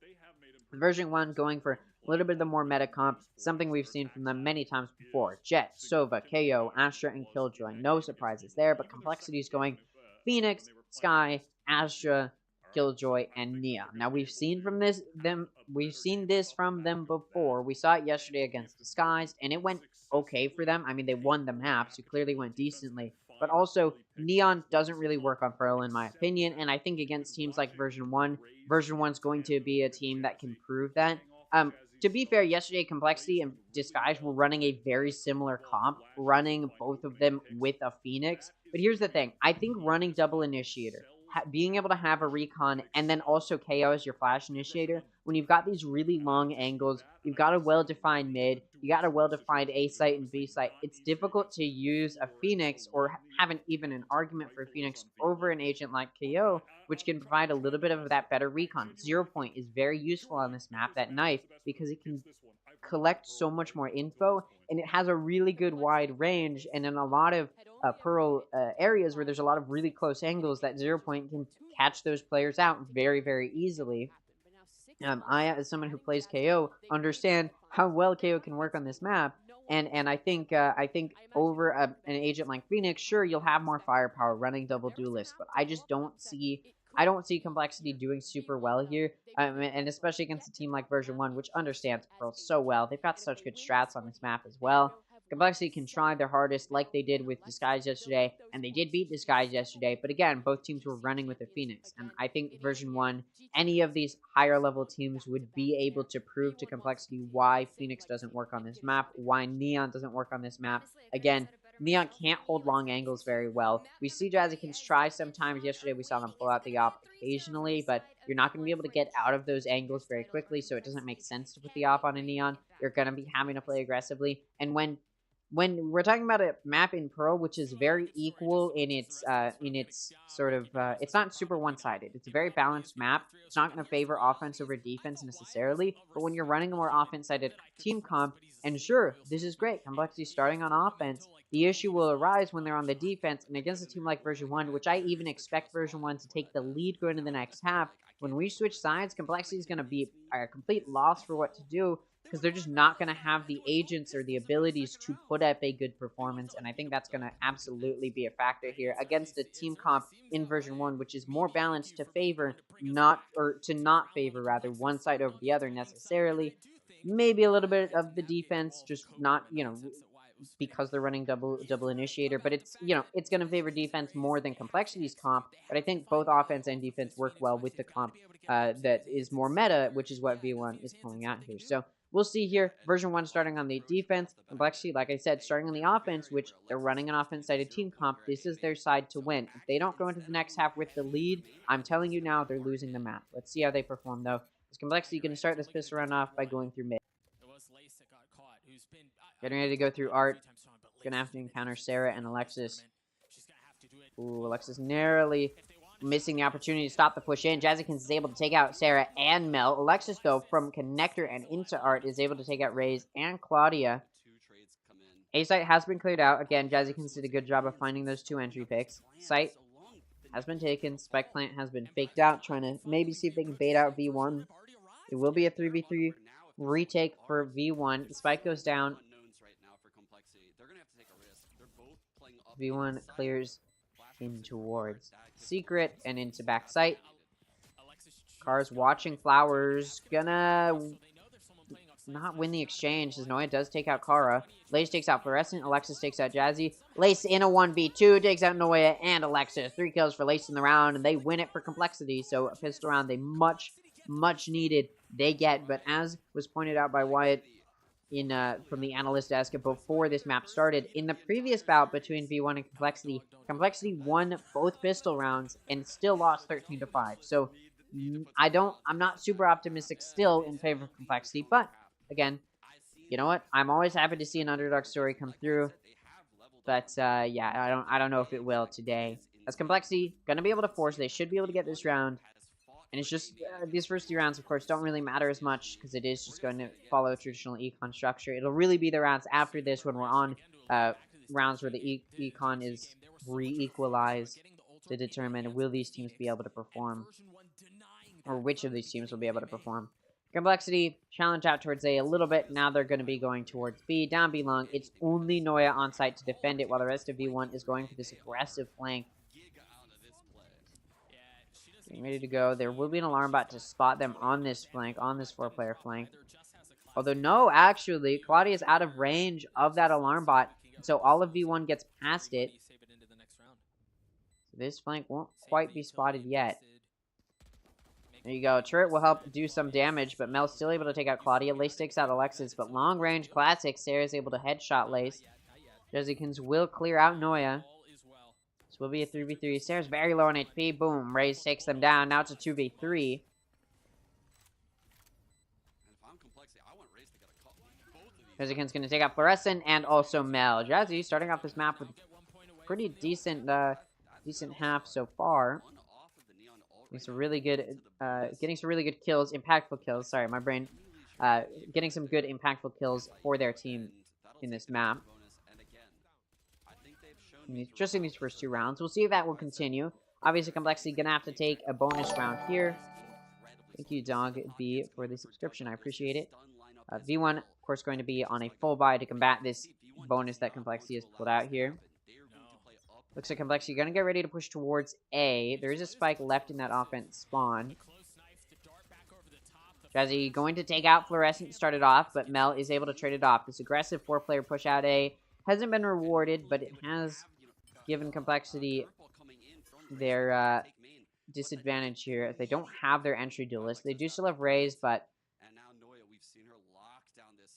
Speaker 1: Version 1 going for a little bit of the more meta comp, something we've seen from them many times before. Jet, Sova, KO, Astra, and Killjoy. No surprises there, but Complexity is going Phoenix, Sky, Astra, Killjoy, and Neon. Now we've seen this from them before. We saw it yesterday against Disguised, and it went okay for them. I mean, they won the map, so clearly went decently. But also, Neon doesn't really work on Pearl, in my opinion, and I think against teams like Version 1, Version 1's going to be a team that can prove that. To be fair, yesterday Complexity and Disguise were running a very similar comp, running both of them with a Phoenix. But here's the thing. I think running double Initiator, being able to have a Recon, and then also KO as your Flash Initiator, when you've got these really long angles, you've got a well-defined mid, you got a well-defined A site and B site, it's difficult to use a Phoenix or have even an argument for a Phoenix over an agent like KO, which can provide a little bit of that better recon. 0 Point is very useful on this map, that knife, because it can collect so much more info, and it has a really good wide range, and in a lot of Pearl areas where there's a lot of really close angles, that 0 Point can catch those players out very, very easily. I, as someone who plays KO, understand how well KO can work on this map, and I think over an agent like Phoenix, sure, you'll have more firepower running double duelist, but I just don't see Complexity doing super well here, and especially against a team like Version 1, which understands Pearl so well. They've got such good strats on this map as well. Complexity can try their hardest like they did with Disguise yesterday, and they did beat Disguise yesterday, but again, both teams were running with a Phoenix, and I think Version 1, any of these higher level teams would be able to prove to Complexity why Phoenix doesn't work on this map, why Neon doesn't work on this map. Again, Neon can't hold long angles very well. We see Jazzykins try sometimes. Yesterday we saw them pull out the op occasionally, but you're not going to be able to get out of those angles very quickly, so it doesn't make sense to put the op on a Neon. You're going to be having to play aggressively, and when we're talking about a map in Pearl, which is very equal in its sort of, it's not super one-sided. It's a very balanced map. It's not going to favor offense over defense necessarily, but when you're running a more offense-sided team comp, and sure, this is great, Complexity starting on offense, the issue will arise when they're on the defense, and against a team like Version 1, which I even expect Version 1 to take the lead going into the next half, when we switch sides, Complexity is going to be a complete loss for what to do, because they're just not going to have the agents or the abilities to put up a good performance, and I think that's going to absolutely be a factor here against a team comp in Version 1, which is more balanced to favor not favor one side over the other necessarily. Maybe a little bit of the defense, just not, because they're running double initiator, but it's it's going to favor defense more than Complexity's comp. But I think both offense and defense work well with the comp that is more meta, which is what V1 is pulling out here. So we'll see here. Version 1 starting on the defense. Complexity, like I said, starting on the offense, which they're running an offense-sided team comp. This is their side to win. If they don't go into the next half with the lead, I'm telling you now, they're losing the map. Let's see how they perform, though. Is Complexity going to start this pistol run off by going through mid? Getting ready to go through Art. Going to have to encounter Sarah and Alexis. Ooh, Alexis narrowly missing the opportunity to stop the push in. Jazzykins is able to take out Sarah and Mel. Alexis, though, from Connector and into Art, is able to take out Raze and Claudia. A-site has been cleared out. Again, Jazzykins did a good job of finding those 2 entry picks. Site has been taken. Spike plant has been faked out, trying to maybe see if they can bait out V1. It will be a 3v3 retake for V1. Spike goes down. V1 clears in towards Secret and into backside. Cars watching Flowers. Gonna not win the exchange, as Noya does take out Kara. Lace takes out Fluorescent. Alexis takes out Jazzy. Lace in a 1v2 takes out Noya and Alexis. 3 kills for Lace in the round, and they win it for Complexity. So a pistol round they much needed they get. But as was pointed out by Wyatt from the analyst desk before this map started, in the previous bout between V1 and Complexity, Complexity won both pistol rounds and still lost 13-5. So I'm not super optimistic still in favor of Complexity, but again, you know what? I'm always happy to see an underdog story come through. But yeah, I don't know if it will today. As Complexity gonna be able to force, they should be able to get this round. And it's just, these first 2 rounds, of course, don't really matter as much, because it is just going to follow traditional econ structure. It'll really be the rounds after this when we're on rounds where the econ is re-equalized to determine will these teams be able to perform, or which of these teams will be able to perform. Complexity challenge out towards A little bit. Now they're going to be going towards B. Down B long. It's only Noya on site to defend it, while the rest of V1 is going for this aggressive flank. Getting ready to go. There will be an alarm bot to spot them on this flank, on this 4-player flank. Although, no, actually, Claudia's out of range of that alarm bot, so all of V1 gets past it. So this flank won't quite be spotted yet. There you go. Turret will help do some damage, but Mel's still able to take out Claudia. Lace takes out Alexis, but long range classic. Sarah's able to headshot Lace. Jezikins will clear out Noya. This will be a 3v3. Sarah's very low on HP. Boom. Raze takes them down. Now it's a 2v3. Jezikins going to take out Fluorescent and also Mel. Jazzy starting off this map with pretty decent half so far. Getting some really good kills, impactful kills. Sorry, my brain. Getting some good impactful kills for their team in this map. Just in these first 2 rounds. We'll see if that will continue. Obviously, Complexity gonna have to take a bonus round here. Thank you, Dog B, for the subscription. I appreciate it. V1, of course, going to be on a full buy to combat this bonus that Complexity has pulled out here. Looks like Complexity going to get ready to push towards A. There is a spike left in that offense spawn. Jazzy going to take out Fluorescent to start it off, but Mel is able to trade it off. This aggressive 4-player push out A hasn't been rewarded, but it has given Complexity their disadvantage here, as they don't have their entry duelist. They do still have Raze, but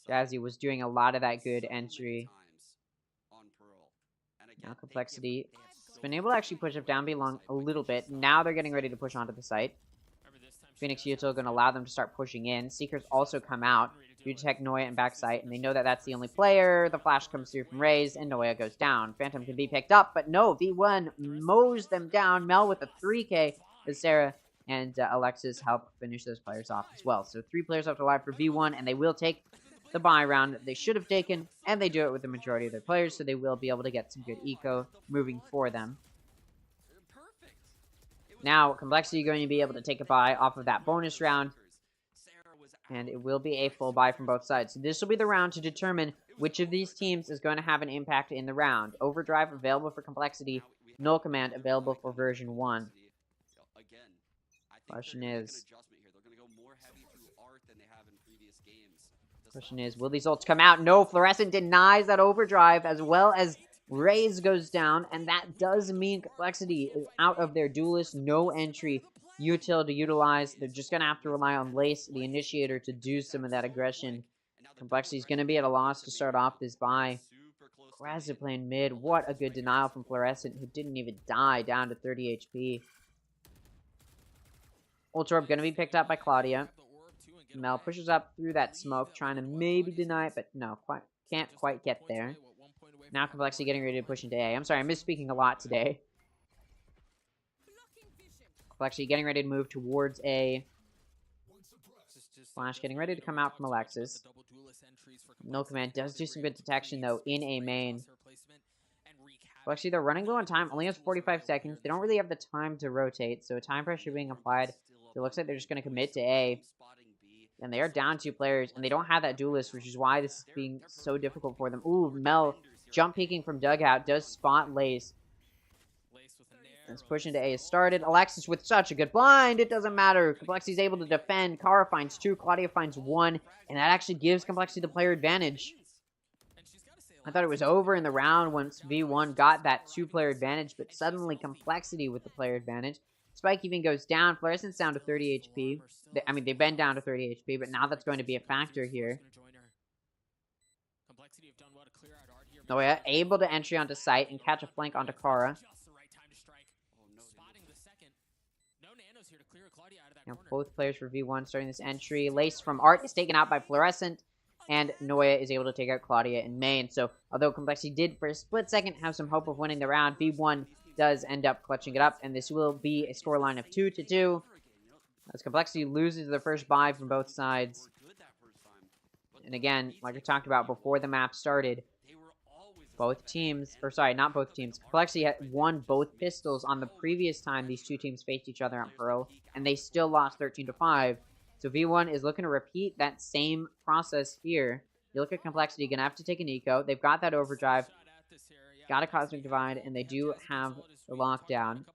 Speaker 1: Jazzy was doing a lot of that good entry. Now Complexity has been able to actually push up down B long a little bit. Now they're getting ready to push onto the site. Phoenix Yuto going to allow them to start pushing in. Seekers also come out to detect Noya and backside, and they know that that's the only player. The flash comes through from Raze, and Noya goes down. Phantom can be picked up, but no, V1 mows them down. Mel with a 3K as Sarah and Alexis help finish those players off as well. So 3 players left alive for V1, and they will take the buy round that they should have taken, and they do it with the majority of their players, so they will be able to get some good eco moving for them. Now, Complexity going to be able to take a buy off of that bonus round, and it will be a full buy from both sides. So this will be the round to determine which of these teams is going to have an impact in the round. Overdrive available for Complexity, Null Command available for version 1. Question is, will these ults come out? No, Fluorescent denies that overdrive, as well as Raze goes down, and that does mean Complexity is out of their duelist, no entry util to utilize. They're just going to have to rely on Lace, the initiator, to do some of that aggression. Complexity is going to be at a loss to start off this buy. Aggressive playing mid. What a good denial from Fluorescent, who didn't even die, down to 30 HP. Ultra Orb going to be picked up by Claudia. Mel pushes up through that smoke, trying to maybe deny it, but no, can't quite get there. Now Complexity getting ready to push into A. I'm sorry, I'm misspeaking a lot today. Complexity getting ready to move towards A. Flash getting ready to come out from Alexis. Null Command does do some good detection, though, in A main. Complexity, they're running low on time, only has 45 seconds. They don't really have the time to rotate, so time pressure being applied. It looks like they're just going to commit to A. And they are down 2 players, and they don't have that duelist, which is why this is being so difficult for them. Ooh, Mel jump peeking from dugout does spot Lace. This push into A is started. Alexis with such a good blind. It doesn't matter. Complexity's able to defend. Kara finds 2. Claudia finds 1. And that actually gives Complexity the player advantage. I thought it was over in the round once V1 got that 2-player advantage, but suddenly Complexity with the player advantage. Spike even goes down. Fluorescent's down to 30 HP. I mean, they've been down to 30 HP, but now that's going to be a factor here. Noya able to entry onto site and catch a flank onto Kara. Now both players for V1 starting this entry. Lace from Art is taken out by Fluorescent, and Noya is able to take out Claudia in main. So, although Complexity did for a split second have some hope of winning the round, V1 does end up clutching it up, and this will be a scoreline of 2-2. As Complexity loses the first buy from both sides. And again, like we talked about before the map started, both teams, or sorry, not both teams, Complexity had won both pistols on the previous time these two teams faced each other on Pearl, and they still lost 13-5. So V1 is looking to repeat that same process here. You look at Complexity, gonna have to take an eco. They've got that overdrive, got a Cosmic Divide, and they do have the lockdown.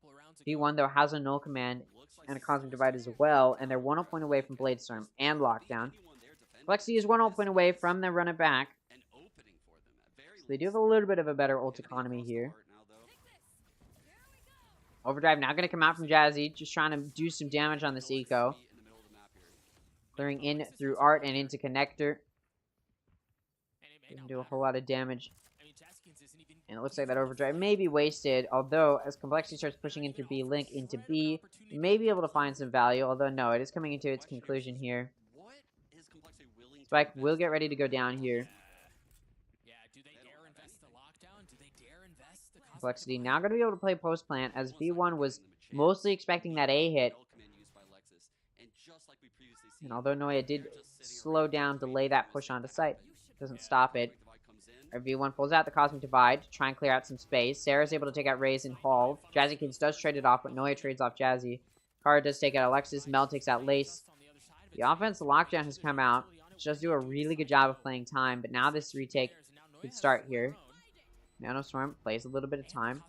Speaker 1: V1, though, has a null command and a Cosmic Divide as well, and they're 1 point away from Blade Storm and lockdown. Complexity is 1 point away from the run it back. So they do have a little bit of a better ult economy here. Overdrive now going to come out from Jazzy, just trying to do some damage on this eco. Clearing in through Art and into Connector. Didn't do a whole lot of damage. And it looks like that Overdrive may be wasted, although as Complexity starts pushing into B, Link into B, may be able to find some value, although no, it is coming into its conclusion here. Spike will get ready to go down here. Complexity now going to be able to play post plant, as V1 was mostly expecting that A hit. And although Noya did slow down, delay that push onto site, doesn't stop it. Our V1 pulls out the Cosmic Divide to try and clear out some space. Sarah's able to take out Raze and Hall. Jazzy Kids does trade it off, but Noya trades off Jazzy. Kara does take out Alexis. Mel takes out Lace. The offense, the lockdown has come out. She does do a really good job of playing time, but now this retake could start here. Nanostorm plays a little bit of time.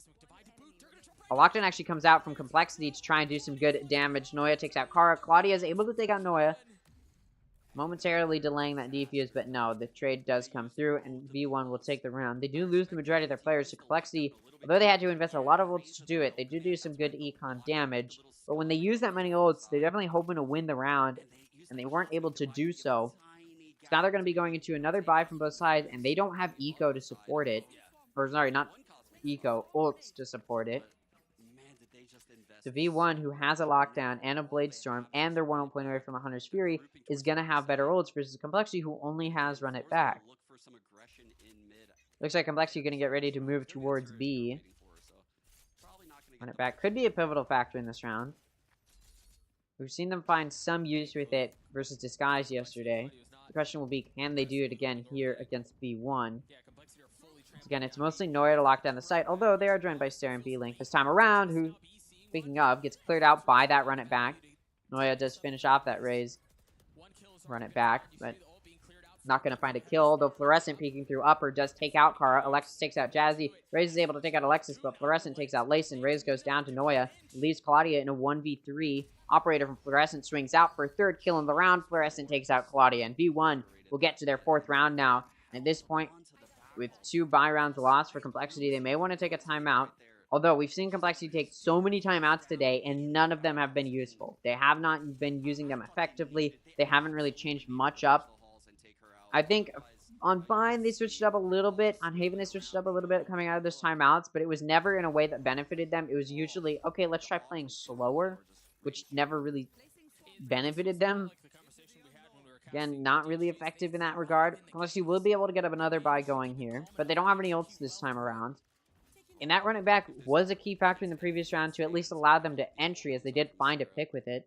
Speaker 1: A lockdown actually comes out from Complexity to try and do some good damage. Noya takes out Kara. Claudia is able to take out Noya, momentarily delaying that defuse, but no, the trade does come through, and V1 will take the round. They do lose the majority of their players to Complexity. Although they had to invest a lot of ults to do it, they do some good econ damage. But when they use that many ults, they're definitely hoping to win the round, and they weren't able to do so. So now they're going to be going into another buy from both sides, and they don't have eco to support it. Or, sorry, not eco, ults to support it. So V1, who has a lockdown and a Blade Storm, and they're 1 point away from a Hunter's Fury, is going to have better ults versus Complexity, who only has Run It Back. Looks like Complexity going to get ready to move towards B. Run It Back could be a pivotal factor in this round. We've seen them find some use with it versus Disguise yesterday. The question will be, can they do it again here against B1? Again, it's mostly Noya to lock down the site, although they are joined by Sarah and B-Link this time around, who, speaking of, gets cleared out by that Run It Back. Noya does finish off that Raze. Run It Back, but not going to find a kill, though Fluorescent peeking through upper does take out Kara. Alexis takes out Jazzy. Raze is able to take out Alexis, but Fluorescent takes out Lace, and Raze goes down to Noya. Leaves Claudia in a 1v3. Operator from Fluorescent swings out for a 3rd kill in the round. Fluorescent takes out Claudia, and V1 will get to their 4th round now. At this point, with 2 buy rounds lost for Complexity, they may want to take a timeout. Although, we've seen Complexity take so many timeouts today, and none of them have been useful. They have not been using them effectively. They haven't really changed much up. I think on Bind, they switched it up a little bit. On Haven, they switched it up a little bit coming out of those timeouts, but it was never in a way that benefited them. It was usually, okay, let's try playing slower, which never really benefited them. Again, not really effective in that regard. Complexity will be able to get up another buy going here, but they don't have any ults this time around. And that Run It Back was a key factor in the previous round to at least allow them to entry, as they did find a pick with it.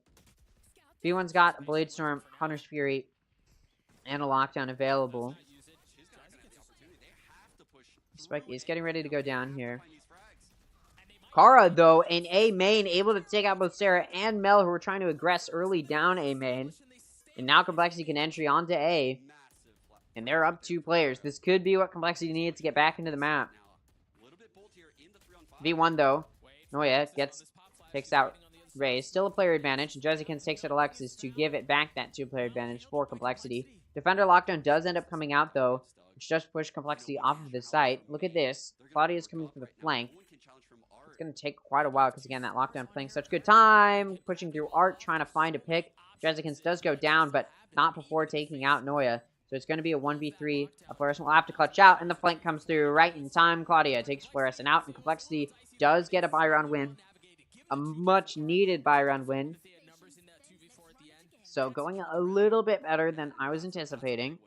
Speaker 1: V1's got a Blade Storm, Hunter's Fury, and a lockdown available. Spike is getting ready to go down here. Kara, though, in A main, able to take out both Sarah and Mel, who were trying to aggress early down A main. And now Complexity can entry onto A. And they're up 2 players. This could be what Complexity needed to get back into the map. V1, though, Noya takes out Raze. Still a player advantage, and Jezikins takes out Alexis to give it back that 2-player advantage for Complexity. Defender Lockdown does end up coming out, though, which just pushed Complexity off of the site. Look at this. Claudia's coming from the flank. It's going to take quite a while, because again, that Lockdown playing such good time. Pushing through Art, trying to find a pick. Jezikins does go down, but not before taking out Noya. So it's going to be a 1v3. Fluorescent will have to clutch out, and the flank comes through right in time. Claudia takes Fluorescent out, and Complexity does get a buy round win. A much needed buy round win. So going a little bit better than I was anticipating.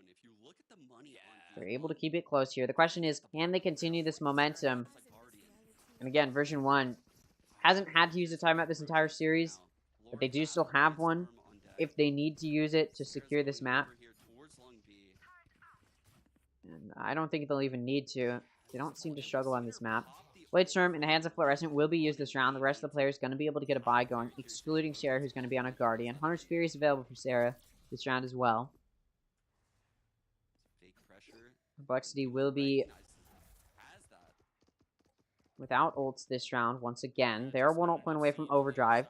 Speaker 1: They're able to keep it close here. The question is, can they continue this momentum? And again, version 1 hasn't had to use a timeout this entire series, but they do still have one if they need to use it to secure this map. And I don't think they'll even need to. They don't seem to struggle on this map. Bladestorm in the hands of Fluorescent will be used this round. The rest of the players going to be able to get a buy going, excluding Sarah, who's going to be on a Guardian. Hunter's Fury is available for Sarah this round as well.
Speaker 6: Fake pressure.
Speaker 1: Complexity will be
Speaker 6: Has that.
Speaker 1: without ults this round once again. They are 1 ult point away from Overdrive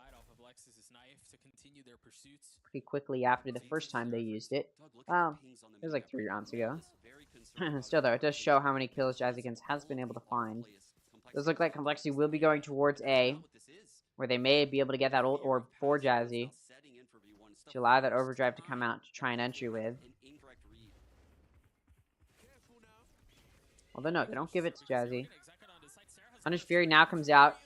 Speaker 1: pretty quickly after the first time they used it. Well, it was like 3 rounds ago. Still though, it does show how many kills Jazzykins has been able to find. Does look like Complexity will be going towards A, where they may be able to get that ult orb for Jazzy to allow that Overdrive to come out to try an entry with. Although no, they don't give it to Jazzy. Hunter's Fury now comes out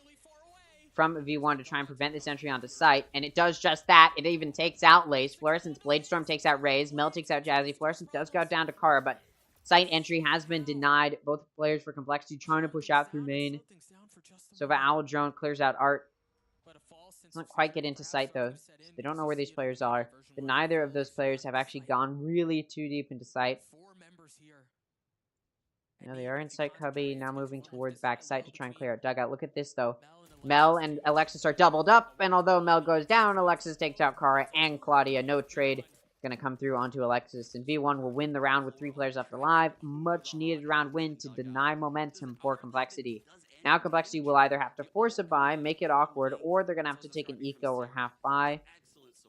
Speaker 1: from V1 to try and prevent this entry onto site, and it does just that. It even takes out Lace. Fluorescent's Bladestorm takes out Raze. Mel takes out Jazzy. Fluorescent does go down to Kara, but site entry has been denied. Both players for Complexity trying to push out through main. Sova Owl Drone clears out Art. Doesn't quite get into site though. So they don't know where these players are. But neither of those players have actually gone really too deep into site. Now they are in site cubby, now moving towards back site to try and clear out dugout. Look at this though. Mel and Alexis are doubled up, and although Mel goes down, Alexis takes out Kara and Claudia. No trade going to come through onto Alexis, and V1 will win the round with 3 players left alive. Much needed round win to deny momentum for Complexity. Now Complexity will either have to force a buy, make it awkward, or they're going to have to take an eco or half buy.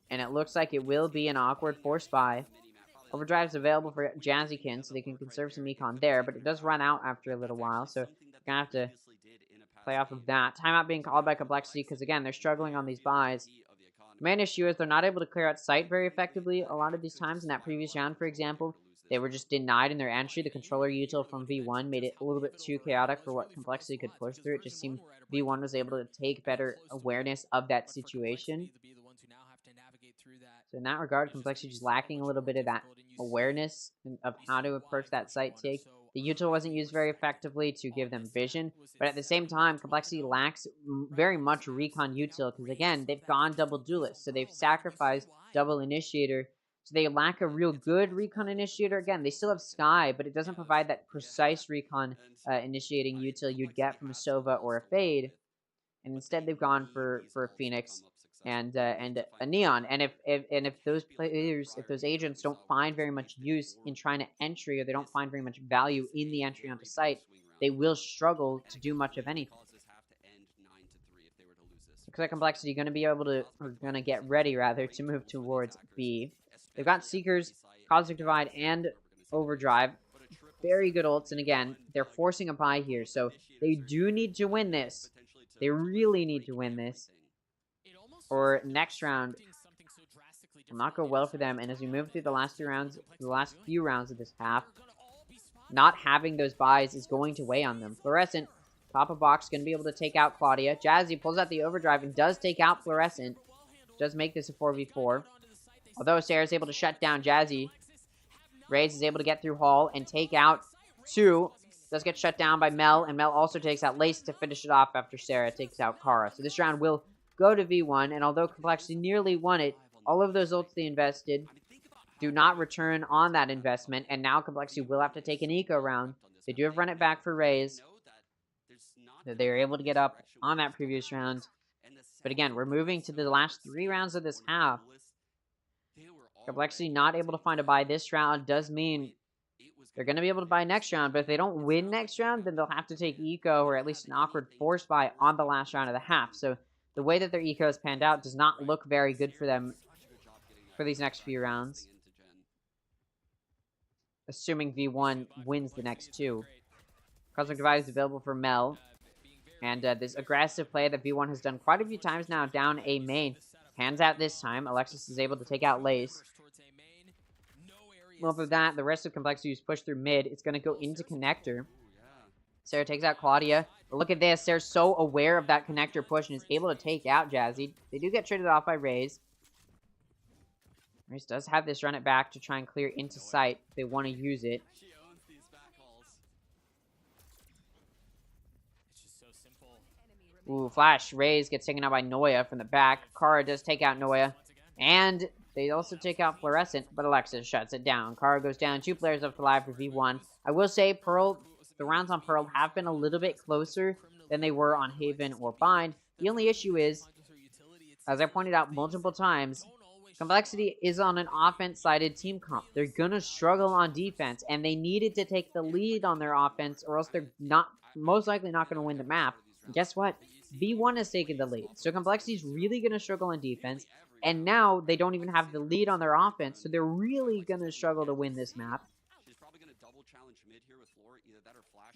Speaker 1: And it looks like it will be an awkward force buy. Overdrive is available for Jazzykin, so they can conserve some econ there, but it does run out after a little while, so you're going to have to play off of that. Timeout being called by Complexity, because again, they're struggling on these buys. The main issue is they're not able to clear out site very effectively a lot of these times. In that previous round, for example, they were just denied in their entry. The controller util from V1 made it a little bit too chaotic for what Complexity could push through. It just seemed V1 was able to take better awareness of that situation. So in that regard, Complexity just lacking a little bit of that awareness of how to approach that site take. The util wasn't used very effectively to give them vision, but at the same time, Complexity lacks very much recon util, because again, they've gone double duelist, so they've sacrificed double initiator, so they lack a real good recon initiator. Again, they still have Sky, but it doesn't provide that precise recon initiating util you'd get from a Sova or a Fade, and instead they've gone for a Phoenix and a Neon. And if those players, if those agents don't find very much use in trying to entry, or they don't find very much value in the entry onto site, they will struggle to do much of anything. Looks like Complexity going to be able to, or going to get ready rather, to move towards B. They've got Seekers, Cosmic Divide, and Overdrive. Very good ults, and again, they're forcing a buy here, so they do need to win this. They really need to win this, or next round will not go well for them. And as we move through the last few rounds of this half, not having those buys is going to weigh on them. Fluorescent, top of box, going to be able to take out Claudia. Jazzy pulls out the Overdrive and does take out Fluorescent. Does make this a 4v4. Although Sarah's able to shut down Jazzy, Raze is able to get through Hall and take out 2. Does get shut down by Mel, and Mel also takes out Lace to finish it off after Sarah takes out Kara. So this round will go to V1, and although Complexity nearly won it, all of those ults they invested do not return on that investment, and now Complexity will have to take an eco round. They do have run it back for Raze. They were able to get up on that previous round. But again, we're moving to the last 3 rounds of this half. Complexity not able to find a buy this round does mean they're going to be able to buy next round, but if they don't win next round, then they'll have to take eco, or at least an awkward force buy on the last round of the half. So the way that their eco has panned out does not look very good for them for these next few rounds. Assuming V1 wins the next 2. Cosmic Divide is available for Mel. And this aggressive play that V1 has done quite a few times now down A main. Hands out this time. Alexis is able to take out Lace. Well, for that, the rest of Complexity is pushed through mid. It's going to go into connector. Sarah takes out Claudia. But look at this. Sarah's so aware of that connector push and is able to take out Jazzy. They do get traded off by Raze. Raze does have this run it back to try and clear into sight if they want to use it. Ooh, Flash. Raze gets taken out by Noya from the back. Kara does take out Noya. And they also take out Fluorescent, but Alexis shuts it down. Kara goes down. 2 players up to live for V1. I will say, Pearl, the rounds on Pearl have been a little bit closer than they were on Haven or Bind. The only issue is, as I pointed out multiple times, Complexity is on an offense-sided team comp. They're gonna struggle on defense, and they needed to take the lead on their offense, or else they're most likely not gonna win the map. And guess what? V1 has taken the lead, so Complexity's really gonna struggle on defense, and now they don't even have the lead on their offense, so they're really gonna struggle to win this map.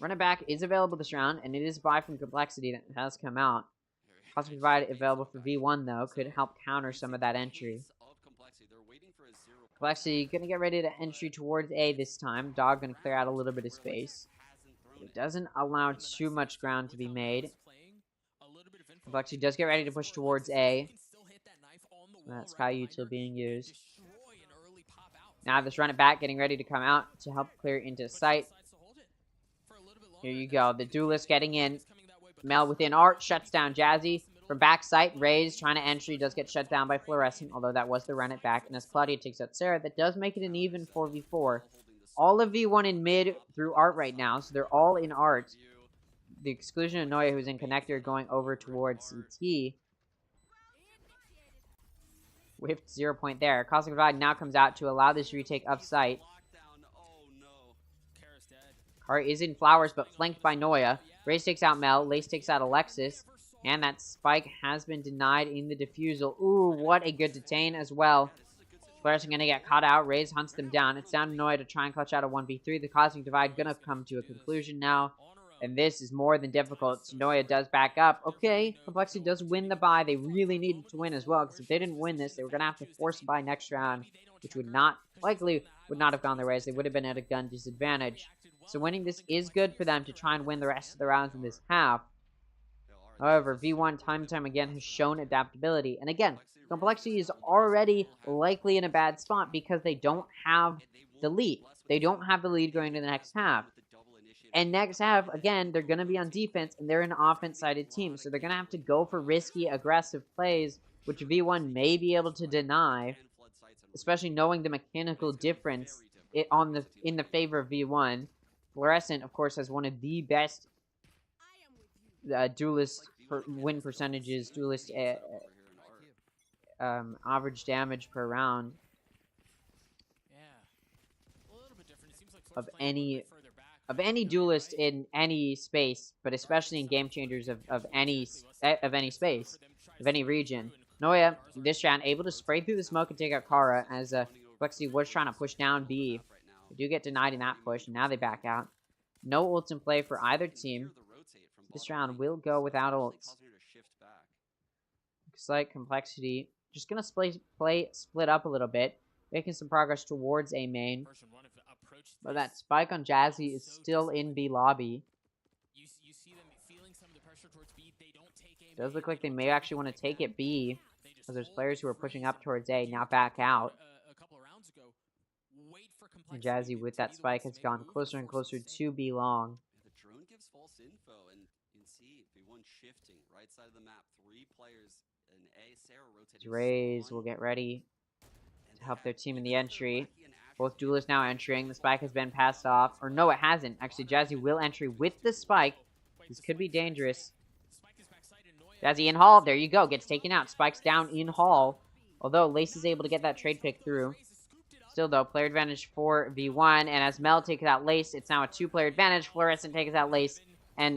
Speaker 1: Run it back is available this round, and it is a buy from Complexity that has come out. Cosmic Divide available for V1, though, could help counter some of that entry. Complexity gonna get ready to entry towards A this time. Dog gonna clear out a little bit of space. It doesn't allow too much ground to be made. Complexity does get ready to push towards A. That Sky Util being used. Now this run it back, getting ready to come out to help clear into sight. Here you go. The Duelist getting in. Mel within art shuts down Jazzy. From backside, Raze trying to entry does get shut down by Fluorescent, although that was the run it back. And as Claudia takes out Sarah, that does make it an even 4v4. All of V1 in mid through art right now, so they're all in art. The exclusion of Noya, who's in connector, going over towards CT. Whiffed 0 point there. Cosmic Divide now comes out to allow this retake of sight. Car is in Flowers, but flanked by Noya. Raze takes out Mel. Lace takes out Alexis. And that spike has been denied in the defusal. Ooh, what a good detain as well. Fluorescent gonna get caught out. Raze hunts them down. It's down to Noya to try and clutch out a 1v3. The Cosmic Divide gonna come to a conclusion now. And this is more than difficult. Noya does back up. Okay, Complexity does win the bye. They really needed to win as well, because if they didn't win this, they were gonna have to force a bye next round, which would not have gone their way, as they would have been at a gun disadvantage. So winning this is good for them to try and win the rest of the rounds in this half. However, V1 time and time again has shown adaptability. And again, Complexity is already likely in a bad spot because they don't have the lead. They don't have the lead going into the next half. And next half, again, they're going to be on defense, and they're an offense-sided team. So they're going to have to go for risky, aggressive plays, which V1 may be able to deny, especially knowing the mechanical difference in the favor of V1. Fluorescent, of course, has one of the best duelist win percentages, duelist average damage per round of any duelist in any space, but especially in game changers of any space, of any region. Noya, this round, able to spray through the smoke and take out Kara, as Complexity was trying to push down B. They do get denied in that push, and now they back out. No ults in play for either team. This round will go without ults. Looks like Complexity just gonna split up a little bit, making some progress towards A main. But that spike on Jazzy is still in B lobby. Does look like they may actually want to take it B, because there's players who are pushing up towards A now back out. And Jazzy with that spike has gone closer and closer to B long.
Speaker 6: The drone gives false info, and you can see V1 shifting right side of the map. 3 players in A. Sarah rotating.
Speaker 1: Raze will get ready to help their team in the entry. Both duelists now entering. The spike has been passed off. Or no, it hasn't. Actually, Jazzy will entry with the spike. This could be dangerous. Jazzy in Hall. There you go. Gets taken out. Spike's down in Hall. Although Lace is able to get that trade pick through. Still, though, player advantage for V1. And as Mel takes out Lace, it's now a 2-player advantage. Fluorescent takes out Lace. And,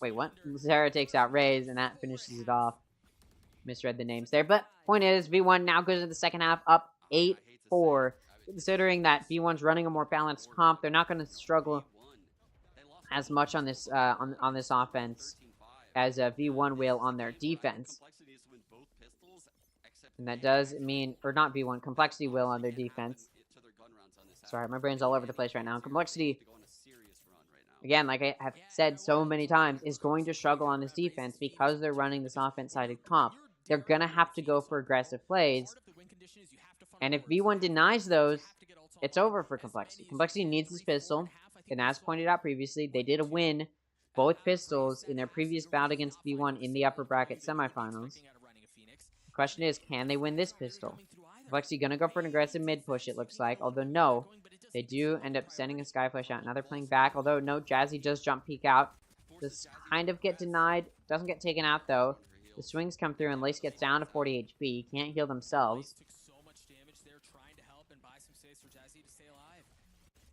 Speaker 1: wait, what? Sarah takes out Raze, and that finishes it off. Misread the names there. But, point is, V1 now goes into the second half up 8-4. Considering that V1's running a more balanced comp, they're not going to struggle as much on this on this offense as V1 will on their defense. And that does mean, or not V1, Complexity will on their defense. Sorry, my brain's all over the place right now. Complexity, again, like I have said so many times, is going to struggle on this defense because they're running this offense-sided comp. They're going to have to go for aggressive plays. And if V1 denies those, it's over for Complexity. Complexity needs this pistol. And as pointed out previously, they did win both pistols in their previous bout against V1 in the upper bracket semifinals. The question is, can they win this pistol? Complexity gonna go for an aggressive mid push, it looks like. Although, no. They do end up sending a Sky Flash out. Now they're playing back. Although, no, Jazzy does jump peek out. This kind of get denied. Doesn't get taken out, though. The swings come through, and Lace gets down to 40 HP. Can't heal themselves.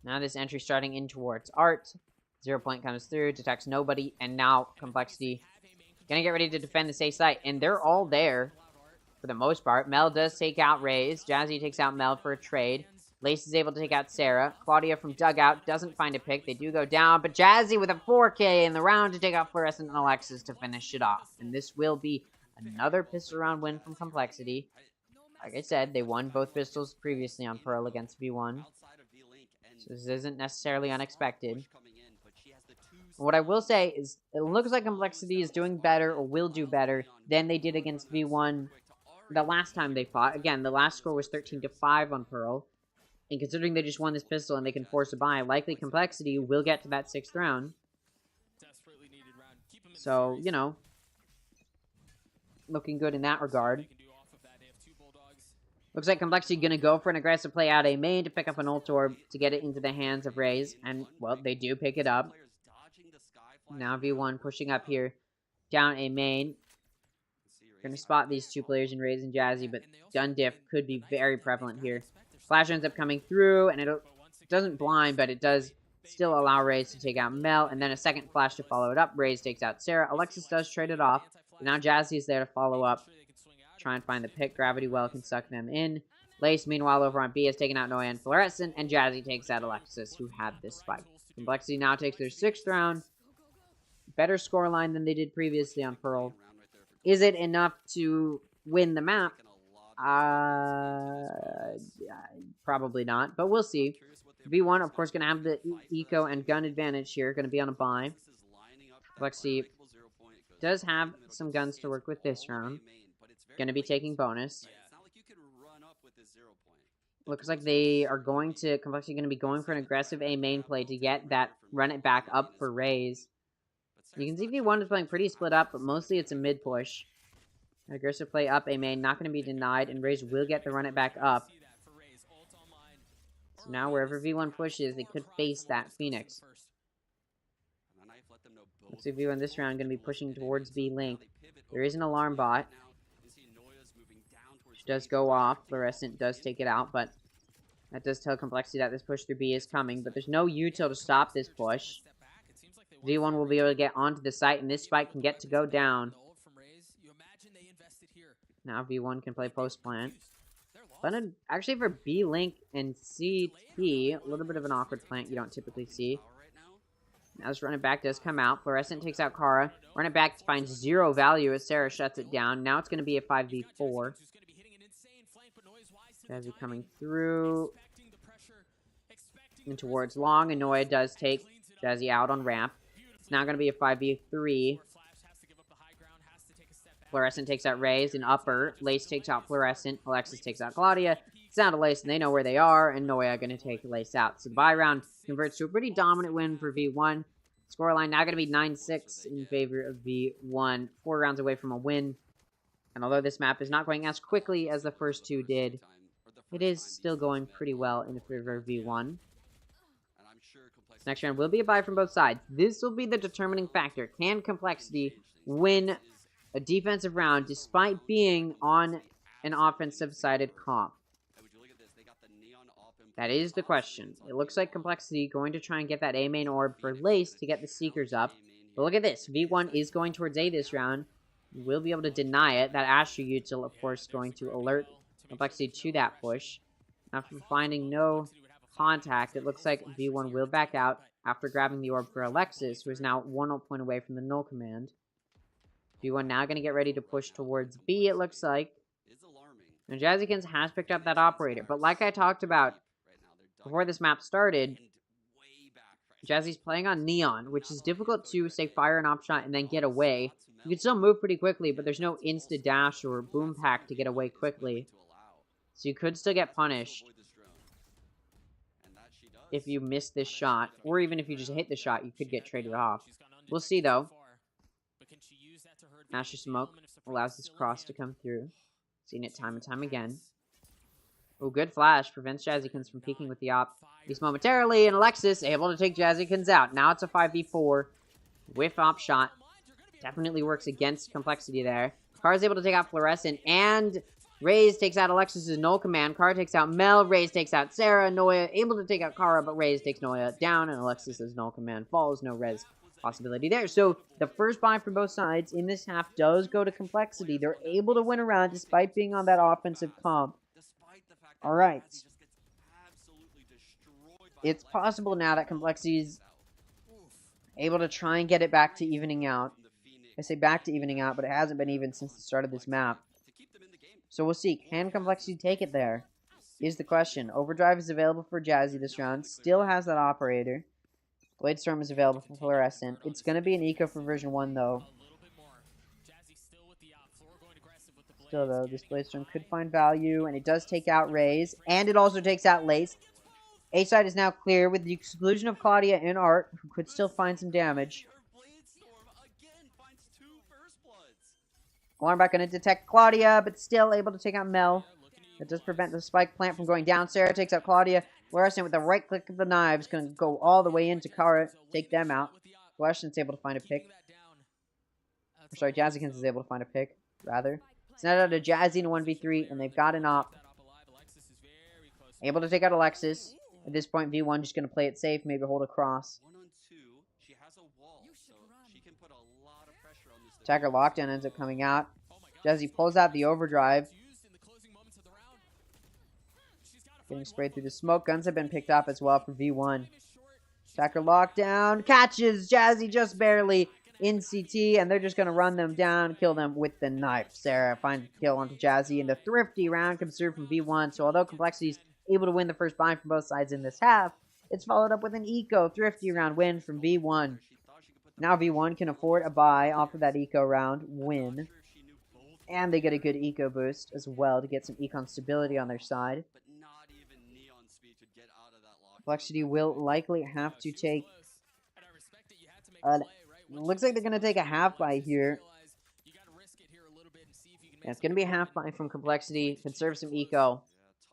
Speaker 1: Now this entry starting in towards Art. 0 point comes through, detects nobody, and now Complexity gonna get ready to defend the safe site. And they're all there for the most part. Mel does take out Raze. Jazzy takes out Mel for a trade. Lace is able to take out Sarah. Claudia from Dugout doesn't find a pick. They do go down, but Jazzy with a 4K in the round to take out Fluorescent and Alexis to finish it off. And this will be another pistol round win from Complexity. Like I said, they won both pistols previously on Pearl against V1. So this isn't necessarily unexpected. What I will say is, it looks like Complexity is doing better, or will do better, than they did against V1 the last time they fought. Again, the last score was 13-5 on Pearl. And considering they just won this pistol and they can force a buy, likely Complexity will get to that 6th round. So, you know, looking good in that regard. Looks like Complexity going to go for an aggressive play out A main to pick up an ult orb to get it into the hands of Raze. And, well, they do pick it up. Now V1 pushing up here down A main. Going to spot these two players in Raze and Jazzy, but gun diff could be very prevalent here. Flash ends up coming through, and it doesn't blind, but it does still allow Raze to take out Mel, and then a second flash to follow it up. Raze takes out Sarah. Alexis does trade it off. But now Jazzy is there to follow up. Try and find the pick. Gravity Well can suck them in. Lace, meanwhile, over on B has taken out Noya and Fluorescent, and Jazzy takes out Alexis, who had this spike. Complexity now takes their 6th round. Better scoreline than they did previously on Pearl. Is it enough to win the map? Probably not, but we'll see. V1, of course, going to have the eco and gun advantage here. Going to be on a buy. Complexity does have some guns to work with this round. Going to be taking bonus. Looks like they are going to... Complexity going to be going for an aggressive A main play to get that run it back up for Raze. You can see V1 is playing pretty split up, but mostly it's a mid push. An aggressive play up A main, not going to be denied, and Raze will get the run it back up. So now wherever V1 pushes, they could face that Phoenix. Looks like V1 this round going to be pushing towards B Link. There is an alarm bot. Which does go off. Fluorescent does take it out, but that does tell Complexity that this push through B is coming. But there's no util to stop this push. V1 will be able to get onto the site, and this spike can get to go down. Now V1 can play post plant. But actually for B Link and CT, a little bit of an awkward plant you don't typically see. Now this run it back does come out. Fluorescent takes out Kara. Run it back finds 0 value as Sarah shuts it down. Now it's going to be a 5v4. Jazzy coming through. And towards long. Anoya does take Jazzy out on ramp. It's now going to be a 5v3. Fluorescent takes out Raze and upper. Lace takes out Fluorescent. Alexis takes out Claudia. It's down to Lace, and they know where they are, and Noya going to take Lace out. So the buy round converts to a pretty dominant win for V1. Scoreline now going to be 9-6 in favor of V1. 4 rounds away from a win. And although this map is not going as quickly as the first two did, it is still going pretty well in favor of V1. This next round will be a buy from both sides. This will be the determining factor. Can Complexity win a defensive round despite being on an offensive-sided comp? That is the question. It looks like Complexity going to try and get that A main orb for Lace to get the Seekers up. But look at this. V1 is going towards A this round. We'll be able to deny it. That Astra util, of course, going to alert Complexity to that push. After finding no contact, it looks like V1 will back out after grabbing the orb for Alexis, who is now 1 ult point away from the null command. V1 now going to get ready to push towards B, it looks like. And Jazzykins has picked up that operator, but like I talked about before this map started, Jazzy's playing on Neon, which is difficult to, say, fire an op shot and then get away. You can still move pretty quickly, but there's no insta-dash or boom pack to get away quickly. So you could still get punished if you miss this shot, or even if you just hit the shot, you could get traded off. We'll see, though. Asher Smoke allows this cross to come through. Seen it time and time again. Oh, good flash. Prevents Jazzykins from peeking with the op. At least momentarily, and Alexis able to take Jazzykins out. Now it's a 5v4. Whiff op shot. Definitely works against Complexity there. Kara's able to take out Fluorescent, and Raze takes out Alexis's null command. Kara takes out Mel. Raze takes out Sarah. Noya able to take out Kara, but Raze takes Noya down, and Alexis's null command falls. No res possibility there. So the first buy from both sides in this half does go to Complexity. They're able to win around despite being on that offensive comp. All right. It's possible now that Complexity's able to try and get it back to evening out. I say back to evening out, but it hasn't been even since the start of this map. So we'll see. Can Complexity take it there? Is the question. Overdrive is available for Jazzy this round. Still has that operator. Bladestorm is available for Fluorescent. It's going to be an eco for version 1, though. Still, though, this Bladestorm could find value, and it does take out Raze, and it also takes out Lace. A side is now clear with the exclusion of Claudia and Art, who could still find some damage. Alarmbot going to detect Claudia, but still able to take out Mel. That does prevent the spike plant from going down. Sarah takes out Claudia. Fluorescent with the right click of the knives going to go all the way into Kara, take them out. Fluorescent's able to find a pick. Or sorry, Jazzykins is able to find a pick, rather. It's not out of Jazzy in a 1v3, and they've got an op. Able to take out Alexis. At this point, V1 just going to play it safe, maybe hold a cross. Attacker lockdown ends up coming out. Jazzy pulls out the overdrive. Getting sprayed through the smoke. Guns have been picked up as well for V1. Attacker lockdown. Catches Jazzy just barely in CT, and they're just going to run them down, kill them with the knife. Sarah finds a kill onto Jazzy, and the thrifty round comes through from V1. So although Complexity's able to win the first bind from both sides in this half, it's followed up with an eco thrifty round win from V1. Now V1 can afford a buy off of that eco round win. And they get a good eco boost as well to get some econ stability on their side. Complexity will likely have to take... looks like they're going to take a half buy here. Yeah, it's going to be a half buy from Complexity. Conserve some eco.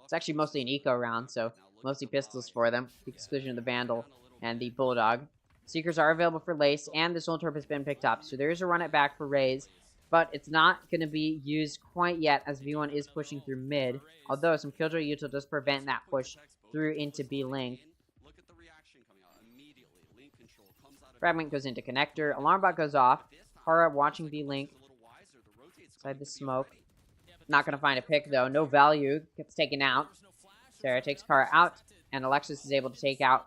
Speaker 1: It's actually mostly an eco round, so mostly pistols for them. The exclusion of the Vandal and the Bulldog. Seekers are available for Lace, and the Soul Torp has been picked up. So there is a run it back for Raze, but it's not going to be used quite yet as V1 is pushing through mid. Although some Killjoy util does prevent that push through into B-Link. Fragment goes into connector. Alarmbot goes off. Kara watching B-Link. Inside the smoke. Not going to find a pick, though. No value. Gets taken out. Sarah takes Kara out, and Alexis is able to take out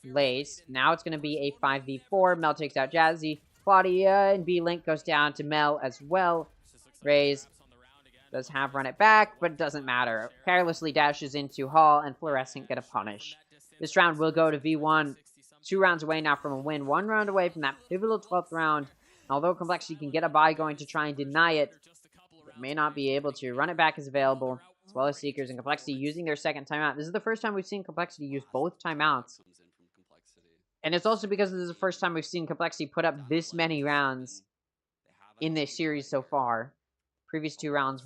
Speaker 1: Lace. Now it's going to be a 5v4. Mel takes out Jazzy. Claudia and B-Link goes down to Mel as well. Raze does have run it back, but it doesn't matter. Carelessly dashes into Hall, and Fluorescent get a punish. This round will go to V1. 2 rounds away now from a win. 1 round away from that pivotal 12th round. Although Complexity can get a buy going to try and deny it, it may not be able to. Run it back is available, as well as Seekers and Complexity using their second timeout. This is the first time we've seen Complexity use both timeouts. And it's also because this is the first time we've seen Complexity put up this many rounds in this series so far. Previous 2 rounds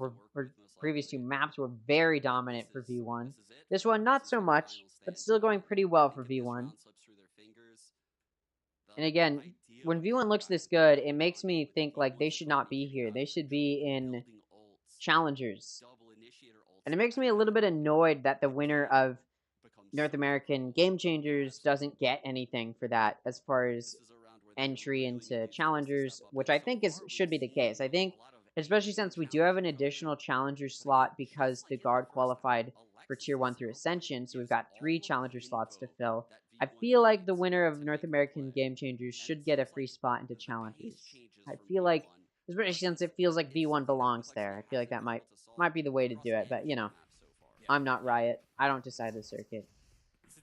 Speaker 1: previous 2 maps were very dominant for V1. This one, not so much, but still going pretty well for V1. And again, when V1 looks this good, it makes me think like they should not be here. They should be in Challengers. And it makes me a little bit annoyed that the winner of North American Game Changers doesn't get anything for that as far as entry into Challengers, which I think should be the case. I think, especially since we do have an additional Challenger slot because the guard qualified for Tier 1 through Ascension, so we've got 3 Challenger slots to fill. I feel like the winner of North American Game Changers should get a free spot into Challengers. I feel like, especially since it feels like V1 belongs there, I feel like that might be the way to do it, but, you know, I'm not Riot. I don't decide the circuit.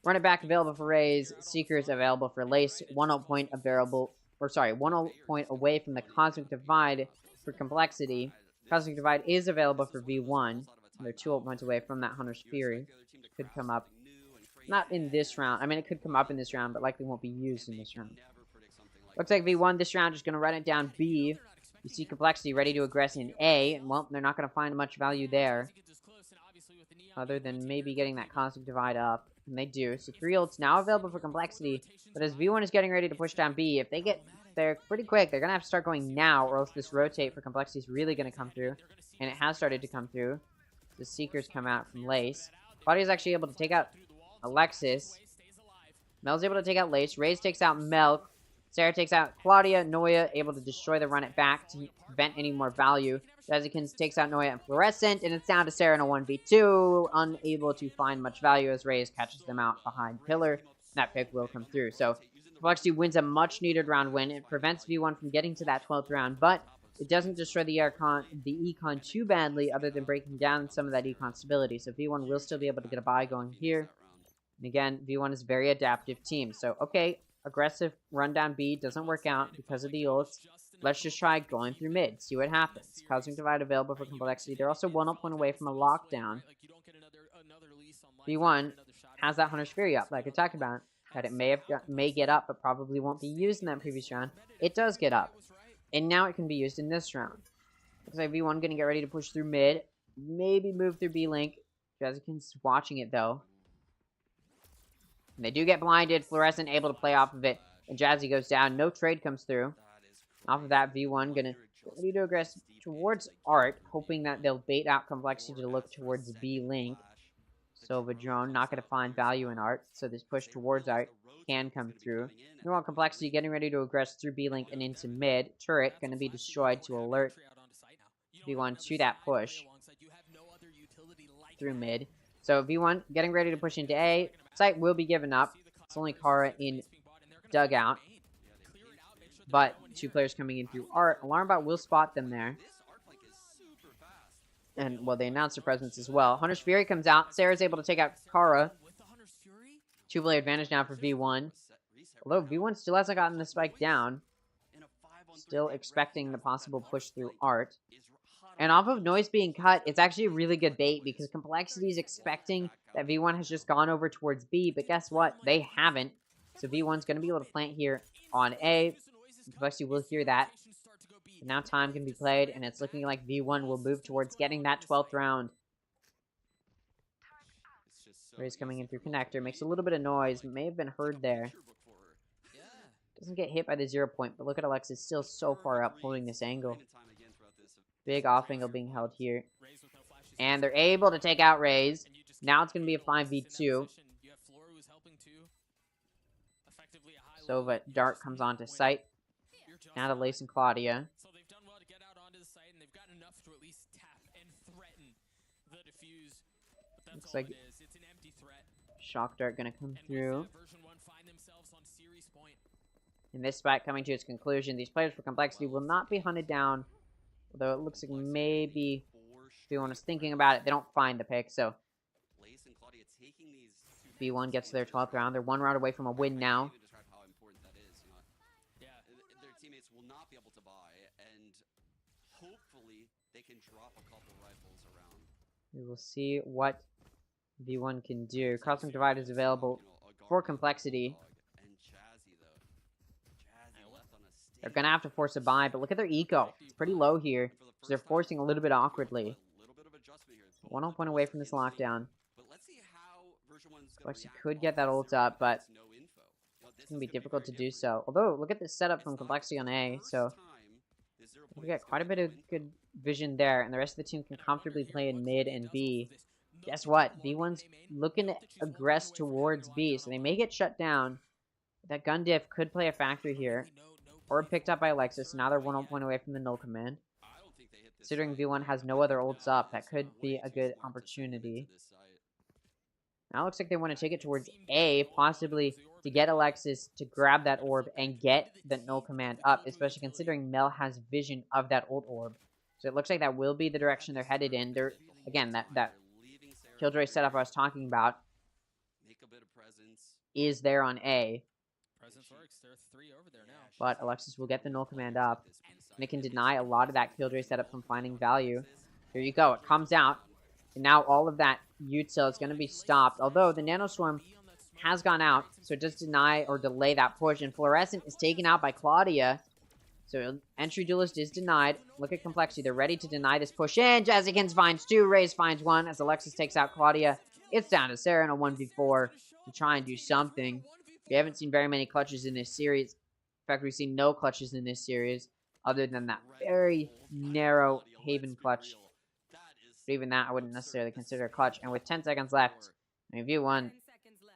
Speaker 1: Run it back available for Raze. Seekers available for Lace. 1-0 point available, or sorry, 1-0 point away from the Cosmic Divide for Complexity. Cosmic Divide is available for V1. They're 2 points away from that Hunter's Fury. Could come up. Not in this round. I mean, it could come up in this round, but likely won't be used in this round. Looks like V1 this round is going to run it down B. You see Complexity ready to aggress in A. And, well, they're not going to find much value there. Other than maybe getting that Cosmic Divide up. And they do. So 3 ults now available for Complexity. But as V1 is getting ready to push down B, if they get there pretty quick. They're going to have to start going now, or else this rotate for Complexity is really going to come through. And it has started to come through. The Seekers come out from Lace. Claudia's actually able to take out Alexis. Mel's able to take out Lace. Raze takes out Mel. Sarah takes out Claudia. Noya able to destroy the run it back to prevent any more value. Jazikins takes out Noya and Fluorescent, and it's down to Sarah in a 1v2. Unable to find much value as Raze catches them out behind Pillar. That pick will come through. So Complexity wins a much-needed round win. It prevents V1 from getting to that 12th round, but it doesn't destroy the econ too badly, other than breaking down some of that econ stability. So V1 will still be able to get a bye going here. And again, V1 is a very adaptive team. So, okay, aggressive rundown B doesn't work out because of the ults. Let's just try going through mid, see what happens. Cosmic Divide available for Complexity. They're also 1 up point away from a lockdown. V1 has that Hunter's Fury up, like I talked about. That it may get up, but probably won't be used in that previous round. It does get up. And now it can be used in this round. Looks like V1 going to get ready to push through mid. Maybe move through B-Link. Jazikins watching it, though. And they do get blinded. Fluorescent able to play off of it. And Jazzy goes down. No trade comes through. Off of that, V1 going to get ready to aggress towards Art, hoping that they'll bait out Complexity to look towards B-Link. Silva Drone not going to find value in Art, so this push towards Art can come through. Meanwhile, Complexity getting ready to aggress through B-Link and into mid. Turret going to be destroyed to alert V1 to that push through mid. So V1 getting ready to push into A. Site will be given up. It's only Kara in dugout. But 2 players coming in through Art. Alarmbot will spot them there. And, well, they announced their presence as well. Hunter's Fury comes out. Sarah's able to take out Kara. 2-player advantage now for V1. Although V1 still hasn't gotten the spike down. Still expecting the possible push through Art. And off of Noise being cut, it's actually a really good bait because Complexity is expecting that V1 has just gone over towards B. But guess what? They haven't. So V1's going to be able to plant here on A. Complexity will hear that. Now time can be played, and it's looking like V1 will move towards getting that 12th round. Ray's coming in through connector. Makes a little bit of noise. May have been heard there. Doesn't get hit by the 0 point, but look at Alexis still so far up holding this angle. Big off angle being held here. And they're able to take out Raze. Now it's going to be a 5v2. Sova Dart comes onto site. Now to Lace and Claudia. Looks like Shock Dart gonna come through. And this fight coming to its conclusion. These players for Complexity will not be hunted down. Although it looks like maybe V1 is thinking about it. They don't find the pick, so V1 gets to their 12th round. They're 1 round away from a win now.
Speaker 6: Their teammates will not be able to buy, and hopefully they can drop a couple rifles around.
Speaker 1: We will see what V1 can do. Cosmic Divide is available for Complexity. They're going to have to force a buy, but look at their eco. It's pretty low here, so they're forcing a little bit awkwardly. 1 point away from this lockdown. Complexity could get that ult up, but it's going to be difficult to do so. Although, look at this setup from Complexity on A, so we got quite a bit of good vision there, and the rest of the team can comfortably play in mid and B. Guess what? V1's looking to aggress towards B, so they may get shut down. That gun diff could play a factor here. Or picked up by Alexis, now they're 1 point away from the null command. Considering V1 has no other ults up, that could be a good opportunity. Now it looks like they want to take it towards A, possibly to get Alexis to grab that orb and get the null command up, especially considering Mel has vision of that ult orb. So it looks like that will be the direction they're headed in. They're, again, that Killjoy setup I was talking about is there on A. But Alexis will get the null command up, and it can deny a lot of that Killjoy setup from finding value. Here you go. It comes out, and now all of that util is going to be stopped. Although the Nanoswarm has gone out, so it does deny or delay that push. And Fluorescent is taken out by Claudia, so entry duelist is denied. Look at Complexity. They're ready to deny this push in. Jazikins finds 2, Raze finds 1 as Alexis takes out Claudia. It's down to Sarah in a 1v4 to try and do something. We haven't seen very many clutches in this series. fact, we've seen no clutches in this series other than that very narrow Haven clutch. But even that, I wouldn't necessarily consider a clutch. And with 10 seconds left, I mean, V1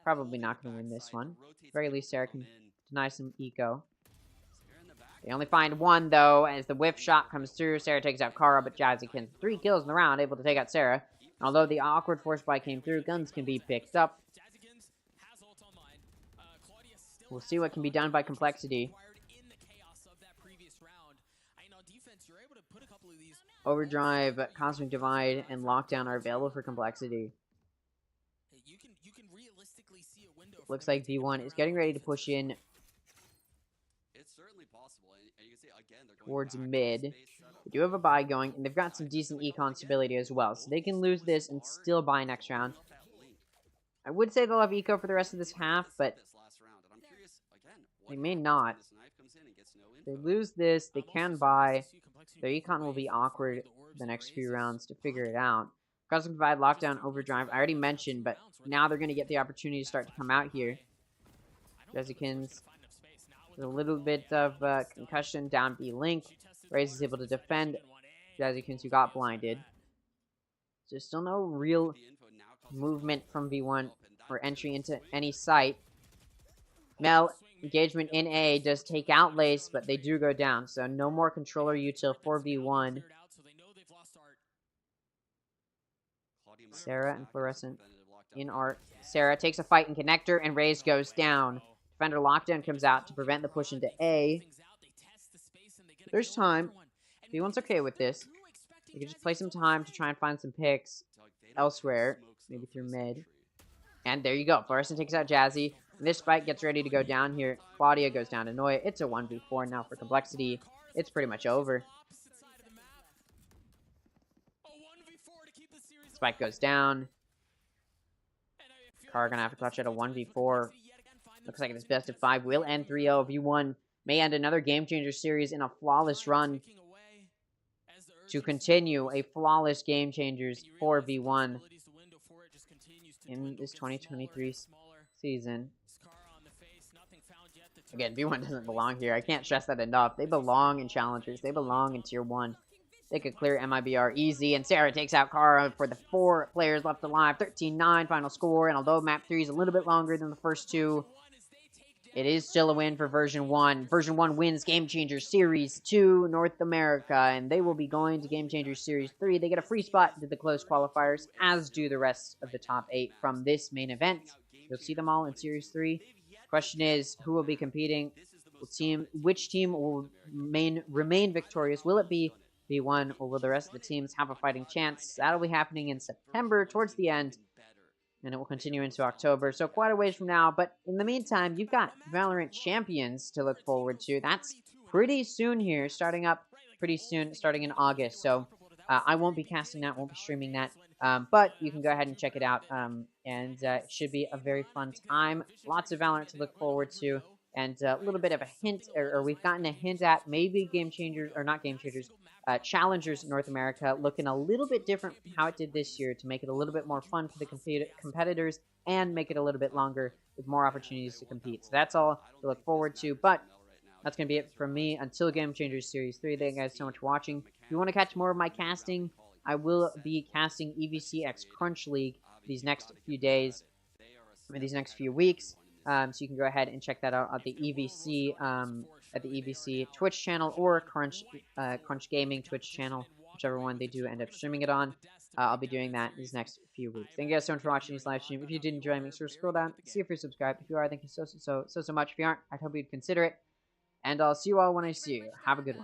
Speaker 1: probably not going to win this one. At the very least, Sarah can deny some eco. They only find one, though, as the whiff shot comes through. Sarah takes out Kara, but Jazzy can 3 kills in the round, able to take out Sarah. And although the awkward force buy came through, guns can be picked up. We'll see what can be done by Complexity. Overdrive, Cosmic Divide, and Lockdown are available for Complexity. Looks like V1 is getting ready to push in towards mid. They do have a buy going, and they've got some decent econ stability as well, so they can lose this and still buy next round. I would say they'll have eco for the rest of this half, but they may not. If they lose this, they can buy. Their econ will be awkward the next few rounds to figure it out. Cosmic Divide, Lockdown, Overdrive, I already mentioned, but now they're going to get the opportunity to start to come out here. Jessicans with a little bit of concussion down B link. Raze is able to defend Jessicans who got blinded. There's still no real movement from V1 or entry into any site. Mel, engagement in A does take out Lace, but they do go down, so no more controller util for V1. Sarah and Fluorescent in art. Sarah takes a fight in connector, and Raze goes down. Defender Lockdown comes out to prevent the push into A. There's time. V1's okay with this. You can just play some time to try and find some picks elsewhere, maybe through mid. And there you go. Fluorescent takes out Jazzy. And this fight gets ready to go down here. Claudia goes down to Noya. It's a 1v4 now for Complexity. It's pretty much over. Spike goes down. Kara gonna have to clutch at a 1v4. Looks like this best of 5 will end 3-0. V1 may end another Game Changer series in a flawless run to continue a flawless Game Changers for V1 in this 2023 season. Again, V1 doesn't belong here. I can't stress that enough. They belong in Challengers. They belong in Tier 1. They could clear MIBR easy, and Sarah takes out Kara for the 4 players left alive. 13-9 final score, and although map 3 is a little bit longer than the first 2, it is still a win for Version 1. Version 1 wins Game Changer Series 2 North America, and they will be going to Game Changer Series 3. They get a free spot to the closed qualifiers, as do the rest of the top 8 from this main event. You'll see them all in Series 3. Question is, who will be competing? Which team will remain victorious? Will it be V1, or will the rest of the teams have a fighting chance? That'll be happening in September, towards the end, and it will continue into October, so quite a ways from now. But in the meantime, you've got Valorant Champions to look forward to. That's pretty soon here, starting up pretty soon, starting in August, so I won't be casting that, won't be streaming that, but you can go ahead and check it out, and it should be a very fun time. Lots of Valorant to look forward to, and a little bit of a hint, or we've gotten a hint at maybe Game Changers, or not Game Changers, Challengers North America looking a little bit different from how it did this year to make it a little bit more fun for the competitors and make it a little bit longer with more opportunities to compete. So that's all to look forward to, but that's going to be it from me until Game Changers Series 3. Thank you guys so much for watching. If you want to catch more of my casting, I will be casting EVC X Crunch League these next few days, or these next few weeks. So you can go ahead and check that out at the EVC Twitch channel or Crunch Gaming Twitch channel, whichever one they do end up streaming it on. I'll be doing that these next few weeks. Thank you guys so much for watching this live stream. If you did enjoy, make sure to scroll down, see if you're subscribed. If you are, thank you so much. If you aren't, I'd hope you'd consider it. And I'll see you all when I see you. Have a good one.